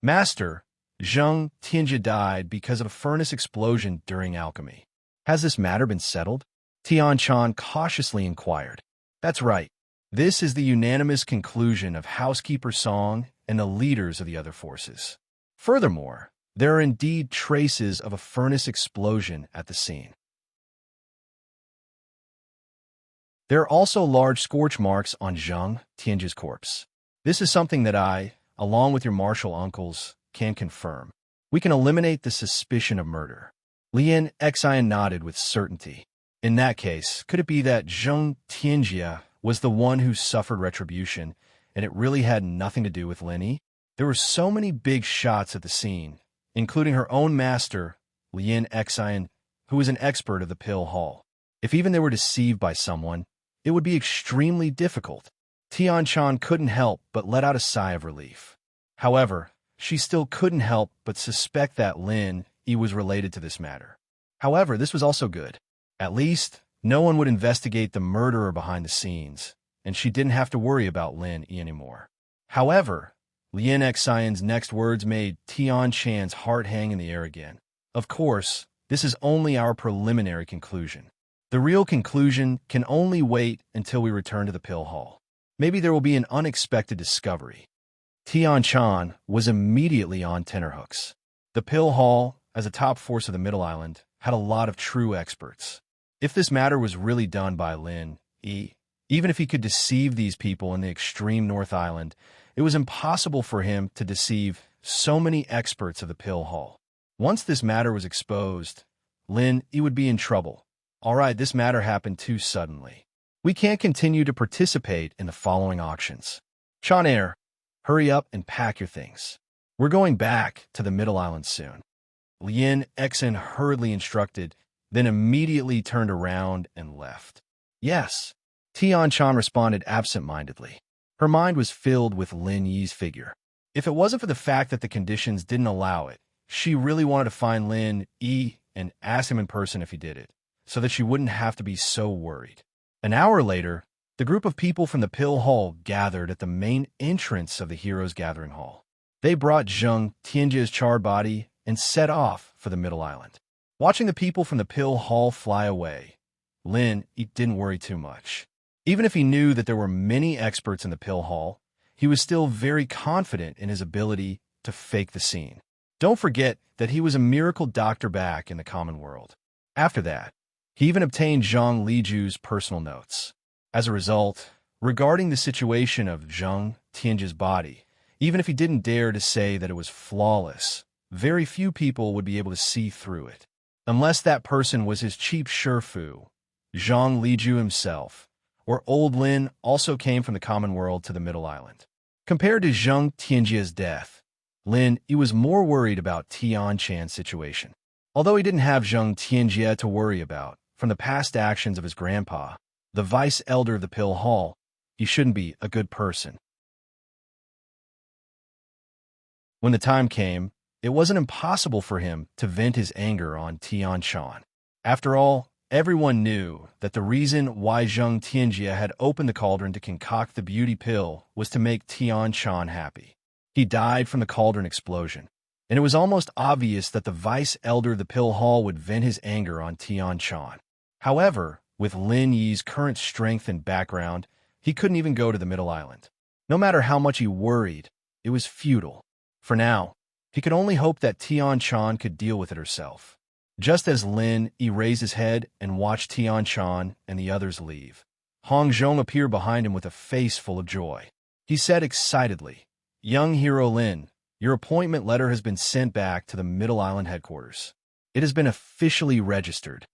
Master, Zheng Tianjie died because of a furnace explosion during alchemy. Has this matter been settled? Tian Chan cautiously inquired. That's right. This is the unanimous conclusion of Housekeeper Song and the leaders of the other forces. Furthermore, there are indeed traces of a furnace explosion at the scene. There are also large scorch marks on Zheng Tianjie's corpse. This is something that I'll along with your martial uncles, can confirm. We can eliminate the suspicion of murder. Lien Xian nodded with certainty. In that case, could it be that Zheng Tianjia was the one who suffered retribution, and it really had nothing to do with Lin Yi? There were so many big shots at the scene, including her own master, Lien Xian, who was an expert of the pill hall. If even they were deceived by someone, it would be extremely difficult. Tianchan couldn't help but let out a sigh of relief. However, she still couldn't help but suspect that Lin Yi was related to this matter. However, this was also good. At least, no one would investigate the murderer behind the scenes, and she didn't have to worry about Lin Yi anymore. However, Lien Xian's next words made Tianchan's heart hang in the air again. Of course, this is only our preliminary conclusion. The real conclusion can only wait until we return to the pill hall. Maybe there will be an unexpected discovery. Tianchan was immediately on tenterhooks. The pill hall, as a top force of the Middle Island, had a lot of true experts. If this matter was really done by Lin Yi, even if he could deceive these people in the extreme North Island, it was impossible for him to deceive so many experts of the pill hall. Once this matter was exposed, Lin Yi would be in trouble. All right, this matter happened too suddenly. We can't continue to participate in the following auctions. Chanair, hurry up and pack your things. We're going back to the Middle Island soon. Lien Xian hurriedly instructed, then immediately turned around and left. Yes, Tianchan responded absent-mindedly. Her mind was filled with Lin Yi's figure. If it wasn't for the fact that the conditions didn't allow it, she really wanted to find Lin Yi and ask him in person if he did it, so that she wouldn't have to be so worried. An hour later, the group of people from the pill hall gathered at the main entrance of the Heroes Gathering Hall. They brought Zheng Tianjia's charred body and set off for the Middle Island. Watching the people from the pill hall fly away, Lin Yi didn't worry too much. Even if he knew that there were many experts in the pill hall, he was still very confident in his ability to fake the scene. Don't forget that he was a miracle doctor back in the common world. After that, he even obtained Zhang Liju's personal notes. As a result, regarding the situation of Zheng Tianjia's body, even if he didn't dare to say that it was flawless, very few people would be able to see through it. Unless that person was his chief Shifu, Zhang Liju himself, or Old Lin also came from the common world to the Middle Island. Compared to Zheng Tianjia's death, Lin Yi was more worried about Tianchan's situation. Although he didn't have Zheng Tianjia to worry about, from the past actions of his grandpa, the vice elder of the pill hall, he shouldn't be a good person. When the time came, it wasn't impossible for him to vent his anger on Tianchan. After all, everyone knew that the reason why Zheng Tianjia had opened the cauldron to concoct the beauty pill was to make Tianchan happy. He died from the cauldron explosion, and it was almost obvious that the vice elder of the pill hall would vent his anger on Tianchan. However, with Lin Yi's current strength and background, he couldn't even go to the Middle Island. No matter how much he worried, it was futile. For now, he could only hope that Tianchan could deal with it herself. Just as Lin Yi raised his head and watched Tianchan and the others leave, Hong Zhong appeared behind him with a face full of joy. He said excitedly, "Young hero Lin, your appointment letter has been sent back to the Middle Island headquarters. It has been officially registered."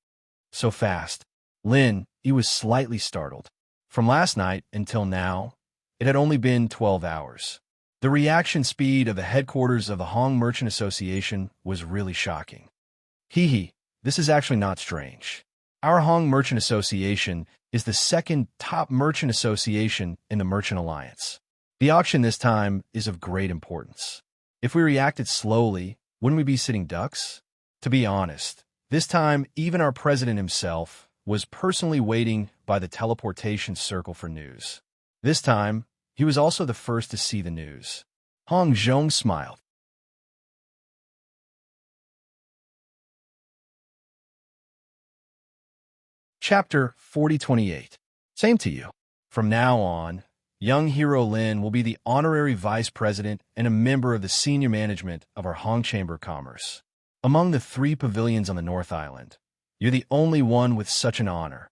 So fast, Lin Yi was slightly startled. From last night until now, it had only been 12 hours. The reaction speed of the headquarters of the Hong Merchant Association was really shocking. Hee, this is actually not strange. Our Hong Merchant Association is the second top merchant association in the Merchant Alliance. The auction this time is of great importance. If we reacted slowly, wouldn't we be sitting ducks? To be honest, this time even our president himself was personally waiting by the teleportation circle for news. This time, he was also the first to see the news. Hong Zhong smiled. Chapter 4028. Same to you. From now on, young hero Lin will be the honorary vice president and a member of the senior management of our Hong Chamber of Commerce. Among the 3 pavilions on the North Island, you're the only one with such an honor.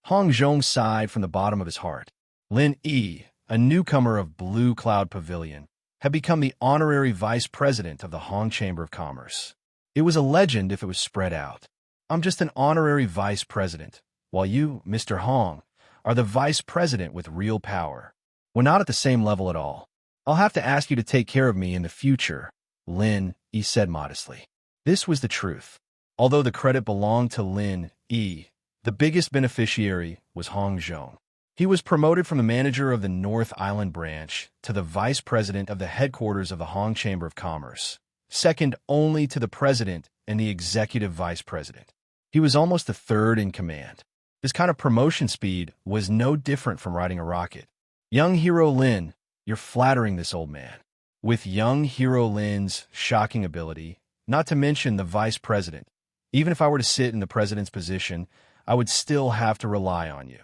Hong Zhong sighed from the bottom of his heart. Lin Yi, a newcomer of Blue Cloud Pavilion, had become the honorary vice president of the Hong Chamber of Commerce. It was a legend if it was spread out. I'm just an honorary vice president, while you, Mr. Hong, are the vice president with real power. We're not at the same level at all. I'll have to ask you to take care of me in the future, Lin Yi said modestly. This was the truth. Although the credit belonged to Lin Yi, the biggest beneficiary was Hong Zhong. He was promoted from the manager of the North Island branch to the vice president of the headquarters of the Hong Chamber of Commerce, second only to the president and the executive vice president. He was almost the third in command. This kind of promotion speed was no different from riding a rocket. Young hero Lin, you're flattering this old man. With young hero Lin's shocking ability, not to mention the vice president, even if I were to sit in the president's position, I would still have to rely on you.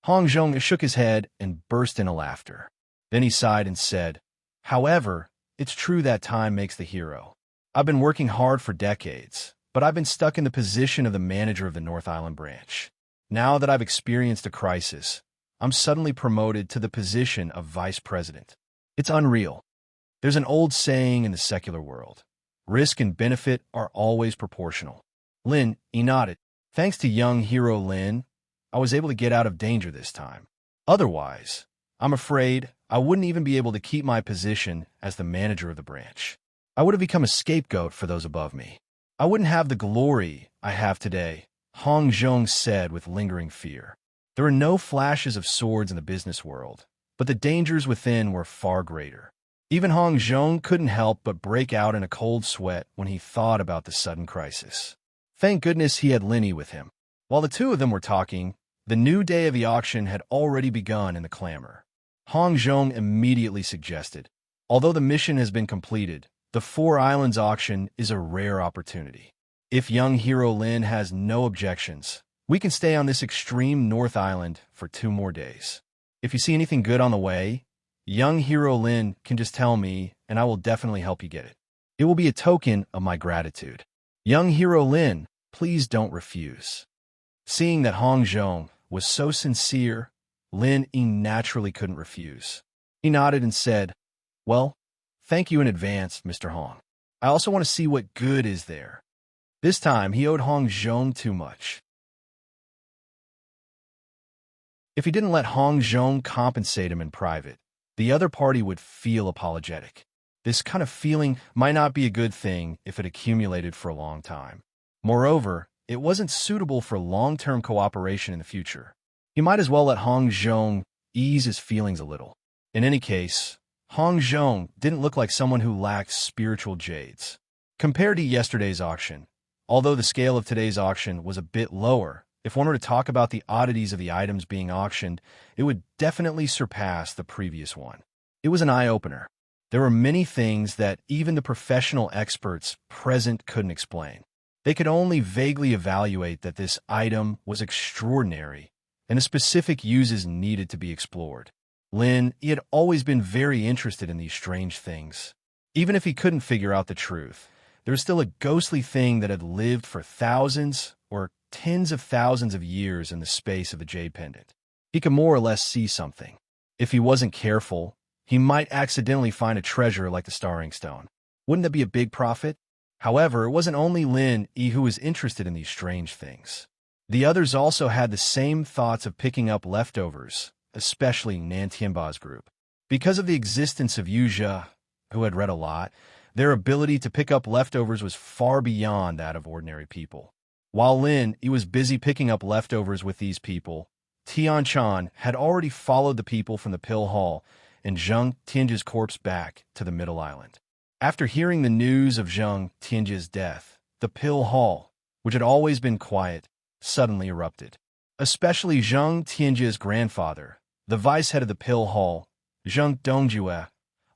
Hong Zhong shook his head and burst into laughter. Then he sighed and said, however, it's true that time makes the hero. I've been working hard for decades, but I've been stuck in the position of the manager of the North Island branch. Now that I've experienced a crisis, I'm suddenly promoted to the position of vice president. It's unreal. There's an old saying in the secular world. Risk and benefit are always proportional. Lin Yi nodded. Thanks to young hero Lin, I was able to get out of danger this time. Otherwise, I'm afraid I wouldn't even be able to keep my position as the manager of the branch. I would have become a scapegoat for those above me. I wouldn't have the glory I have today, Hong Zhong said with lingering fear. There are no flashes of swords in the business world, but the dangers within were far greater. Even Hong Zhong couldn't help but break out in a cold sweat when he thought about the sudden crisis. Thank goodness he had Lin Yi with him. While the two of them were talking, the new day of the auction had already begun in the clamor. Hong Zhong immediately suggested, although the mission has been completed, the Four Islands auction is a rare opportunity. If young hero Lin has no objections, we can stay on this extreme North Island for 2 more days. If you see anything good on the way, young hero Lin can just tell me and I will definitely help you get it. It will be a token of my gratitude. Young hero Lin, please don't refuse. Seeing that Hong Zhong was so sincere, Lin Yi naturally couldn't refuse. He nodded and said, well, thank you in advance, Mr. Hong. I also want to see what good is there. This time, he owed Hong Zhong too much. If he didn't let Hong Zhong compensate him in private, the other party would feel apologetic. This kind of feeling might not be a good thing if it accumulated for a long time. Moreover, it wasn't suitable for long-term cooperation in the future. He might as well let Hong Zhong ease his feelings a little. In any case, Hong Zhong didn't look like someone who lacked spiritual jades. Compared to yesterday's auction, although the scale of today's auction was a bit lower, if one were to talk about the oddities of the items being auctioned, it would definitely surpass the previous one. It was an eye-opener. There were many things that even the professional experts present couldn't explain. They could only vaguely evaluate that this item was extraordinary, and the specific uses needed to be explored. Lin, he had always been very interested in these strange things. Even if he couldn't figure out the truth, there was still a ghostly thing that had lived for thousands or tens of thousands of years in the space of the jade pendant. He could more or less see something. If he wasn't careful, he might accidentally find a treasure like the Starring Stone. Wouldn't that be a big profit? However, it wasn't only Lin Yi who was interested in these strange things. The others also had the same thoughts of picking up leftovers, especially Nan Tianba's group. Because of the existence of Yu Zhe, who had read a lot, their ability to pick up leftovers was far beyond that of ordinary people. While Lin Yi was busy picking up leftovers with these people, Tian Chan had already followed the people from the Pill Hall and Zheng Tianji's corpse back to the Middle Island. After hearing the news of Zheng Tianji's death, the Pill Hall, which had always been quiet, suddenly erupted. Especially Zheng Tianji's grandfather, the vice head of the Pill Hall, Zheng Dongjue,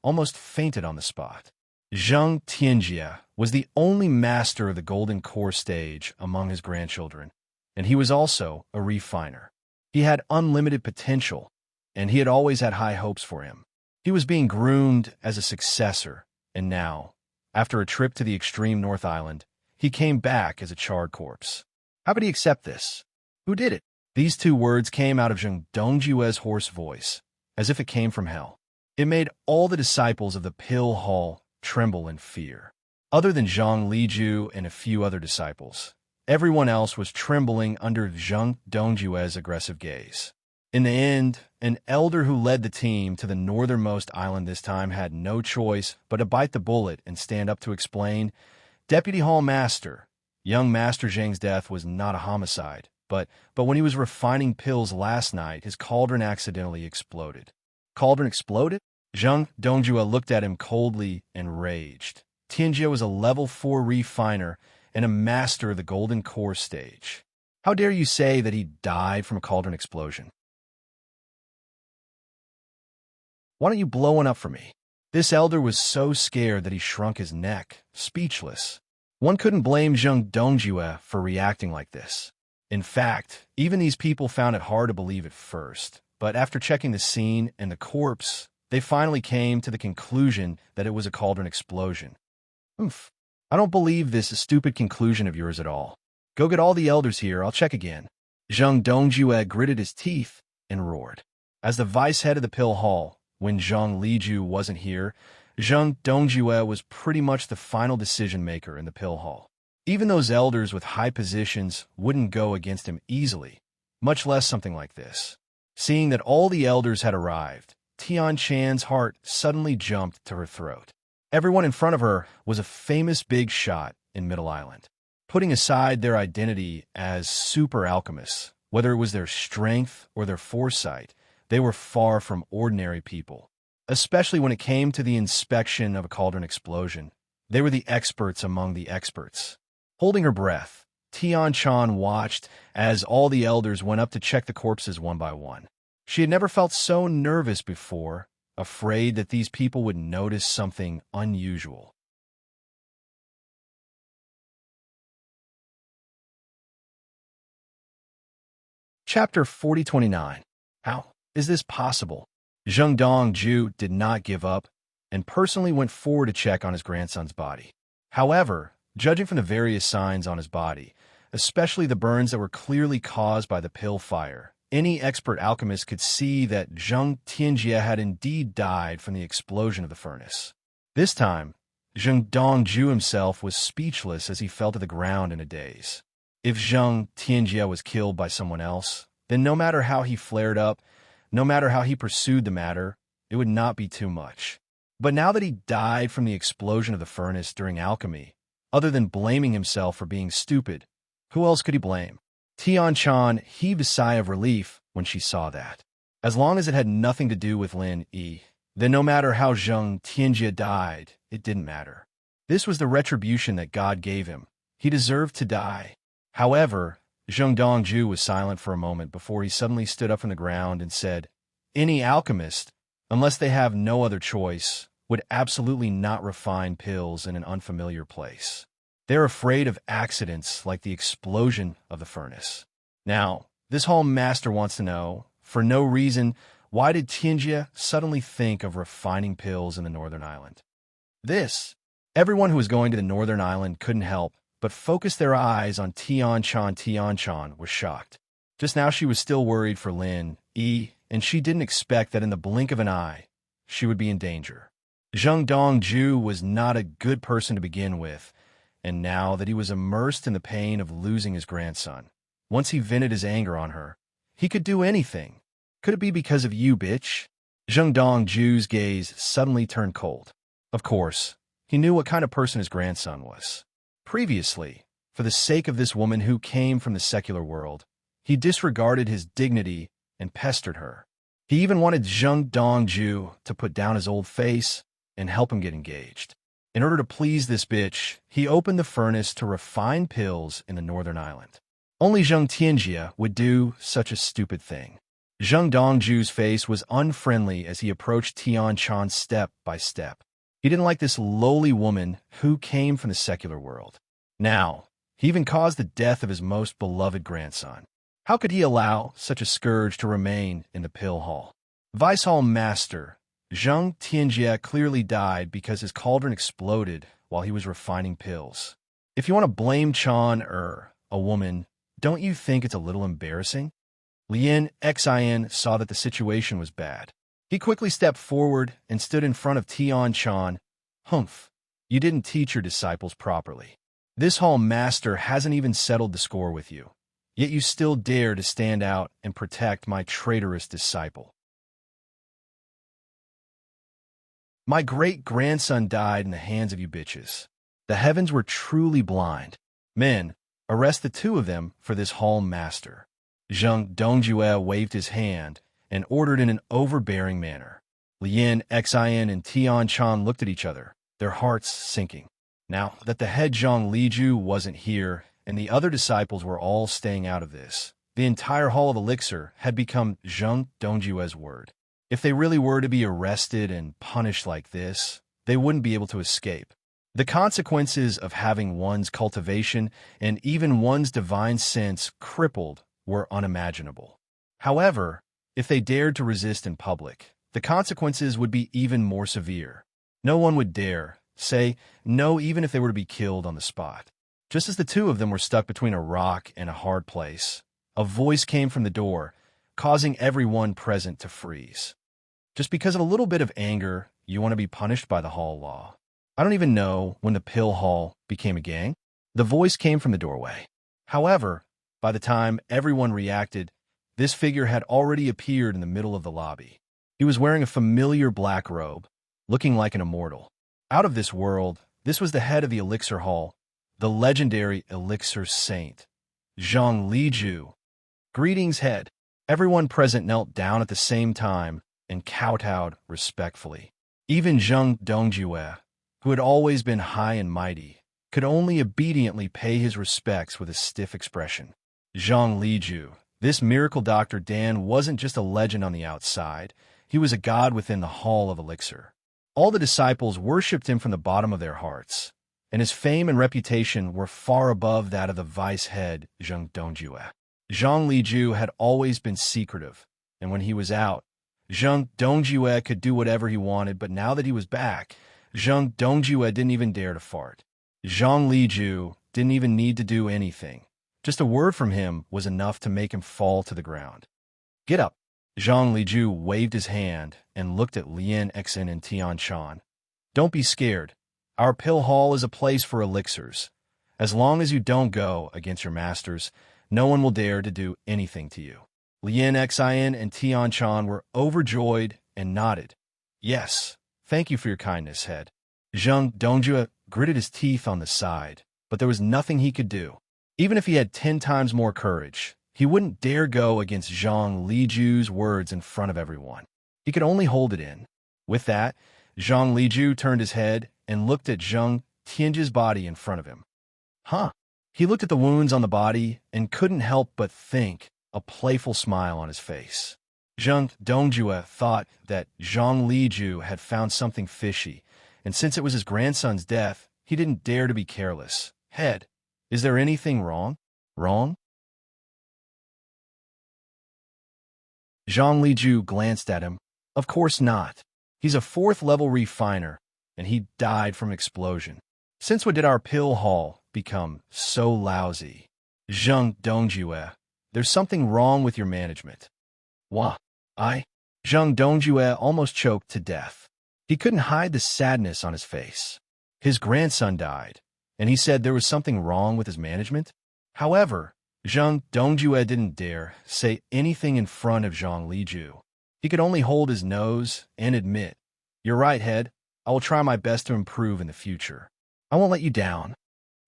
almost fainted on the spot. Zheng Tianjie was the only master of the Golden Core stage among his grandchildren, and he was also a refiner. He had unlimited potential, and he had always had high hopes for him. He was being groomed as a successor, and now, after a trip to the extreme North Island, he came back as a charred corpse. How could he accept this? Who did it? These 2 words came out of Zheng Dongjue's hoarse voice, as if it came from hell. It made all the disciples of the Pill Hall tremble in fear. Other than Zhang Liju and a few other disciples, everyone else was trembling under Zheng Dongjue's aggressive gaze. In the end, an elder who led the team to the northernmost island this time had no choice but to bite the bullet and stand up to explain, "Deputy Hall Master, young Master Zheng's death was not a homicide, but when he was refining pills last night, his cauldron accidentally exploded." Cauldron exploded? Zheng Dongjue looked at him coldly and raged. Tianjie was a level 4 refiner and a master of the golden core stage. How dare you say that he died from a cauldron explosion? Why don't you blow one up for me? This elder was so scared that he shrunk his neck, speechless. One couldn't blame Zheng Dongjue for reacting like this. In fact, even these people found it hard to believe at first, but after checking the scene and the corpse, they finally came to the conclusion that it was a cauldron explosion. Oof. I don't believe this stupid conclusion of yours at all. Go get all the elders here, I'll check again. Zheng Dongjue gritted his teeth and roared. As the vice head of the Pill Hall, when Zhang Liju wasn't here, Zheng Dongjue was pretty much the final decision-maker in the Pill Hall. Even those elders with high positions wouldn't go against him easily, much less something like this. Seeing that all the elders had arrived, Tian Chan's heart suddenly jumped to her throat. Everyone in front of her was a famous big shot in Middle Island. Putting aside their identity as super alchemists, whether it was their strength or their foresight, they were far from ordinary people. Especially when it came to the inspection of a cauldron explosion, they were the experts among the experts. Holding her breath, Tian Chan watched as all the elders went up to check the corpses one by one. She had never felt so nervous before, afraid that these people would notice something unusual. Chapter 4029. How is this possible? Zheng Dongju did not give up and personally went forward to check on his grandson's body. However, judging from the various signs on his body, especially the burns that were clearly caused by the pill fire, any expert alchemist could see that Zheng Tianjie had indeed died from the explosion of the furnace. This time, Zheng Dongju himself was speechless as he fell to the ground in a daze. If Zheng Tianjie was killed by someone else, then no matter how he flared up, no matter how he pursued the matter, it would not be too much. But now that he died from the explosion of the furnace during alchemy, other than blaming himself for being stupid, who else could he blame? Tian Chan heaved a sigh of relief when she saw that. As long as it had nothing to do with Lin Yi, then no matter how Zheng Tianjie died, it didn't matter. This was the retribution that God gave him. He deserved to die. However, Zheng Dongju was silent for a moment before he suddenly stood up from the ground and said, "Any alchemist, unless they have no other choice, would absolutely not refine pills in an unfamiliar place. They're afraid of accidents like the explosion of the furnace." Now, this hall master wants to know, for no reason, why did Tianjie suddenly think of refining pills in the Northern Island? Everyone who was going to the Northern Island couldn't help but focused their eyes on Tian Chan. Tian Chan was shocked. Just now she was still worried for Lin Yi, and she didn't expect that in the blink of an eye, she would be in danger. Zheng Dongju was not a good person to begin with, and now that he was immersed in the pain of losing his grandson, once he vented his anger on her, he could do anything. Could it be because of you, bitch? Zheng Dongju's gaze suddenly turned cold. Of course, he knew what kind of person his grandson was. Previously, for the sake of this woman who came from the secular world, he disregarded his dignity and pestered her. He even wanted Zheng Dongju to put down his old face and help him get engaged. In order to please this bitch, he opened the furnace to refine pills in the Northern Island. Only Zheng Tianjie would do such a stupid thing. Zheng Dongju's face was unfriendly as he approached Tian Chan step by step. He didn't like this lowly woman who came from the secular world. Now, he even caused the death of his most beloved grandson. How could he allow such a scourge to remain in the pill hall? Vice Hall Master Zheng Tianjie clearly died because his cauldron exploded while he was refining pills. If you want to blame Chan a woman, don't you think it's a little embarrassing? Lien Xin saw that the situation was bad. He quickly stepped forward and stood in front of Tian Chan. Humph, you didn't teach your disciples properly. This hall master hasn't even settled the score with you, yet you still dare to stand out and protect my traitorous disciple. My great-grandson died in the hands of you bitches. The heavens were truly blind. Men, arrest the two of them for this hall master. Zhang Dongjue waved his hand and ordered in an overbearing manner. Lien Xin and Tian Chan looked at each other, their hearts sinking. Now that the head Zhang Liju wasn't here and the other disciples were all staying out of this, the entire Hall of Elixir had become Zhang Dongjue's word. If they really were to be arrested and punished like this, they wouldn't be able to escape. The consequences of having one's cultivation and even one's divine sense crippled were unimaginable. However, if they dared to resist in public, the consequences would be even more severe. No one would dare say no even if they were to be killed on the spot. Just as the two of them were stuck between a rock and a hard place, a voice came from the door, causing everyone present to freeze. Just because of a little bit of anger, you want to be punished by the hall law. I don't even know when the pill hall became a gang. The voice came from the doorway. However, by the time everyone reacted, this figure had already appeared in the middle of the lobby. He was wearing a familiar black robe, looking like an immortal. Out of this world, this was the head of the Elixir Hall, the legendary Elixir Saint, Zhang Liju. Greetings, head. Everyone present knelt down at the same time and kowtowed respectfully. Even Zhang Dongjue, who had always been high and mighty, could only obediently pay his respects with a stiff expression. Zhang Liju, this miracle Dr. Dan, wasn't just a legend on the outside, he was a god within the Hall of Elixir. All the disciples worshipped him from the bottom of their hearts, and his fame and reputation were far above that of the vice head, Zhang Dongjue. Zhang Liju had always been secretive, and when he was out, Zhang Dongjue could do whatever he wanted, but now that he was back, Zhang Dongjue didn't even dare to fart. Zhang Liju didn't even need to do anything. Just a word from him was enough to make him fall to the ground. Get up. Zhang Liju waved his hand and looked at Lien Xin and Tian Chan. Don't be scared. Our pill hall is a place for elixirs. As long as you don't go against your masters, no one will dare to do anything to you. Lien Xin and Tian Chan were overjoyed and nodded. Yes, thank you for your kindness, head. Zhang Dongjue gritted his teeth on the side, but there was nothing he could do. Even if he had 10 times more courage, he wouldn't dare go against Zhang Liju's words in front of everyone. He could only hold it in. With that, Zhang Liju turned his head and looked at Zhang Tianji's body in front of him. Huh. He looked at the wounds on the body and couldn't help but think, a playful smile on his face. Zhang Dongjue thought that Zhang Liju had found something fishy, and since it was his grandson's death, he didn't dare to be careless. Head, is there anything wrong? Wrong? Zhang Liju glanced at him. Of course not. He's a 4th-level refiner, and he died from explosion. Since when did our pill hall become so lousy? Zhang Dongjue, there's something wrong with your management. What? Zhang Dongjue almost choked to death. He couldn't hide the sadness on his face. His grandson died, and he said there was something wrong with his management. However, Zhang Dongjue didn't dare say anything in front of Zhang Liju. He could only hold his nose and admit, "You're right, head. I will try my best to improve in the future. I won't let you down."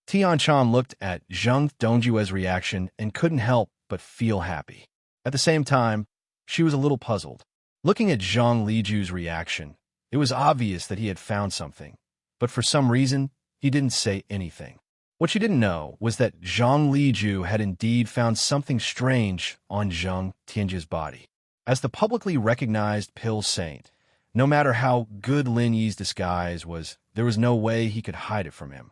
Tian Chan looked at Zhang Dongjue's reaction and couldn't help but feel happy. At the same time, she was a little puzzled. Looking at Zhang Liju's reaction, it was obvious that he had found something, but for some reason, he didn't say anything. What she didn't know was that Zhang Liju had indeed found something strange on Zhang Tianji's body. As the publicly recognized pill saint, no matter how good Lin Yi's disguise was, there was no way he could hide it from him.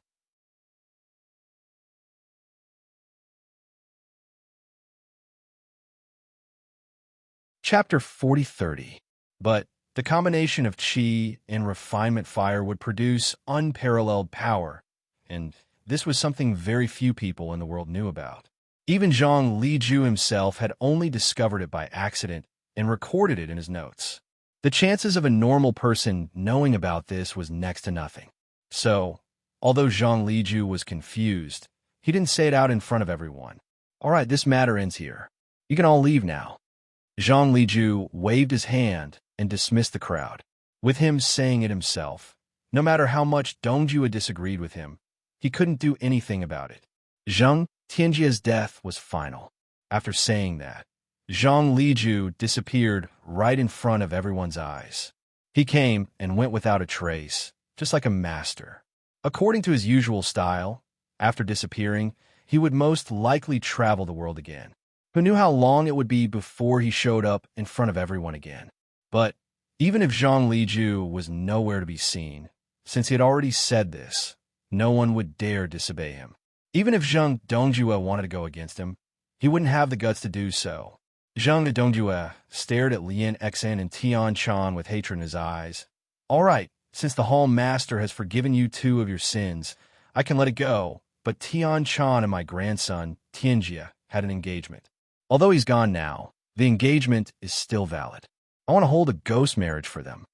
Chapter 40:30. But the combination of qi and refinement fire would produce unparalleled power, and this was something very few people in the world knew about. Even Zhang Liju himself had only discovered it by accident and recorded it in his notes. The chances of a normal person knowing about this was next to nothing. So, although Zhang Liju was confused, he didn't say it out in front of everyone. All right, this matter ends here. You can all leave now. Zhang Liju waved his hand and dismissed the crowd, with him saying it himself. No matter how much Dongjue disagreed with him, he couldn't do anything about it. Zhang Tianjie's death was final. After saying that, Zhang Liju disappeared right in front of everyone's eyes. He came and went without a trace, just like a master. According to his usual style, after disappearing, he would most likely travel the world again. Who knew how long it would be before he showed up in front of everyone again? But even if Zhang Liju was nowhere to be seen, since he had already said this, no one would dare disobey him. Even if Zhang Dongjue wanted to go against him, he wouldn't have the guts to do so. Zhang Dongjue stared at Lien Xan and Tian Chan with hatred in his eyes. All right, since the Hall Master has forgiven you 2 of your sins, I can let it go, but Tian Chan and my grandson, Tianjie, had an engagement. Although he's gone now, the engagement is still valid. I want to hold a ghost marriage for them.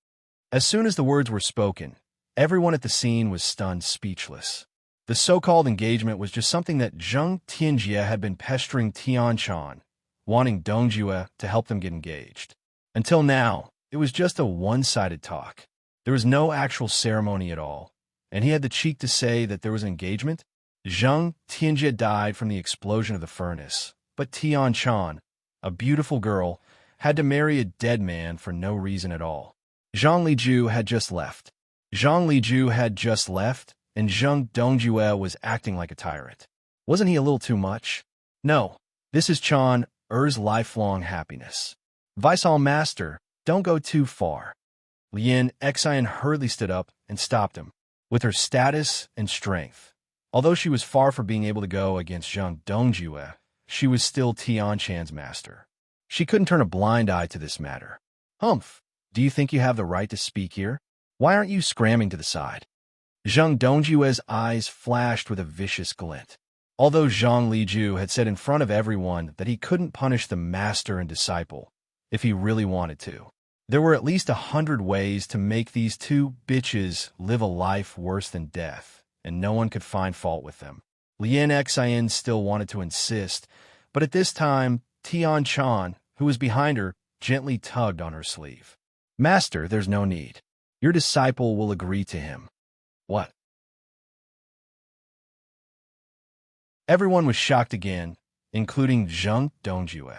As soon as the words were spoken, everyone at the scene was stunned speechless. The so-called engagement was just something that Zhang Tianjie had been pestering Tian Chan, wanting Dongjue to help them get engaged. Until now, it was just a one-sided talk. There was no actual ceremony at all, and he had the cheek to say that there was an engagement. Zhang Tianjie died from the explosion of the furnace, but Tian Chan, a beautiful girl, had to marry a dead man for no reason at all. Zhang Liju had just left. And Zhang Dongjue was acting like a tyrant. Wasn't he a little too much? No, this is Chan Er's lifelong happiness. Vice Hall Master, don't go too far. Lien Xian hurriedly stood up and stopped him. With her status and strength, although she was far from being able to go against Zhang Dongjue, she was still Tian Chan's master. She couldn't turn a blind eye to this matter. Humph, do you think you have the right to speak here? Why aren't you scrambling to the side? Zhang Dongjue's eyes flashed with a vicious glint. Although Zhang Liju had said in front of everyone that he couldn't punish the master and disciple if he really wanted to, there were at least 100 ways to make these 2 bitches live a life worse than death, and no one could find fault with them. Lien Xian still wanted to insist, but at this time, Tian Chan, who was behind her, gently tugged on her sleeve. Master, there's no need. Your disciple will agree to him. What? Everyone was shocked again, including Zhang Dongjue.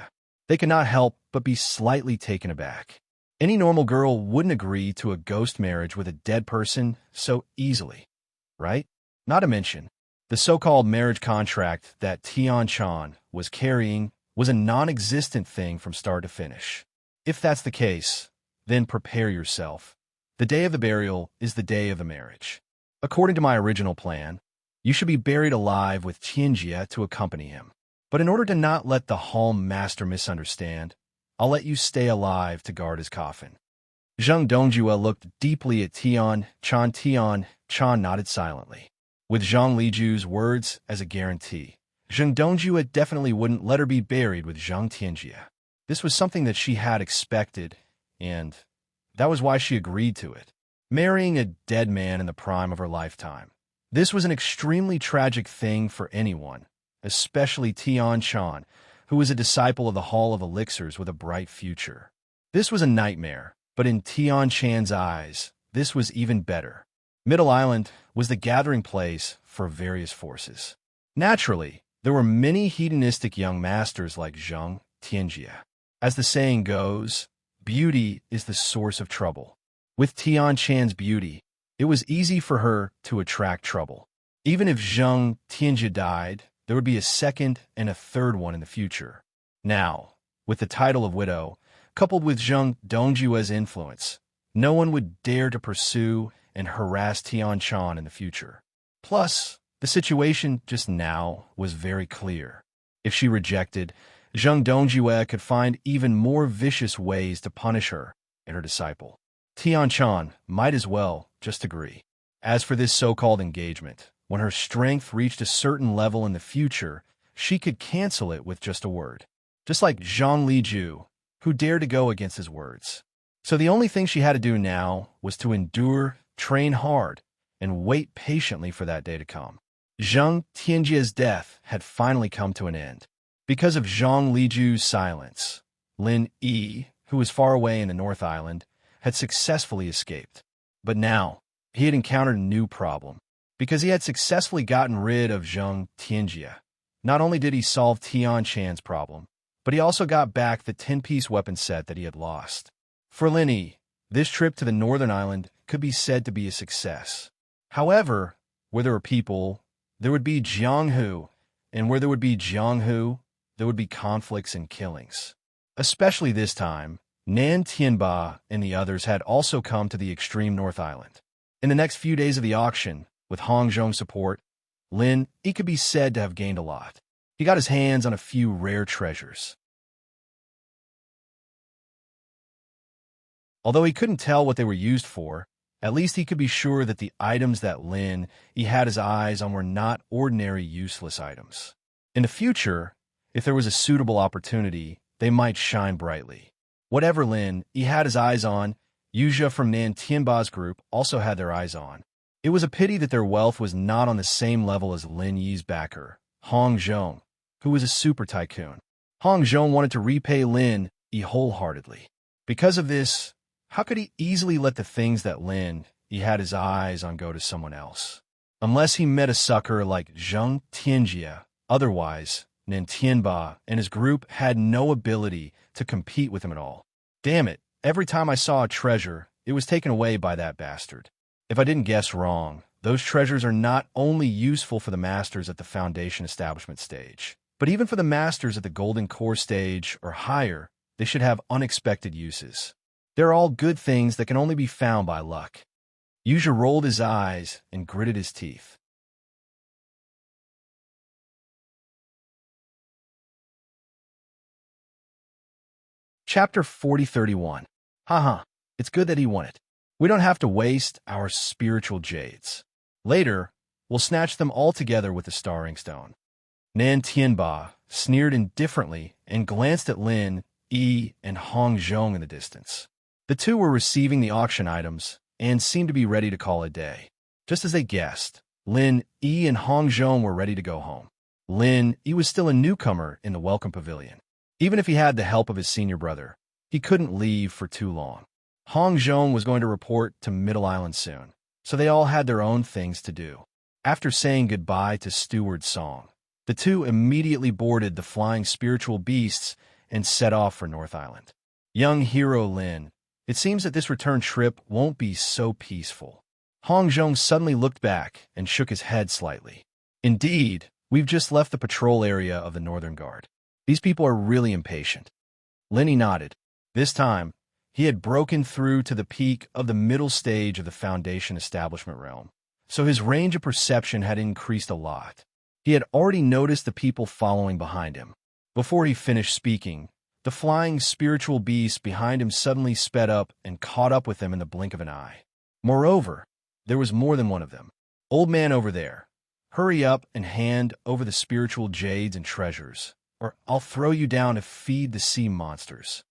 They could not help but be slightly taken aback. Any normal girl wouldn't agree to a ghost marriage with a dead person so easily, right? Not to mention, the so-called marriage contract that Tian Chan was carrying was a non-existent thing from start to finish. If that's the case, then prepare yourself. The day of the burial is the day of the marriage. According to my original plan, you should be buried alive with Tianjie to accompany him. But in order to not let the Hall Master misunderstand, I'll let you stay alive to guard his coffin. Zhang Dongjue looked deeply at Tian Chan. Tian Chan nodded silently, with Zhang Liju's words as a guarantee. Zhang Dongjue definitely wouldn't let her be buried with Zhang Tianjie. This was something that she had expected, and that was why she agreed to it. Marrying a dead man in the prime of her lifetime. This was an extremely tragic thing for anyone, especially Tian Chan, who was a disciple of the Hall of Elixirs with a bright future. This was a nightmare, but in Tian Chan's eyes, this was even better. Middle Island was the gathering place for various forces. Naturally, there were many hedonistic young masters like Zhang Tianjie. As the saying goes, beauty is the source of trouble. With Tian Chan's beauty, it was easy for her to attract trouble. Even if Zhang Tianjie died, there would be a second and a third one in the future. Now, with the title of widow, coupled with Zhang Dongjue's influence, no one would dare to pursue and harass Tian Chan in the future. Plus, the situation just now was very clear. If she rejected, Zhang Dongjue could find even more vicious ways to punish her and her disciple. Tian Chan might as well just agree. As for this so-called engagement, when her strength reached a certain level in the future, she could cancel it with just a word. Just like Zhang Liju, who dared to go against his words. So the only thing she had to do now was to endure, train hard, and wait patiently for that day to come. Zhang Tianjia's death had finally come to an end. Because of Zhang Liju's silence, Lin Yi, who was far away in the North Island, had successfully escaped. But now, he had encountered a new problem. Because he had successfully gotten rid of Zhang Tianjia, not only did he solve Tian Chan's problem, but he also got back the 10-piece weapon set that he had lost. For Lin Yi, this trip to the Northern Island could be said to be a success. However, where there were people, there would be Jianghu, and where there would be Jianghu, there would be conflicts and killings. Especially this time, Nan Tianba and the others had also come to the extreme North Island. In the next few days of the auction, with Hong Zhong's support, Lin Yi could be said to have gained a lot. He got his hands on a few rare treasures. Although he couldn't tell what they were used for, at least he could be sure that the items that Lin Yi had his eyes on were not ordinary useless items. In the future, if there was a suitable opportunity, they might shine brightly. Whatever Lin Yi had his eyes on, Yuzha from Nan Tianba's group also had their eyes on. It was a pity that their wealth was not on the same level as Lin Yi's backer, Hong Zhong, who was a super tycoon. Hong Zhong wanted to repay Lin Yi wholeheartedly. Because of this, how could he easily let the things that Lin Yi had his eyes on go to someone else? Unless he met a sucker like Zhang Tianjia, otherwise, Nan Tianba and his group had no ability to compete with him at all. Damn it, every time I saw a treasure, it was taken away by that bastard. If I didn't guess wrong, those treasures are not only useful for the masters at the Foundation establishment stage, but even for the masters at the Golden Core stage or higher, they should have unexpected uses. They're all good things that can only be found by luck. Yuzha rolled his eyes and gritted his teeth. Chapter 4031. Haha, it's good that he won it. We don't have to waste our spiritual jades. Later, we'll snatch them all together with the Starring Stone. Nan Tianba sneered indifferently and glanced at Lin Yi and Hong Zhong in the distance. The two were receiving the auction items and seemed to be ready to call it a day. Just as they guessed, Lin Yi and Hong Zhong were ready to go home. Lin Yi was still a newcomer in the Welcome Pavilion. Even if he had the help of his senior brother, he couldn't leave for too long. Hong Zhong was going to report to Middle Island soon, so they all had their own things to do. After saying goodbye to Steward Song, the two immediately boarded the flying spiritual beasts and set off for North Island. Young hero Lin, it seems that this return trip won't be so peaceful. Hong Zhong suddenly looked back and shook his head slightly. Indeed, we've just left the patrol area of the Northern Guard. These people are really impatient. Lenny nodded. This time, he had broken through to the peak of the middle stage of the Foundation establishment realm, so his range of perception had increased a lot. He had already noticed the people following behind him. Before he finished speaking, the flying spiritual beast behind him suddenly sped up and caught up with him in the blink of an eye. Moreover, there was more than one of them. Old man over there, hurry up and hand over the spiritual jades and treasures, or I'll throw you down to feed the sea monsters.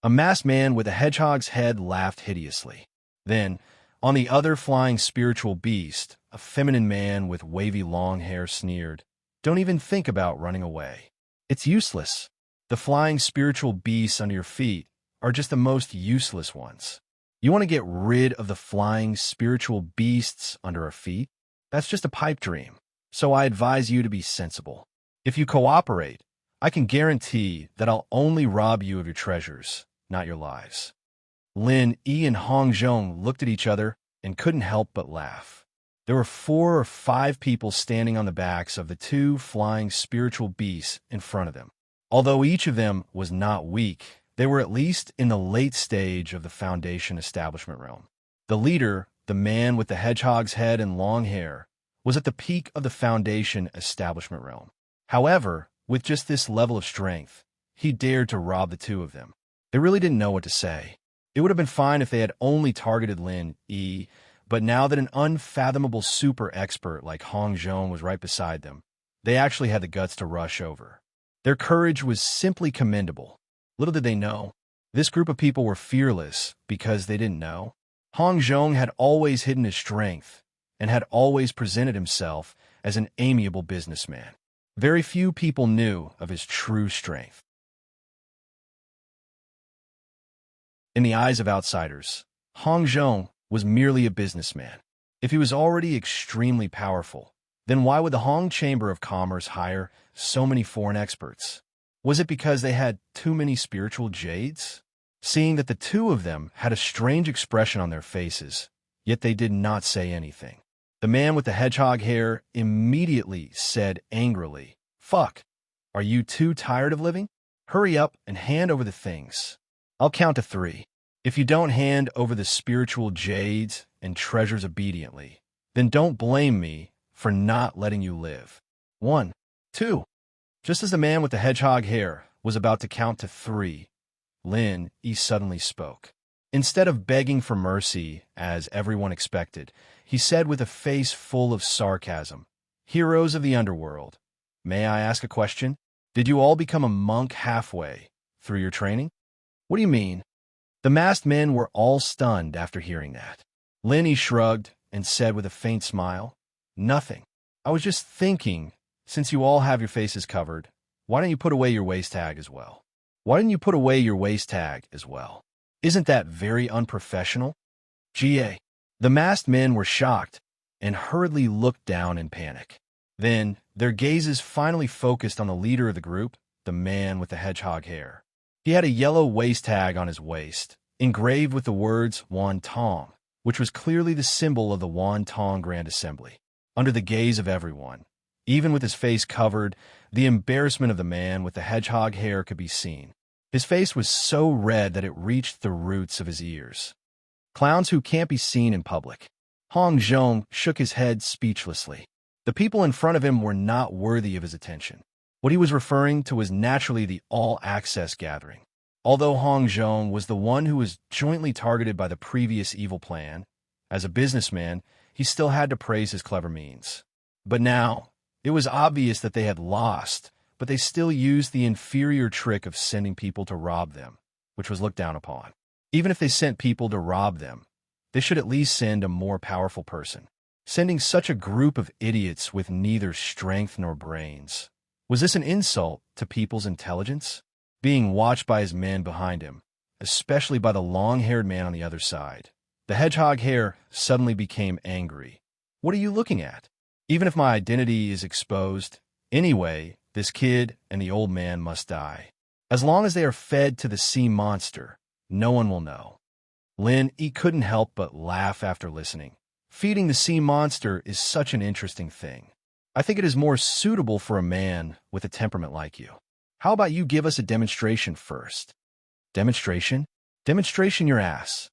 A masked man with a hedgehog's head laughed hideously. Then, on the other flying spiritual beast, a feminine man with wavy long hair sneered, "Don't even think about running away. It's useless. The flying spiritual beasts under your feet are just the most useless ones. You want to get rid of the flying spiritual beasts under our feet? That's just a pipe dream. So I advise you to be sensible. If you cooperate, I can guarantee that I'll only rob you of your treasures, not your lives." Lin Yi and Hong Zhong looked at each other and couldn't help but laugh. There were 4 or 5 people standing on the backs of the 2 flying spiritual beasts in front of them. Although each of them was not weak, they were at least in the late stage of the Foundation establishment realm. The leader, the man with the hedgehog's head and long hair, was at the peak of the Foundation establishment realm. However, with just this level of strength, he dared to rob the 2 of them. They really didn't know what to say. It would have been fine if they had only targeted Lin Yi, but now that an unfathomable super expert like Hong Zhong was right beside them, they actually had the guts to rush over. Their courage was simply commendable. Little did they know, This group of people were fearless because they didn't know. Hong Zhong had always hidden his strength and had always presented himself as an amiable businessman. Very few people knew of his true strength. In the eyes of outsiders, Hong Zhong was merely a businessman. If he was already extremely powerful, then why would the Hong Chamber of Commerce hire so many foreign experts? Was it because they had too many spiritual jades? Seeing that the two of them had a strange expression on their faces, yet they did not say anything. The man with the hedgehog hair immediately said angrily, "Fuck, are you too tired of living? Hurry up and hand over the things. I'll count to 3. If you don't hand over the spiritual jades and treasures obediently, then don't blame me for not letting you live. 1, 2. Just as the man with the hedgehog hair was about to count to 3, Lin Yi suddenly spoke. Instead of begging for mercy, as everyone expected, he said with a face full of sarcasm, "Heroes of the underworld, may I ask a question? Did you all become a monk halfway through your training?" "What do you mean?" The masked men were all stunned after hearing that. Lin Yi shrugged and said with a faint smile, "Nothing. I was just thinking, since you all have your faces covered, why don't you put away your waist tag as well? Why didn't you put away your waist tag as well? Isn't that very unprofessional?" "GA." The masked men were shocked and hurriedly looked down in panic. Then their gazes finally focused on the leader of the group, the man with the hedgehog hair. He had a yellow waist tag on his waist, engraved with the words Wan Tong, which was clearly the symbol of the Wan Tong Grand Assembly. Under the gaze of everyone, even with his face covered, the embarrassment of the man with the hedgehog hair could be seen. His face was so red that it reached the roots of his ears. Clowns who can't be seen in public. Hong Zhong shook his head speechlessly. The people in front of him were not worthy of his attention. What he was referring to was naturally the all-access gathering. Although Hong Zhong was the one who was jointly targeted by the previous evil plan, as a businessman, he still had to praise his clever means. But now, it was obvious that they had lost, but they still used the inferior trick of sending people to rob them, which was looked down upon. Even if they sent people to rob them, they should at least send a more powerful person. Sending such a group of idiots with neither strength nor brains. Was this an insult to people's intelligence? Being watched by his men behind him, especially by the long-haired man on the other side. The hedgehog hair suddenly became angry. "What are you looking at? Even if my identity is exposed, anyway, this kid and the old man must die. As long as they are fed to the sea monster, no one will know." Lin Yi couldn't help but laugh after listening. Feeding the sea monster is such an interesting thing. I think it is more suitable for a man with a temperament like you. How about you give us a demonstration first? Demonstration? Demonstration your ass.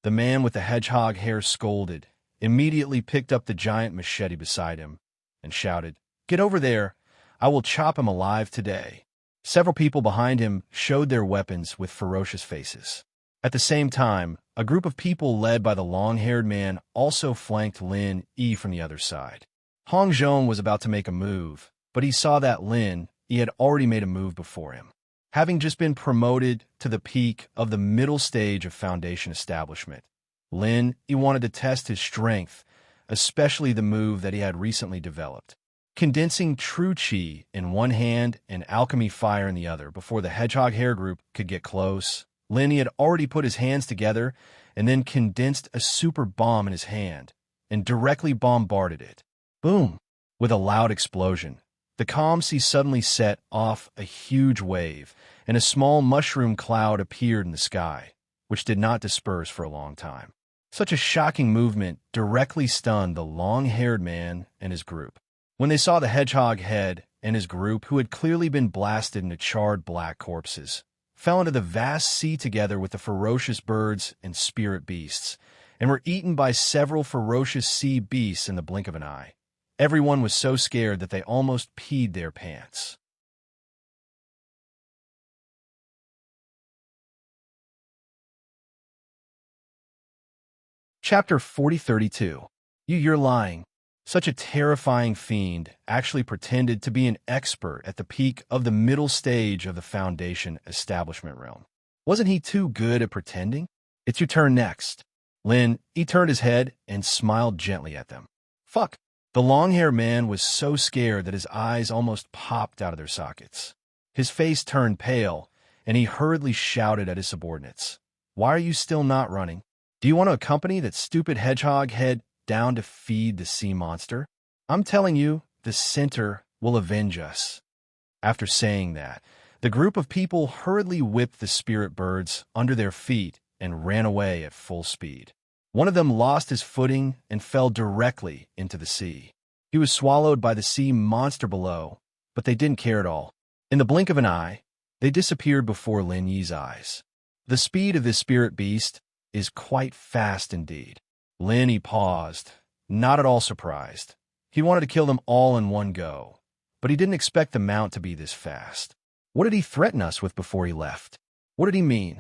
The man with the hedgehog hair scolded, immediately picked up the giant machete beside him, and shouted, "Get over there! I will chop him alive today." Several people behind him showed their weapons with ferocious faces. At the same time, a group of people led by the long-haired man also flanked Lin Yi from the other side. Hong Zhong was about to make a move, but he saw that Lin Yi had already made a move before him. Having just been promoted to the peak of the middle stage of Foundation establishment, Lin Yi wanted to test his strength, especially the move that he had recently developed. Condensing true chi in one hand and alchemy fire in the other before the hedgehog hair group could get close, Lin Yi had already put his hands together and then condensed a super bomb in his hand and directly bombarded it. Boom! With a loud explosion, the calm sea suddenly set off a huge wave, and a small mushroom cloud appeared in the sky, which did not disperse for a long time. Such a shocking movement directly stunned the long-haired man and his group. When they saw the hedgehog head and his group, who had clearly been blasted into charred black corpses, fell into the vast sea together with the ferocious birds and spirit beasts, and were eaten by several ferocious sea beasts in the blink of an eye. Everyone was so scared that they almost peed their pants. Chapter 4032. You're lying. Such a terrifying fiend actually pretended to be an expert at the peak of the middle stage of the Foundation establishment realm. Wasn't he too good at pretending? It's your turn next. Lin, he turned his head and smiled gently at them. Fuck. The long-haired man was so scared that his eyes almost popped out of their sockets. His face turned pale, and he hurriedly shouted at his subordinates. Why are you still not running? Do you want to accompany that stupid hedgehog head down to feed the sea monster? I'm telling you, the center will avenge us. After saying that, the group of people hurriedly whipped the spirit birds under their feet and ran away at full speed. One of them lost his footing and fell directly into the sea. He was swallowed by the sea monster below, but they didn't care at all. In the blink of an eye, they disappeared before Lin Yi's eyes. The speed of this spirit beast is quite fast indeed. Lin Yi paused, not at all surprised. He wanted to kill them all in one go, but he didn't expect the mount to be this fast. What did he threaten us with before he left? What did he mean?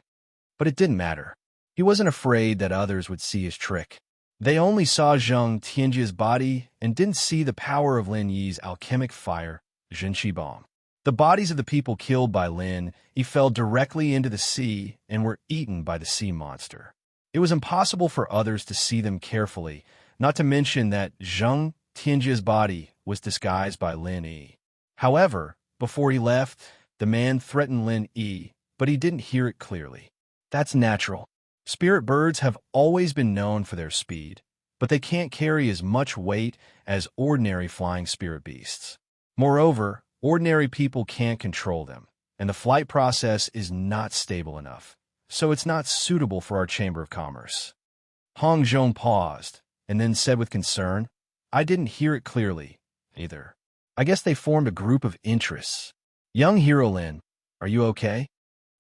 But it didn't matter. He wasn't afraid that others would see his trick. They only saw Zhang Tianjia's body and didn't see the power of Lin Yi's alchemic fire, Zhenqi Bomb. The bodies of the people killed by Lin Yi fell directly into the sea and were eaten by the sea monster. It was impossible for others to see them carefully, not to mention that Zhang Tianjia's body was disguised by Lin Yi. However, before he left, the man threatened Lin Yi, but he didn't hear it clearly. That's natural. Spirit birds have always been known for their speed, but they can't carry as much weight as ordinary flying spirit beasts. Moreover, ordinary people can't control them, and the flight process is not stable enough, so it's not suitable for our Chamber of Commerce. Hong Zhong paused, and then said with concern, I didn't hear it clearly, either. I guess they formed a group of interests. Young hero Lin, are you okay?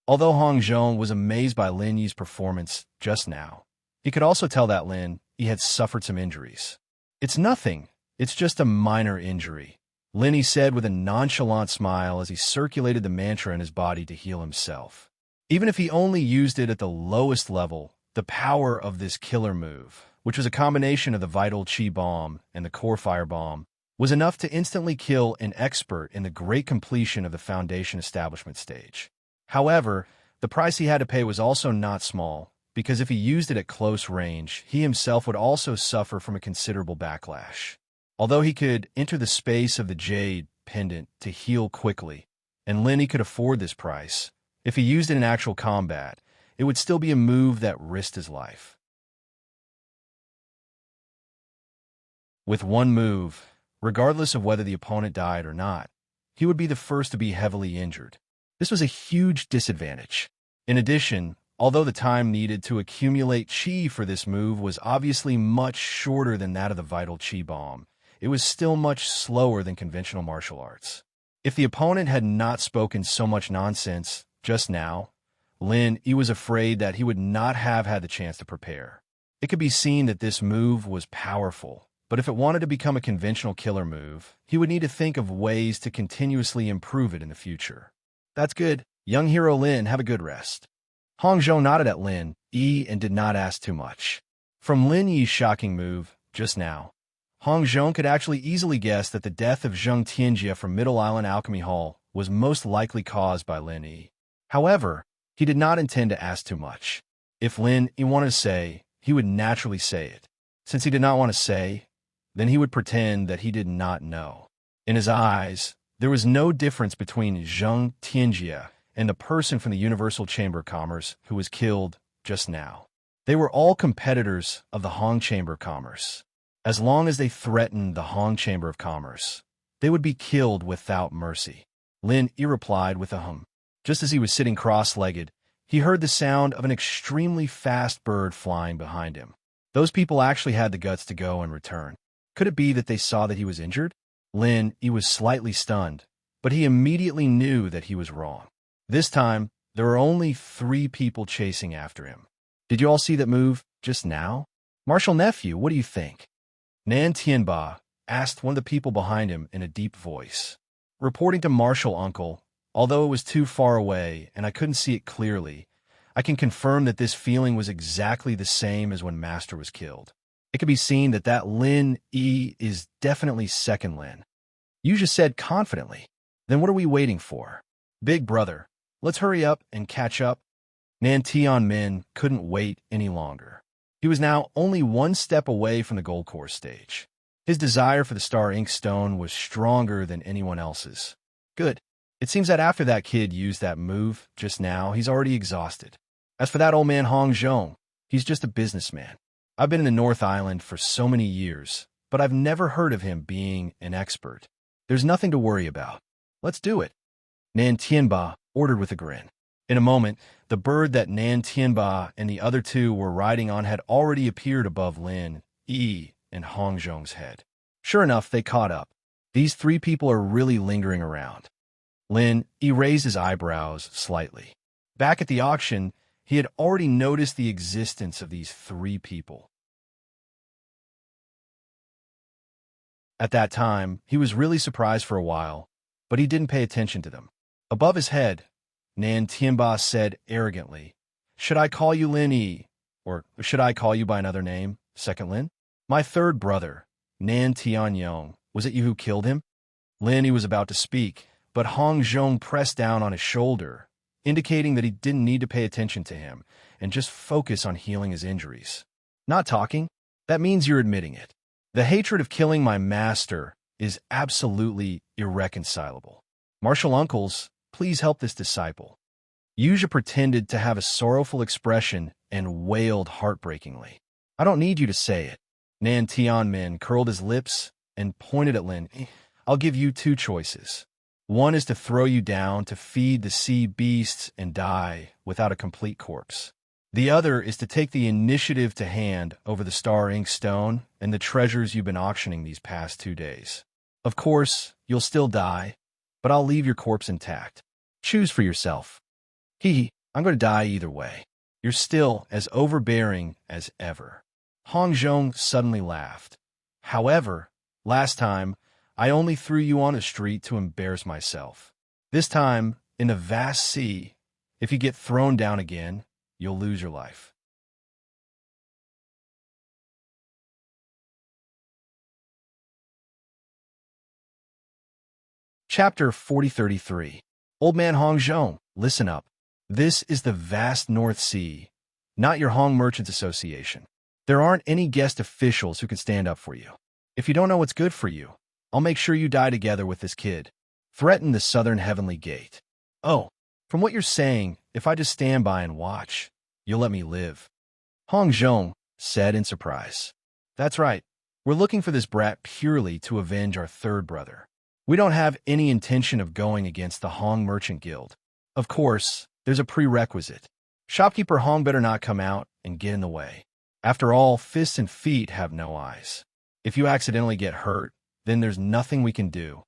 Although Hong Zhong was amazed by Lin Yi's performance just now, he could also tell that Lin Yi had suffered some injuries. It's nothing. It's just a minor injury, Lin Yi said with a nonchalant smile as he circulated the mantra in his body to heal himself. Even if he only used it at the lowest level, the power of this killer move, which was a combination of the vital Qi Bomb and the core fire bomb, was enough to instantly kill an expert in the great completion of the Foundation establishment stage. However, the price he had to pay was also not small, because if he used it at close range, he himself would also suffer from a considerable backlash. Although he could enter the space of the Jade pendant to heal quickly, and Lin Yi could afford this price, if he used it in actual combat, it would still be a move that risked his life. With one move, regardless of whether the opponent died or not, he would be the first to be heavily injured. This was a huge disadvantage. In addition, although the time needed to accumulate Qi for this move was obviously much shorter than that of the vital Qi Bomb, it was still much slower than conventional martial arts. If the opponent had not spoken so much nonsense just now, Lin Yi was afraid that he would not have had the chance to prepare. It could be seen that this move was powerful, but if it wanted to become a conventional killer move, he would need to think of ways to continuously improve it in the future. That's good. Young hero Lin, have a good rest. Hong Zhou nodded at Lin Yi and did not ask too much. From Lin Yi's shocking move, just now, Hong Zhou could actually easily guess that the death of Zhang Tianjia from Middle Island Alchemy Hall was most likely caused by Lin Yi. However, he did not intend to ask too much. If Lin Yi wanted to say, he would naturally say it. Since he did not want to say, then he would pretend that he did not know. In his eyes, there was no difference between Zhang Tianjia and the person from the Universal Chamber of Commerce who was killed just now. They were all competitors of the Hong Chamber of Commerce. As long as they threatened the Hong Chamber of Commerce, they would be killed without mercy. Lin Yi replied with a hum. Just as he was sitting cross-legged, he heard the sound of an extremely fast bird flying behind him. Those people actually had the guts to go and return. Could it be that they saw that he was injured? Lin Yi was slightly stunned, but he immediately knew that he was wrong. This time, there were only 3 people chasing after him. Did you all see that move just now? Martial nephew, what do you think? Nan Tianba asked one of the people behind him in a deep voice. Reporting to Martial Uncle, although it was too far away and I couldn't see it clearly, I can confirm that this feeling was exactly the same as when Master was killed. It could be seen that Lin E is definitely second Lin. Yuzha said confidently. Then what are we waiting for? Big brother, let's hurry up and catch up. Nan Tianmin couldn't wait any longer. He was now only one step away from the gold course stage. His desire for the star ink stone was stronger than anyone else's. Good. It seems that after that kid used that move just now, he's already exhausted. As for that old man Hong Zhong, he's just a businessman. I've been in the North Island for so many years, but I've never heard of him being an expert. There's nothing to worry about. Let's do it. Nan Tianba ordered with a grin. In a moment, the bird that Nan Tianba and the other two were riding on had already appeared above Lin Yi and Hong Zhong's head. Sure enough, they caught up. These three people are really lingering around. Lin Yi raised his eyebrows slightly. Back at the auction, he had already noticed the existence of these three people. At that time, he was really surprised for a while, but he didn't pay attention to them. Above his head, Nan Tianba said arrogantly, "Should I call you Lin Yi? Or should I call you by another name, Second Lin? My third brother, Nan Tianyong, was it you who killed him?" Lin Yi was about to speak, but Hong Zhong pressed down on his shoulder, indicating that he didn't need to pay attention to him and just focus on healing his injuries. Not talking? That means you're admitting it. The hatred of killing my master is absolutely irreconcilable. Martial uncles, please help this disciple. Yuzha pretended to have a sorrowful expression and wailed heartbreakingly. I don't need you to say it. Nan Tianmin curled his lips and pointed at Lin. I'll give you two choices. One is to throw you down to feed the sea beasts and die without a complete corpse. The other is to take the initiative to hand over the star ink stone and the treasures you've been auctioning these past 2 days. Of course, you'll still die, but I'll leave your corpse intact. Choose for yourself. I'm going to die either way. You're still as overbearing as ever. Hong Zhong suddenly laughed. However, last time, I only threw you on a street to embarrass myself. This time, in the vast sea, if you get thrown down again, you'll lose your life. Chapter 4033. Old Man Hong Zhong, listen up. This is the vast North Sea, not your Hong Merchants Association. There aren't any guest officials who can stand up for you. If you don't know what's good for you, I'll make sure you die together with this kid. Threaten the Southern Heavenly Gate. Oh, from what you're saying, if I just stand by and watch, you'll let me live. Hong Zhong said in surprise. That's right. We're looking for this brat purely to avenge our third brother. We don't have any intention of going against the Hong Merchant Guild. Of course, there's a prerequisite. Shopkeeper Hong better not come out and get in the way. After all, fists and feet have no eyes. If you accidentally get hurt, then there's nothing we can do.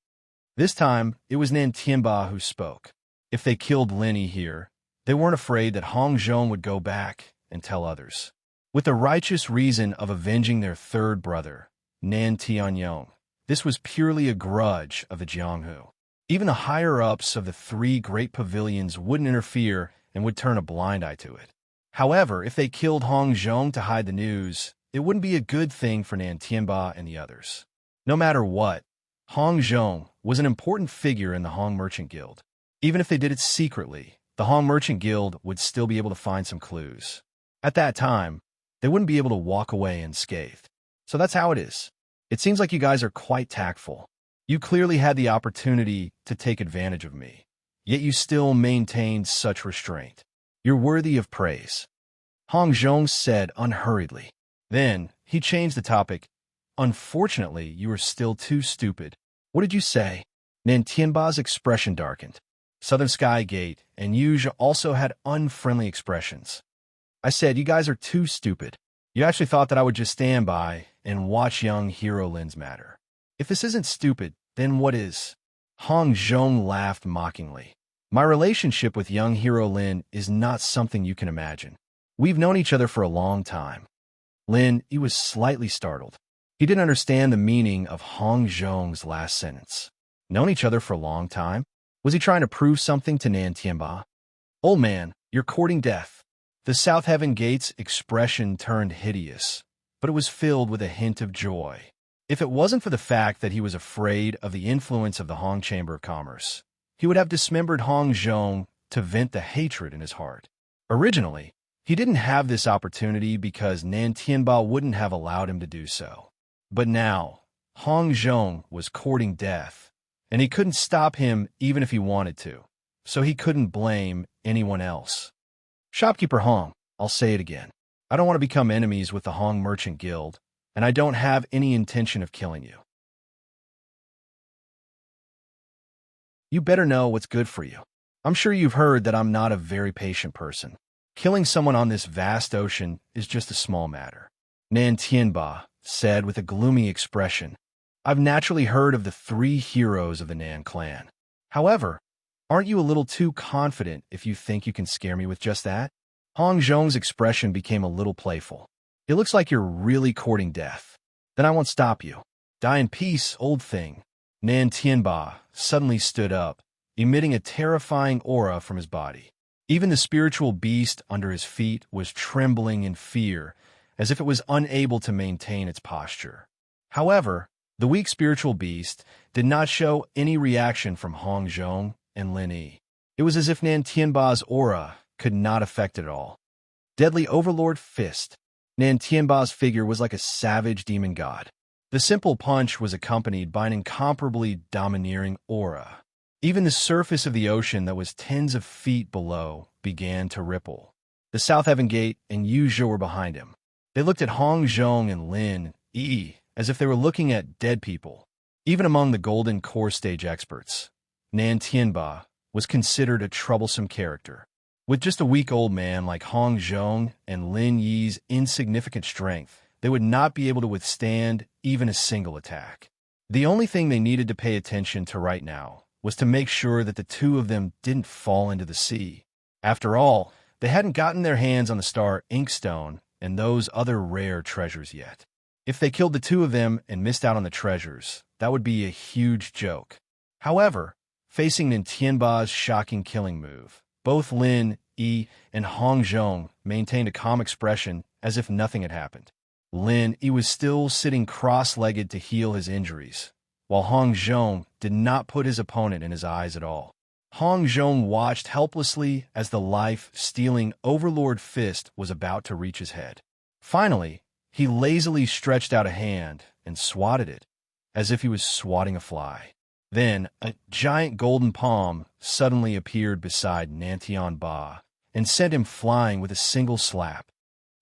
This time, it was Nan Tianba who spoke. If they killed Lin Yi here, they weren't afraid that Hong Zhong would go back and tell others. With the righteous reason of avenging their third brother, Nan Tianyong, this was purely a grudge of the Jianghu. Even the higher-ups of the three great pavilions wouldn't interfere and would turn a blind eye to it. However, if they killed Hong Zhong to hide the news, it wouldn't be a good thing for Nan Tianba and the others. No matter what, Hong Zhong was an important figure in the Hong Merchant Guild. Even if they did it secretly, the Hong Merchant Guild would still be able to find some clues. At that time, they wouldn't be able to walk away unscathed. So that's how it is. It seems like you guys are quite tactful. You clearly had the opportunity to take advantage of me, yet you still maintained such restraint. You're worthy of praise. Hong Zhong said unhurriedly. Then, he changed the topic. Unfortunately, you are still too stupid. What did you say? Nan Tianba's expression darkened. Southern Sky Gate and Yuzha also had unfriendly expressions. I said, you guys are too stupid. You actually thought that I would just stand by and watch young Hero Lin's matter. If this isn't stupid, then what is? Hong Zhong laughed mockingly. My relationship with young Hero Lin is not something you can imagine. We've known each other for a long time. Lin, he was slightly startled. He didn't understand the meaning of Hong Zhong's last sentence. Known each other for a long time? Was he trying to prove something to Nan Tianba? Old man, you're courting death. The South Heaven Gate's expression turned hideous, but it was filled with a hint of joy. If it wasn't for the fact that he was afraid of the influence of the Hong Chamber of Commerce, he would have dismembered Hong Zhong to vent the hatred in his heart. Originally, he didn't have this opportunity because Nan Tianba wouldn't have allowed him to do so. But now, Hong Zhong was courting death, and he couldn't stop him even if he wanted to, so he couldn't blame anyone else. Shopkeeper Hong, I'll say it again. I don't want to become enemies with the Hong Merchant Guild, and I don't have any intention of killing you. You better know what's good for you. I'm sure you've heard that I'm not a very patient person. Killing someone on this vast ocean is just a small matter. Nan Tianba said with a gloomy expression. I've naturally heard of the 3 heroes of the Nan clan. However, aren't you a little too confident if you think you can scare me with just that? Hong Zhong's expression became a little playful. It looks like you're really courting death. Then I won't stop you. Die in peace, old thing. Nan Tianba suddenly stood up, emitting a terrifying aura from his body. Even the spiritual beast under his feet was trembling in fear, as if it was unable to maintain its posture. However, the weak spiritual beast did not show any reaction from Hong Zhong and Lin Yi. It was as if Nan Tianba's aura could not affect it at all. Deadly Overlord Fist. Nan Tianba's figure was like a savage demon god. The simple punch was accompanied by an incomparably domineering aura. Even the surface of the ocean that was tens of feet below began to ripple. The South Heaven Gate and Yu Zhe were behind him. They looked at Hong Zhong and Lin Yi as if they were looking at dead people. Even among the Golden Core Stage experts, Nan Tianba was considered a troublesome character. With just a weak old man like Hong Zhong and Lin Yi's insignificant strength, they would not be able to withstand even a single attack. The only thing they needed to pay attention to right now was to make sure that the 2 of them didn't fall into the sea. After all, they hadn't gotten their hands on the star Inkstone and those other rare treasures yet. If they killed the 2 of them and missed out on the treasures, that would be a huge joke. However, facing Nan Tianba's shocking killing move, both Lin Yi and Hong Zhong maintained a calm expression as if nothing had happened. Lin Yi was still sitting cross-legged to heal his injuries, while Hong Zhong did not put his opponent in his eyes at all. Hong Zhong watched helplessly as the life-stealing Overlord Fist was about to reach his head. Finally, he lazily stretched out a hand and swatted it, as if he was swatting a fly. Then, a giant golden palm suddenly appeared beside Nan Tianba and sent him flying with a single slap.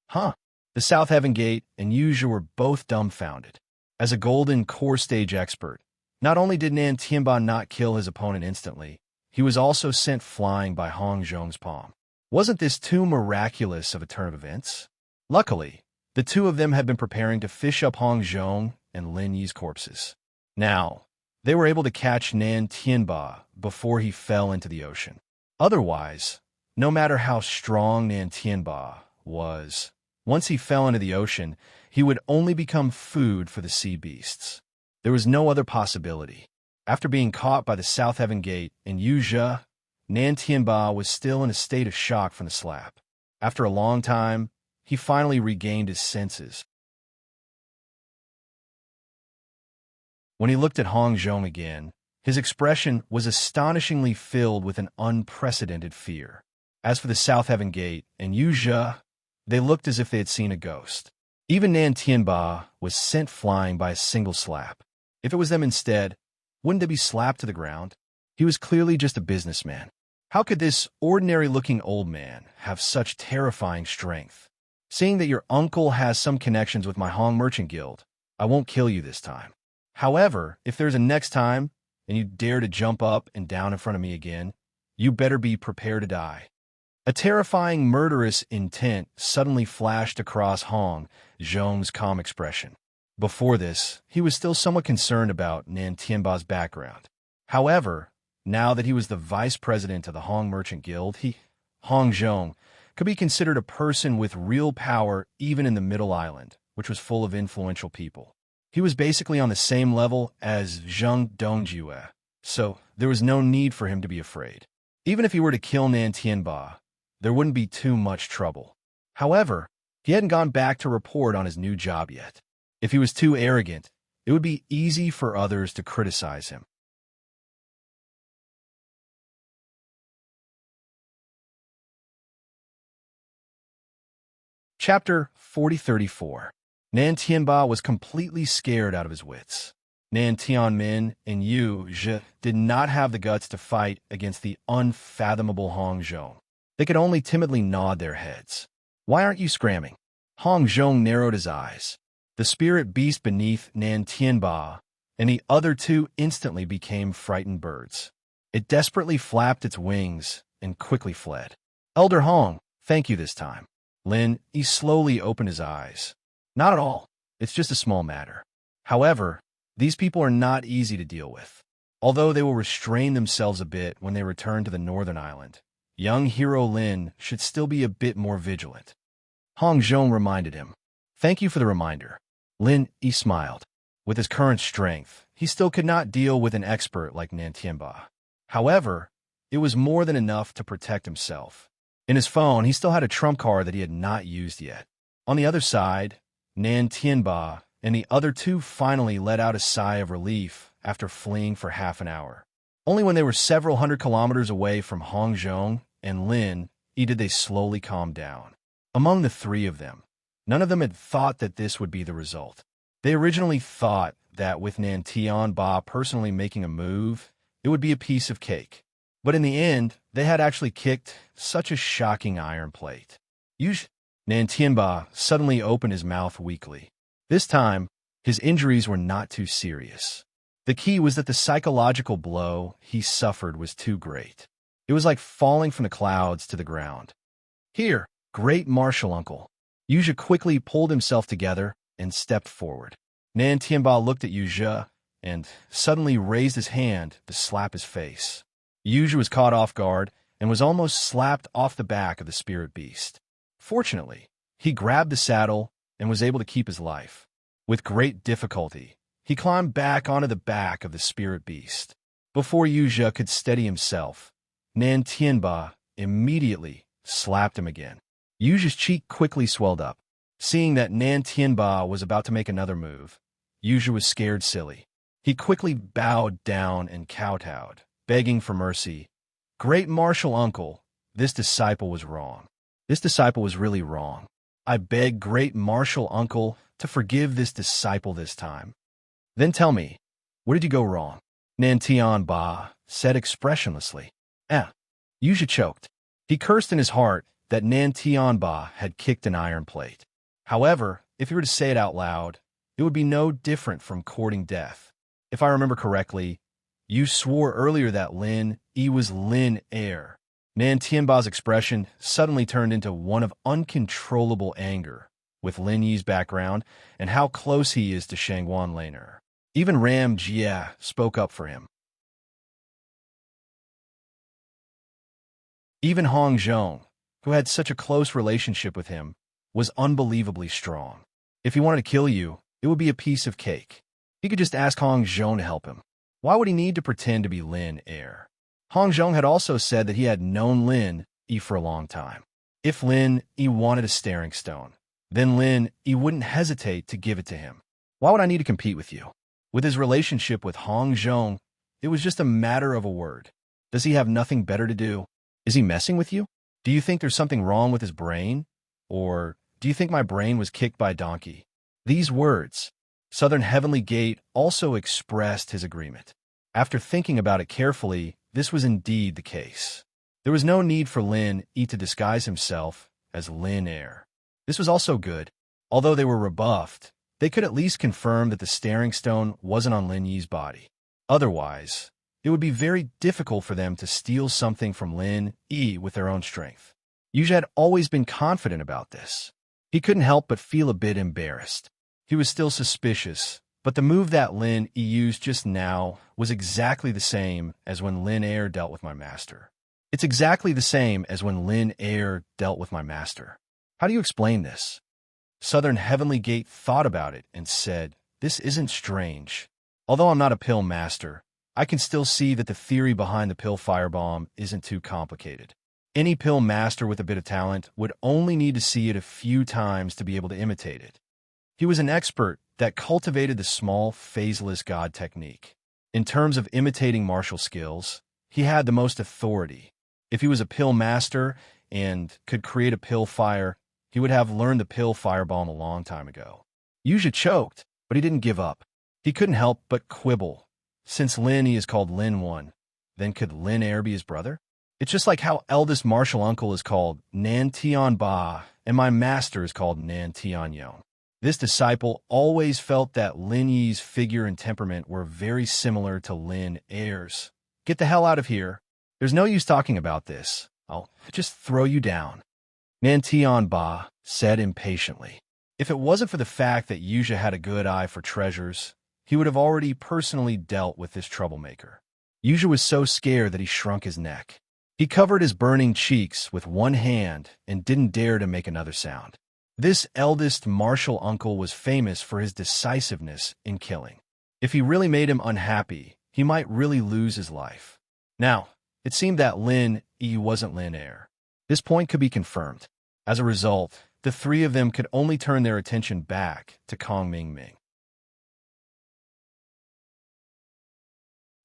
Huh! The South Heaven Gate and Yu Zhe were both dumbfounded. As a Golden Core Stage expert, not only did Nan Tianba not kill his opponent instantly, he was also sent flying by Hong Zhong's palm. Wasn't this too miraculous of a turn of events? Luckily, the 2 of them had been preparing to fish up Hong Zhong and Lin Yi's corpses. Now, they were able to catch Nan Tianba before he fell into the ocean. Otherwise, no matter how strong Nan Tianba was, once he fell into the ocean, he would only become food for the sea beasts. There was no other possibility. After being caught by the South Heaven Gate and Yu Zhe, Nan Tianba was still in a state of shock from the slap. After a long time, he finally regained his senses. When he looked at Hong Zhong again, his expression was astonishingly filled with an unprecedented fear. As for the South Heaven Gate and Yu Zhe, they looked as if they had seen a ghost. Even Nan Tianba was sent flying by a single slap. If it was them instead, wouldn't they be slapped to the ground? He was clearly just a businessman. How could this ordinary-looking old man have such terrifying strength? Seeing that your uncle has some connections with my Hong Merchant Guild, I won't kill you this time. However, if there's a next time, and you dare to jump up and down in front of me again, you better be prepared to die. A terrifying, murderous intent suddenly flashed across Hong Zhong's calm expression. Before this, he was still somewhat concerned about Nan Tianba's background. However, now that he was the vice president of the Hong Merchant Guild, Hong Zhong, could be considered a person with real power even in the Middle Island, which was full of influential people. He was basically on the same level as Zheng Dongjue, so there was no need for him to be afraid. Even if he were to kill Nan Tianba, there wouldn't be too much trouble. However, He hadn't gone back to report on his new job yet. If he was too arrogant, it would be easy for others to criticize him. Chapter 4034. Nan Tianba was completely scared out of his wits. Nan Tianmin and Yu Zhe did not have the guts to fight against the unfathomable Hong Zhong. They could only timidly nod their heads. "Why aren't you scramming?" Hong Zhong narrowed his eyes. The spirit beast beneath Nan Tianba and the other two instantly became frightened birds. It desperately flapped its wings and quickly fled. "Elder Hong, thank you this time." He slowly opened his eyes. "Not at all. It's just a small matter. However, these people are not easy to deal with. Although they will restrain themselves a bit when they return to the northern island, young hero Lin should still be a bit more vigilant." Hong Zhong reminded him. "Thank you for the reminder." He smiled. With his current strength, he still could not deal with an expert like Nan Tianba. However, it was more than enough to protect himself. In his phone, he still had a trump card that he had not used yet. On the other side, Nan Tianba and the other two finally let out a sigh of relief after fleeing for half an hour. Only when they were several hundred kilometers away from Hong Zhong and Lin did they slowly calm down. Among the three of them, none of them had thought that this would be the result. They originally thought that with Nan Tianba personally making a move, it would be a piece of cake. But in the end, they had actually kicked such a shocking iron plate. Nan Tianba suddenly opened his mouth weakly. This time, his injuries were not too serious. The key was that the psychological blow he suffered was too great. It was like falling from the clouds to the ground. "Here, great martial uncle." Yuzha quickly pulled himself together and stepped forward. Nan Tianba looked at Yuzha and suddenly raised his hand to slap his face. Yuzha was caught off guard and was almost slapped off the back of the spirit beast. Fortunately, he grabbed the saddle and was able to keep his life. With great difficulty, he climbed back onto the back of the spirit beast. Before Yuzha could steady himself, Nan Tianba immediately slapped him again. Yuzha's cheek quickly swelled up. Seeing that Nan Tianba was about to make another move, Yuzha was scared silly. He quickly bowed down and kowtowed, begging for mercy. "Great martial uncle, this disciple was wrong. This disciple was really wrong. I beg great martial uncle to forgive this disciple this time." "Then tell me, where did you go wrong?" Nan Tianba said expressionlessly. Yuzha choked. He cursed in his heart that Nan Tianba had kicked an iron plate. However, if he were to say it out loud, it would be no different from courting death. If I remember correctly, you swore earlier that Lin was Lin heir. Nan Tianba's expression suddenly turned into one of uncontrollable anger, with Lin Yi's background and how close he is to Shangwan Laner. Even Ram Jia spoke up for him. Even Hong Zhong, who had such a close relationship with him, was unbelievably strong. If he wanted to kill you, it would be a piece of cake. He could just ask Hong Zhong to help him. Why would he need to pretend to be Lin heir? Hong Zhong had also said that he had known Lin for a long time. If Lin wanted a staring stone, then Lin wouldn't hesitate to give it to him. Why would I need to compete with you? With his relationship with Hong Zhong, it was just a matter of a word. Does he have nothing better to do? Is he messing with you? Do you think there's something wrong with his brain? Or do you think my brain was kicked by a donkey? These words, Southern Heavenly Gate also expressed his agreement. After thinking about it carefully, this was indeed the case. There was no need for Lin to disguise himself as Lin heir. This was also good. Although they were rebuffed, they could at least confirm that the staring stone wasn't on Lin Yi's body. Otherwise, it would be very difficult for them to steal something from Lin with their own strength. Yuzha had always been confident about this. He couldn't help but feel a bit embarrassed. He was still suspicious, but the move that Lin used just now was exactly the same as when Lin heir dealt with my master. It's exactly the same as when Lin heir dealt with my master. How do you explain this? Southern Heavenly Gate thought about it and said, "This isn't strange. Although I'm not a pill master, I can still see that the theory behind the pill firebomb isn't too complicated. Any pill master with a bit of talent would only need to see it a few times to be able to imitate it. He was an expert that cultivated the small, phaseless god technique. In terms of imitating martial skills, he had the most authority. If he was a pill master and could create a pill fire, he would have learned the pill firebomb a long time ago. Yuja choked, but he didn't give up. He couldn't help but quibble. Since Lin Yi is called Lin 1, then could Lin Air be his brother? It's just like how eldest martial uncle is called Nan Tian Ba and my master is called Nan Tian Yon. This disciple always felt that Lin Yi's figure and temperament were very similar to Lin Air's. Get the hell out of here. There's no use talking about this. I'll just throw you down, Nan Tian Ba said impatiently. If it wasn't for the fact that Yuja had a good eye for treasures, he would have already personally dealt with this troublemaker. Yuja was so scared that he shrunk his neck. He covered his burning cheeks with one hand and didn't dare to make another sound. This eldest martial uncle was famous for his decisiveness in killing. If he really made him unhappy, he might really lose his life. Now, it seemed that Lin Yi wasn't Lin Air. This point could be confirmed. As a result, the three of them could only turn their attention back to Kong Ming.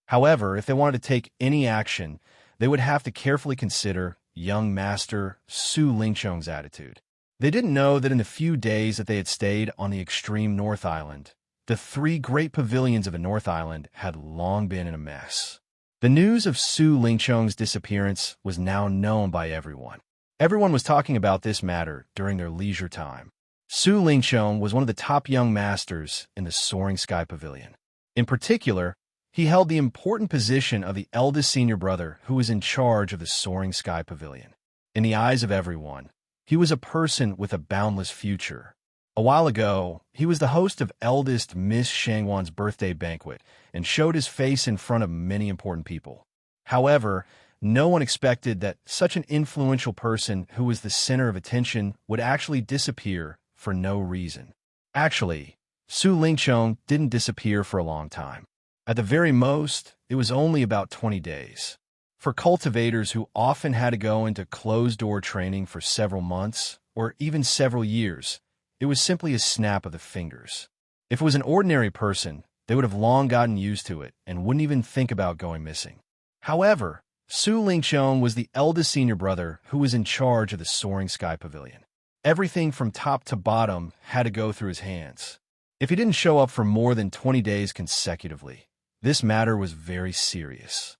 However, if they wanted to take any action, they would have to carefully consider young master Su Lingqiong's attitude. They didn't know that in the few days that they had stayed on the extreme North Island, the three great pavilions of the North Island had long been in a mess. The news of Su Lingqiong's disappearance was now known by everyone. Everyone was talking about this matter during their leisure time. Su Lingqiong was one of the top young masters in the Soaring Sky Pavilion. In particular, he held the important position of the eldest senior brother who was in charge of the Soaring Sky Pavilion. In the eyes of everyone, he was a person with a boundless future. A while ago, he was the host of eldest Miss Shangwan's birthday banquet and showed his face in front of many important people. However, no one expected that such an influential person who was the center of attention would actually disappear for no reason. Actually, Su Lingqiong didn't disappear for a long time. At the very most, it was only about 20 days. For cultivators who often had to go into closed-door training for several months or even several years, it was simply a snap of the fingers. If it was an ordinary person, they would have long gotten used to it and wouldn't even think about going missing. However, Su Lingqiong was the eldest senior brother who was in charge of the Soaring Sky Pavilion. Everything from top to bottom had to go through his hands. If he didn't show up for more than 20 days consecutively, this matter was very serious.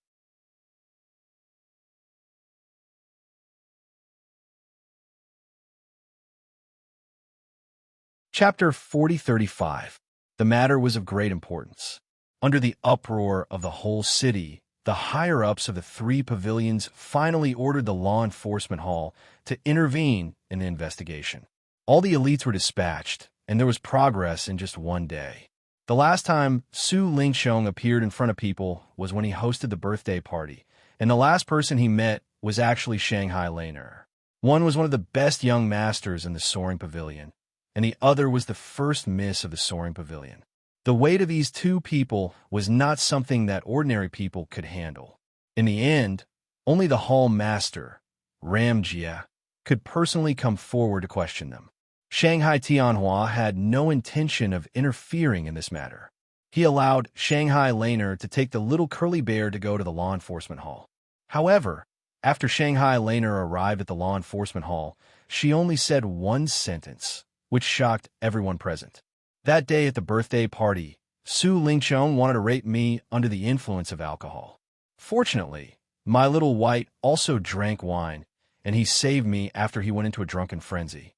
Chapter 4035. The matter was of great importance. Under the uproar of the whole city, the higher-ups of the three pavilions finally ordered the law enforcement hall to intervene in the investigation. All the elites were dispatched, and there was progress in just one day. The last time Su Lingqiong appeared in front of people was when he hosted the birthday party, and the last person he met was actually Shanghai Laner. One was one of the best young masters in the Soaring Pavilion, and the other was the first miss of the Soaring Pavilion. The weight of these two people was not something that ordinary people could handle. In the end, only the hall master, Ram Jia, could personally come forward to question them. Shanghai Tianhua had no intention of interfering in this matter. He allowed Shanghai Laner to take the little curly bear to go to the law enforcement hall. However, after Shanghai Laner arrived at the law enforcement hall, she only said one sentence, which shocked everyone present. That day at the birthday party, Su Lingqiong wanted to rape me under the influence of alcohol. Fortunately, my little white also drank wine, and he saved me after he went into a drunken frenzy.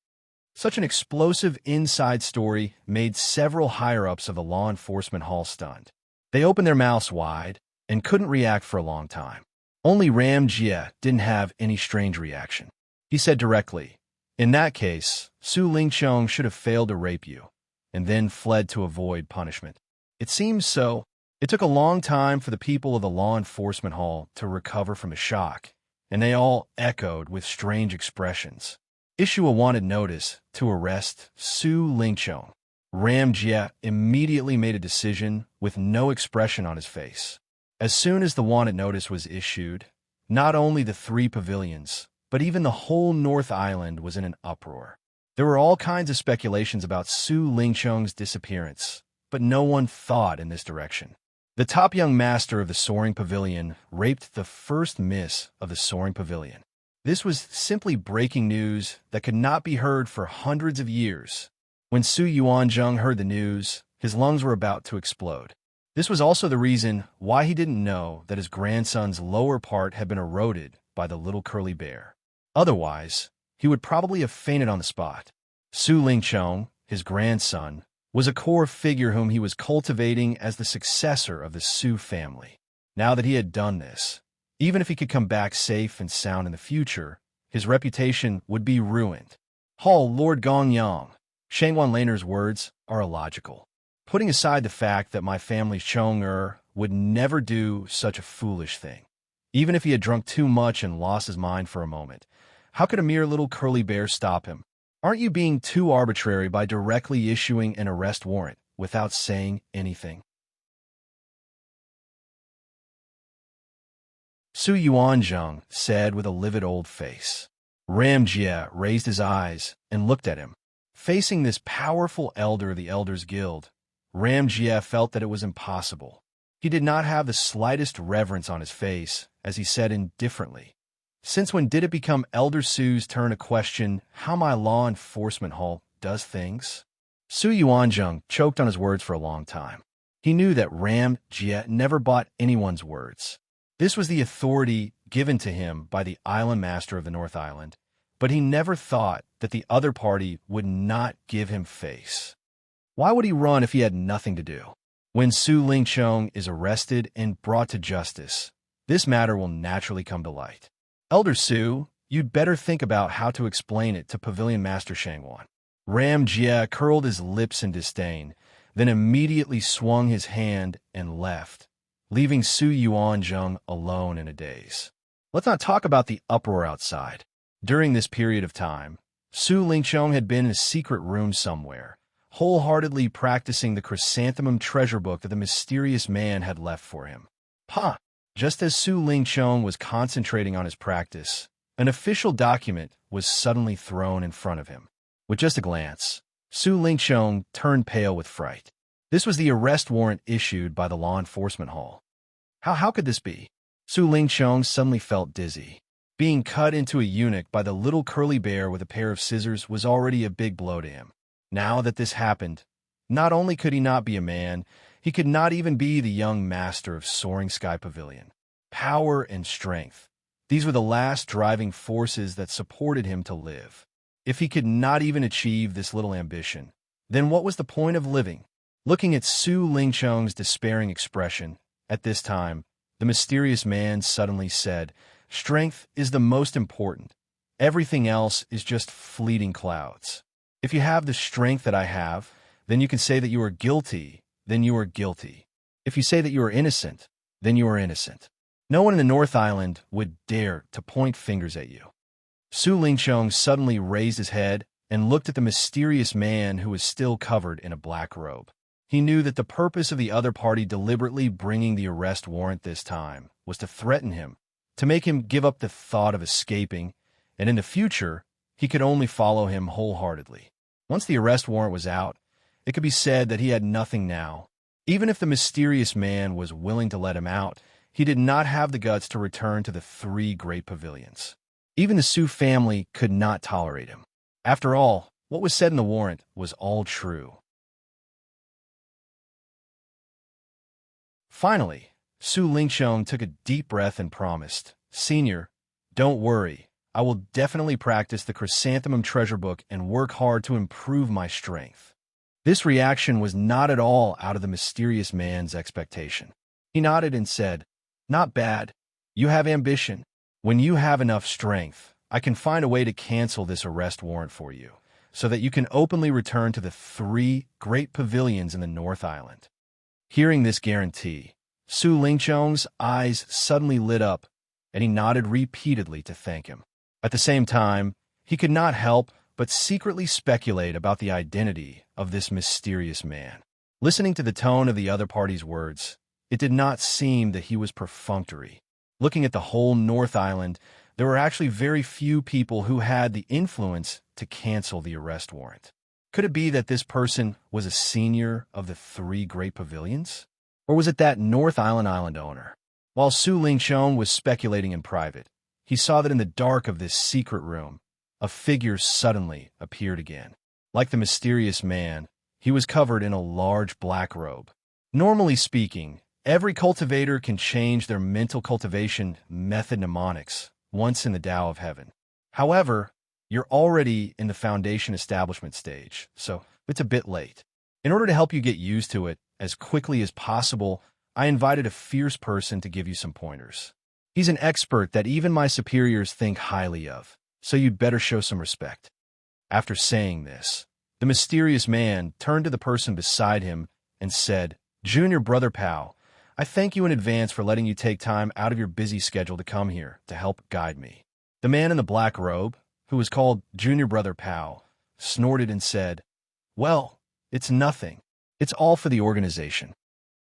Such an explosive inside story made several higher-ups of the law enforcement hall stunned. They opened their mouths wide and couldn't react for a long time. Only Ram Jia didn't have any strange reaction. He said directly, "In that case, Su Lingqiong should have failed to rape you, and then fled to avoid punishment." It seems so. It took a long time for the people of the law enforcement hall to recover from the shock, and they all echoed with strange expressions. Issue a wanted notice to arrest Su Lingqiong. Ram Jia immediately made a decision with no expression on his face. As soon as the wanted notice was issued, not only the three pavilions, but even the whole North Island was in an uproar. There were all kinds of speculations about Su Lingqiang's disappearance, but no one thought in this direction. The top young master of the Soaring Pavilion raped the first miss of the Soaring Pavilion. This was simply breaking news that could not be heard for hundreds of years. When Su Yuanzheng heard the news, his lungs were about to explode. This was also the reason why he didn't know that his grandson's lower part had been eroded by the little curly bear. Otherwise, he would probably have fainted on the spot. Su Lingqiang, his grandson, was a core figure whom he was cultivating as the successor of the Su family. Now that he had done this, even if he could come back safe and sound in the future, his reputation would be ruined. Lord Gongyang, Shangwan Laner's words are illogical. Putting aside the fact that my family's Chong would never do such a foolish thing, even if he had drunk too much and lost his mind for a moment, how could a mere little curly bear stop him? Aren't you being too arbitrary by directly issuing an arrest warrant without saying anything? Su Yuanzheng said with a livid old face. Ram Jie raised his eyes and looked at him. Facing this powerful elder of the Elders Guild, Ram Jie felt that it was impossible. He did not have the slightest reverence on his face as he said indifferently, "Since when did it become Elder Su's turn to question how my law enforcement hall does things?" Su Yuanzheng choked on his words for a long time. He knew that Ram Jie never bought anyone's words. This was the authority given to him by the island master of the North Island, but he never thought that the other party would not give him face. Why would he run if he had nothing to do? When Su Lingqiang is arrested and brought to justice, this matter will naturally come to light. Elder Su, you'd better think about how to explain it to Pavilion Master Shangwan. Ram Jie curled his lips in disdain, then immediately swung his hand and left, leaving Su Yuanzheng alone in a daze. Let's not talk about the uproar outside. During this period of time, Su Lingqiang had been in a secret room somewhere, wholeheartedly practicing the chrysanthemum treasure book that the mysterious man had left for him. Just as Su Lingqiang was concentrating on his practice, an official document was suddenly thrown in front of him. With just a glance, Su Lingqiang turned pale with fright. This was the arrest warrant issued by the law enforcement hall. How could this be? Su Lingqiang suddenly felt dizzy. Being cut into a eunuch by the little curly bear with a pair of scissors was already a big blow to him. Now that this happened, not only could he not be a man, he could not even be the young master of Soaring Sky Pavilion. Power and strength. These were the last driving forces that supported him to live. If he could not even achieve this little ambition, then what was the point of living? Looking at Su Lingqiang's despairing expression, at this time, the mysterious man suddenly said, "Strength is the most important. Everything else is just fleeting clouds. If you have the strength that I have, then you can say that you are guilty, then you are guilty. If you say that you are innocent, then you are innocent. No one in the North Island would dare to point fingers at you." Su Lingqiang suddenly raised his head and looked at the mysterious man who was still covered in a black robe. He knew that the purpose of the other party deliberately bringing the arrest warrant this time was to threaten him, to make him give up the thought of escaping, and in the future, he could only follow him wholeheartedly. Once the arrest warrant was out, it could be said that he had nothing now. Even if the mysterious man was willing to let him out, he did not have the guts to return to the three great pavilions. Even the Su family could not tolerate him. After all, what was said in the warrant was all true. Finally, Su Lingqiang took a deep breath and promised, "Senior, don't worry. I will definitely practice the chrysanthemum treasure book and work hard to improve my strength." This reaction was not at all out of the mysterious man's expectation. He nodded and said, "Not bad. You have ambition. When you have enough strength, I can find a way to cancel this arrest warrant for you, so that you can openly return to the three great pavilions in the North Island." Hearing this guarantee, Su Lingqiang's eyes suddenly lit up, and he nodded repeatedly to thank him. At the same time, he could not help but secretly speculate about the identity of this mysterious man. Listening to the tone of the other party's words, it did not seem that he was perfunctory. Looking at the whole North Island, There were actually very few people who had the influence to cancel the arrest warrant. Could it be that this person was a senior of the three great pavilions? Or was it that North Island owner? While Su Lingshon was speculating in private, he saw that in the dark of this secret room, a figure suddenly appeared again. Like the mysterious man, he was covered in a large black robe. Normally speaking, every cultivator can change their mental cultivation method mnemonics once in the Tao of Heaven. However, you're already in the foundation establishment stage, so it's a bit late. In order to help you get used to it as quickly as possible, I invited a fierce person to give you some pointers. He's an expert that even my superiors think highly of, so you'd better show some respect. After saying this, the mysterious man turned to the person beside him and said, "Junior Brother Pao, I thank you in advance for letting you take time out of your busy schedule to come here to help guide me." The man in the black robe, who was called Junior Brother Pao, snorted and said, "Well, it's nothing. It's all for the organization.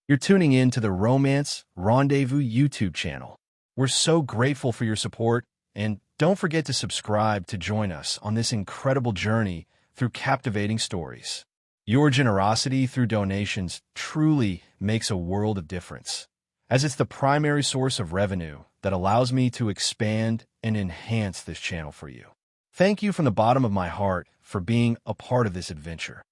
You're tuning in to the Romance Rendezvous YouTube channel. We're so grateful for your support, and don't forget to subscribe to join us on this incredible journey through captivating stories. Your generosity through donations truly makes a world of difference, as it's the primary source of revenue that allows me to expand and enhance this channel for you. Thank you from the bottom of my heart for being a part of this adventure.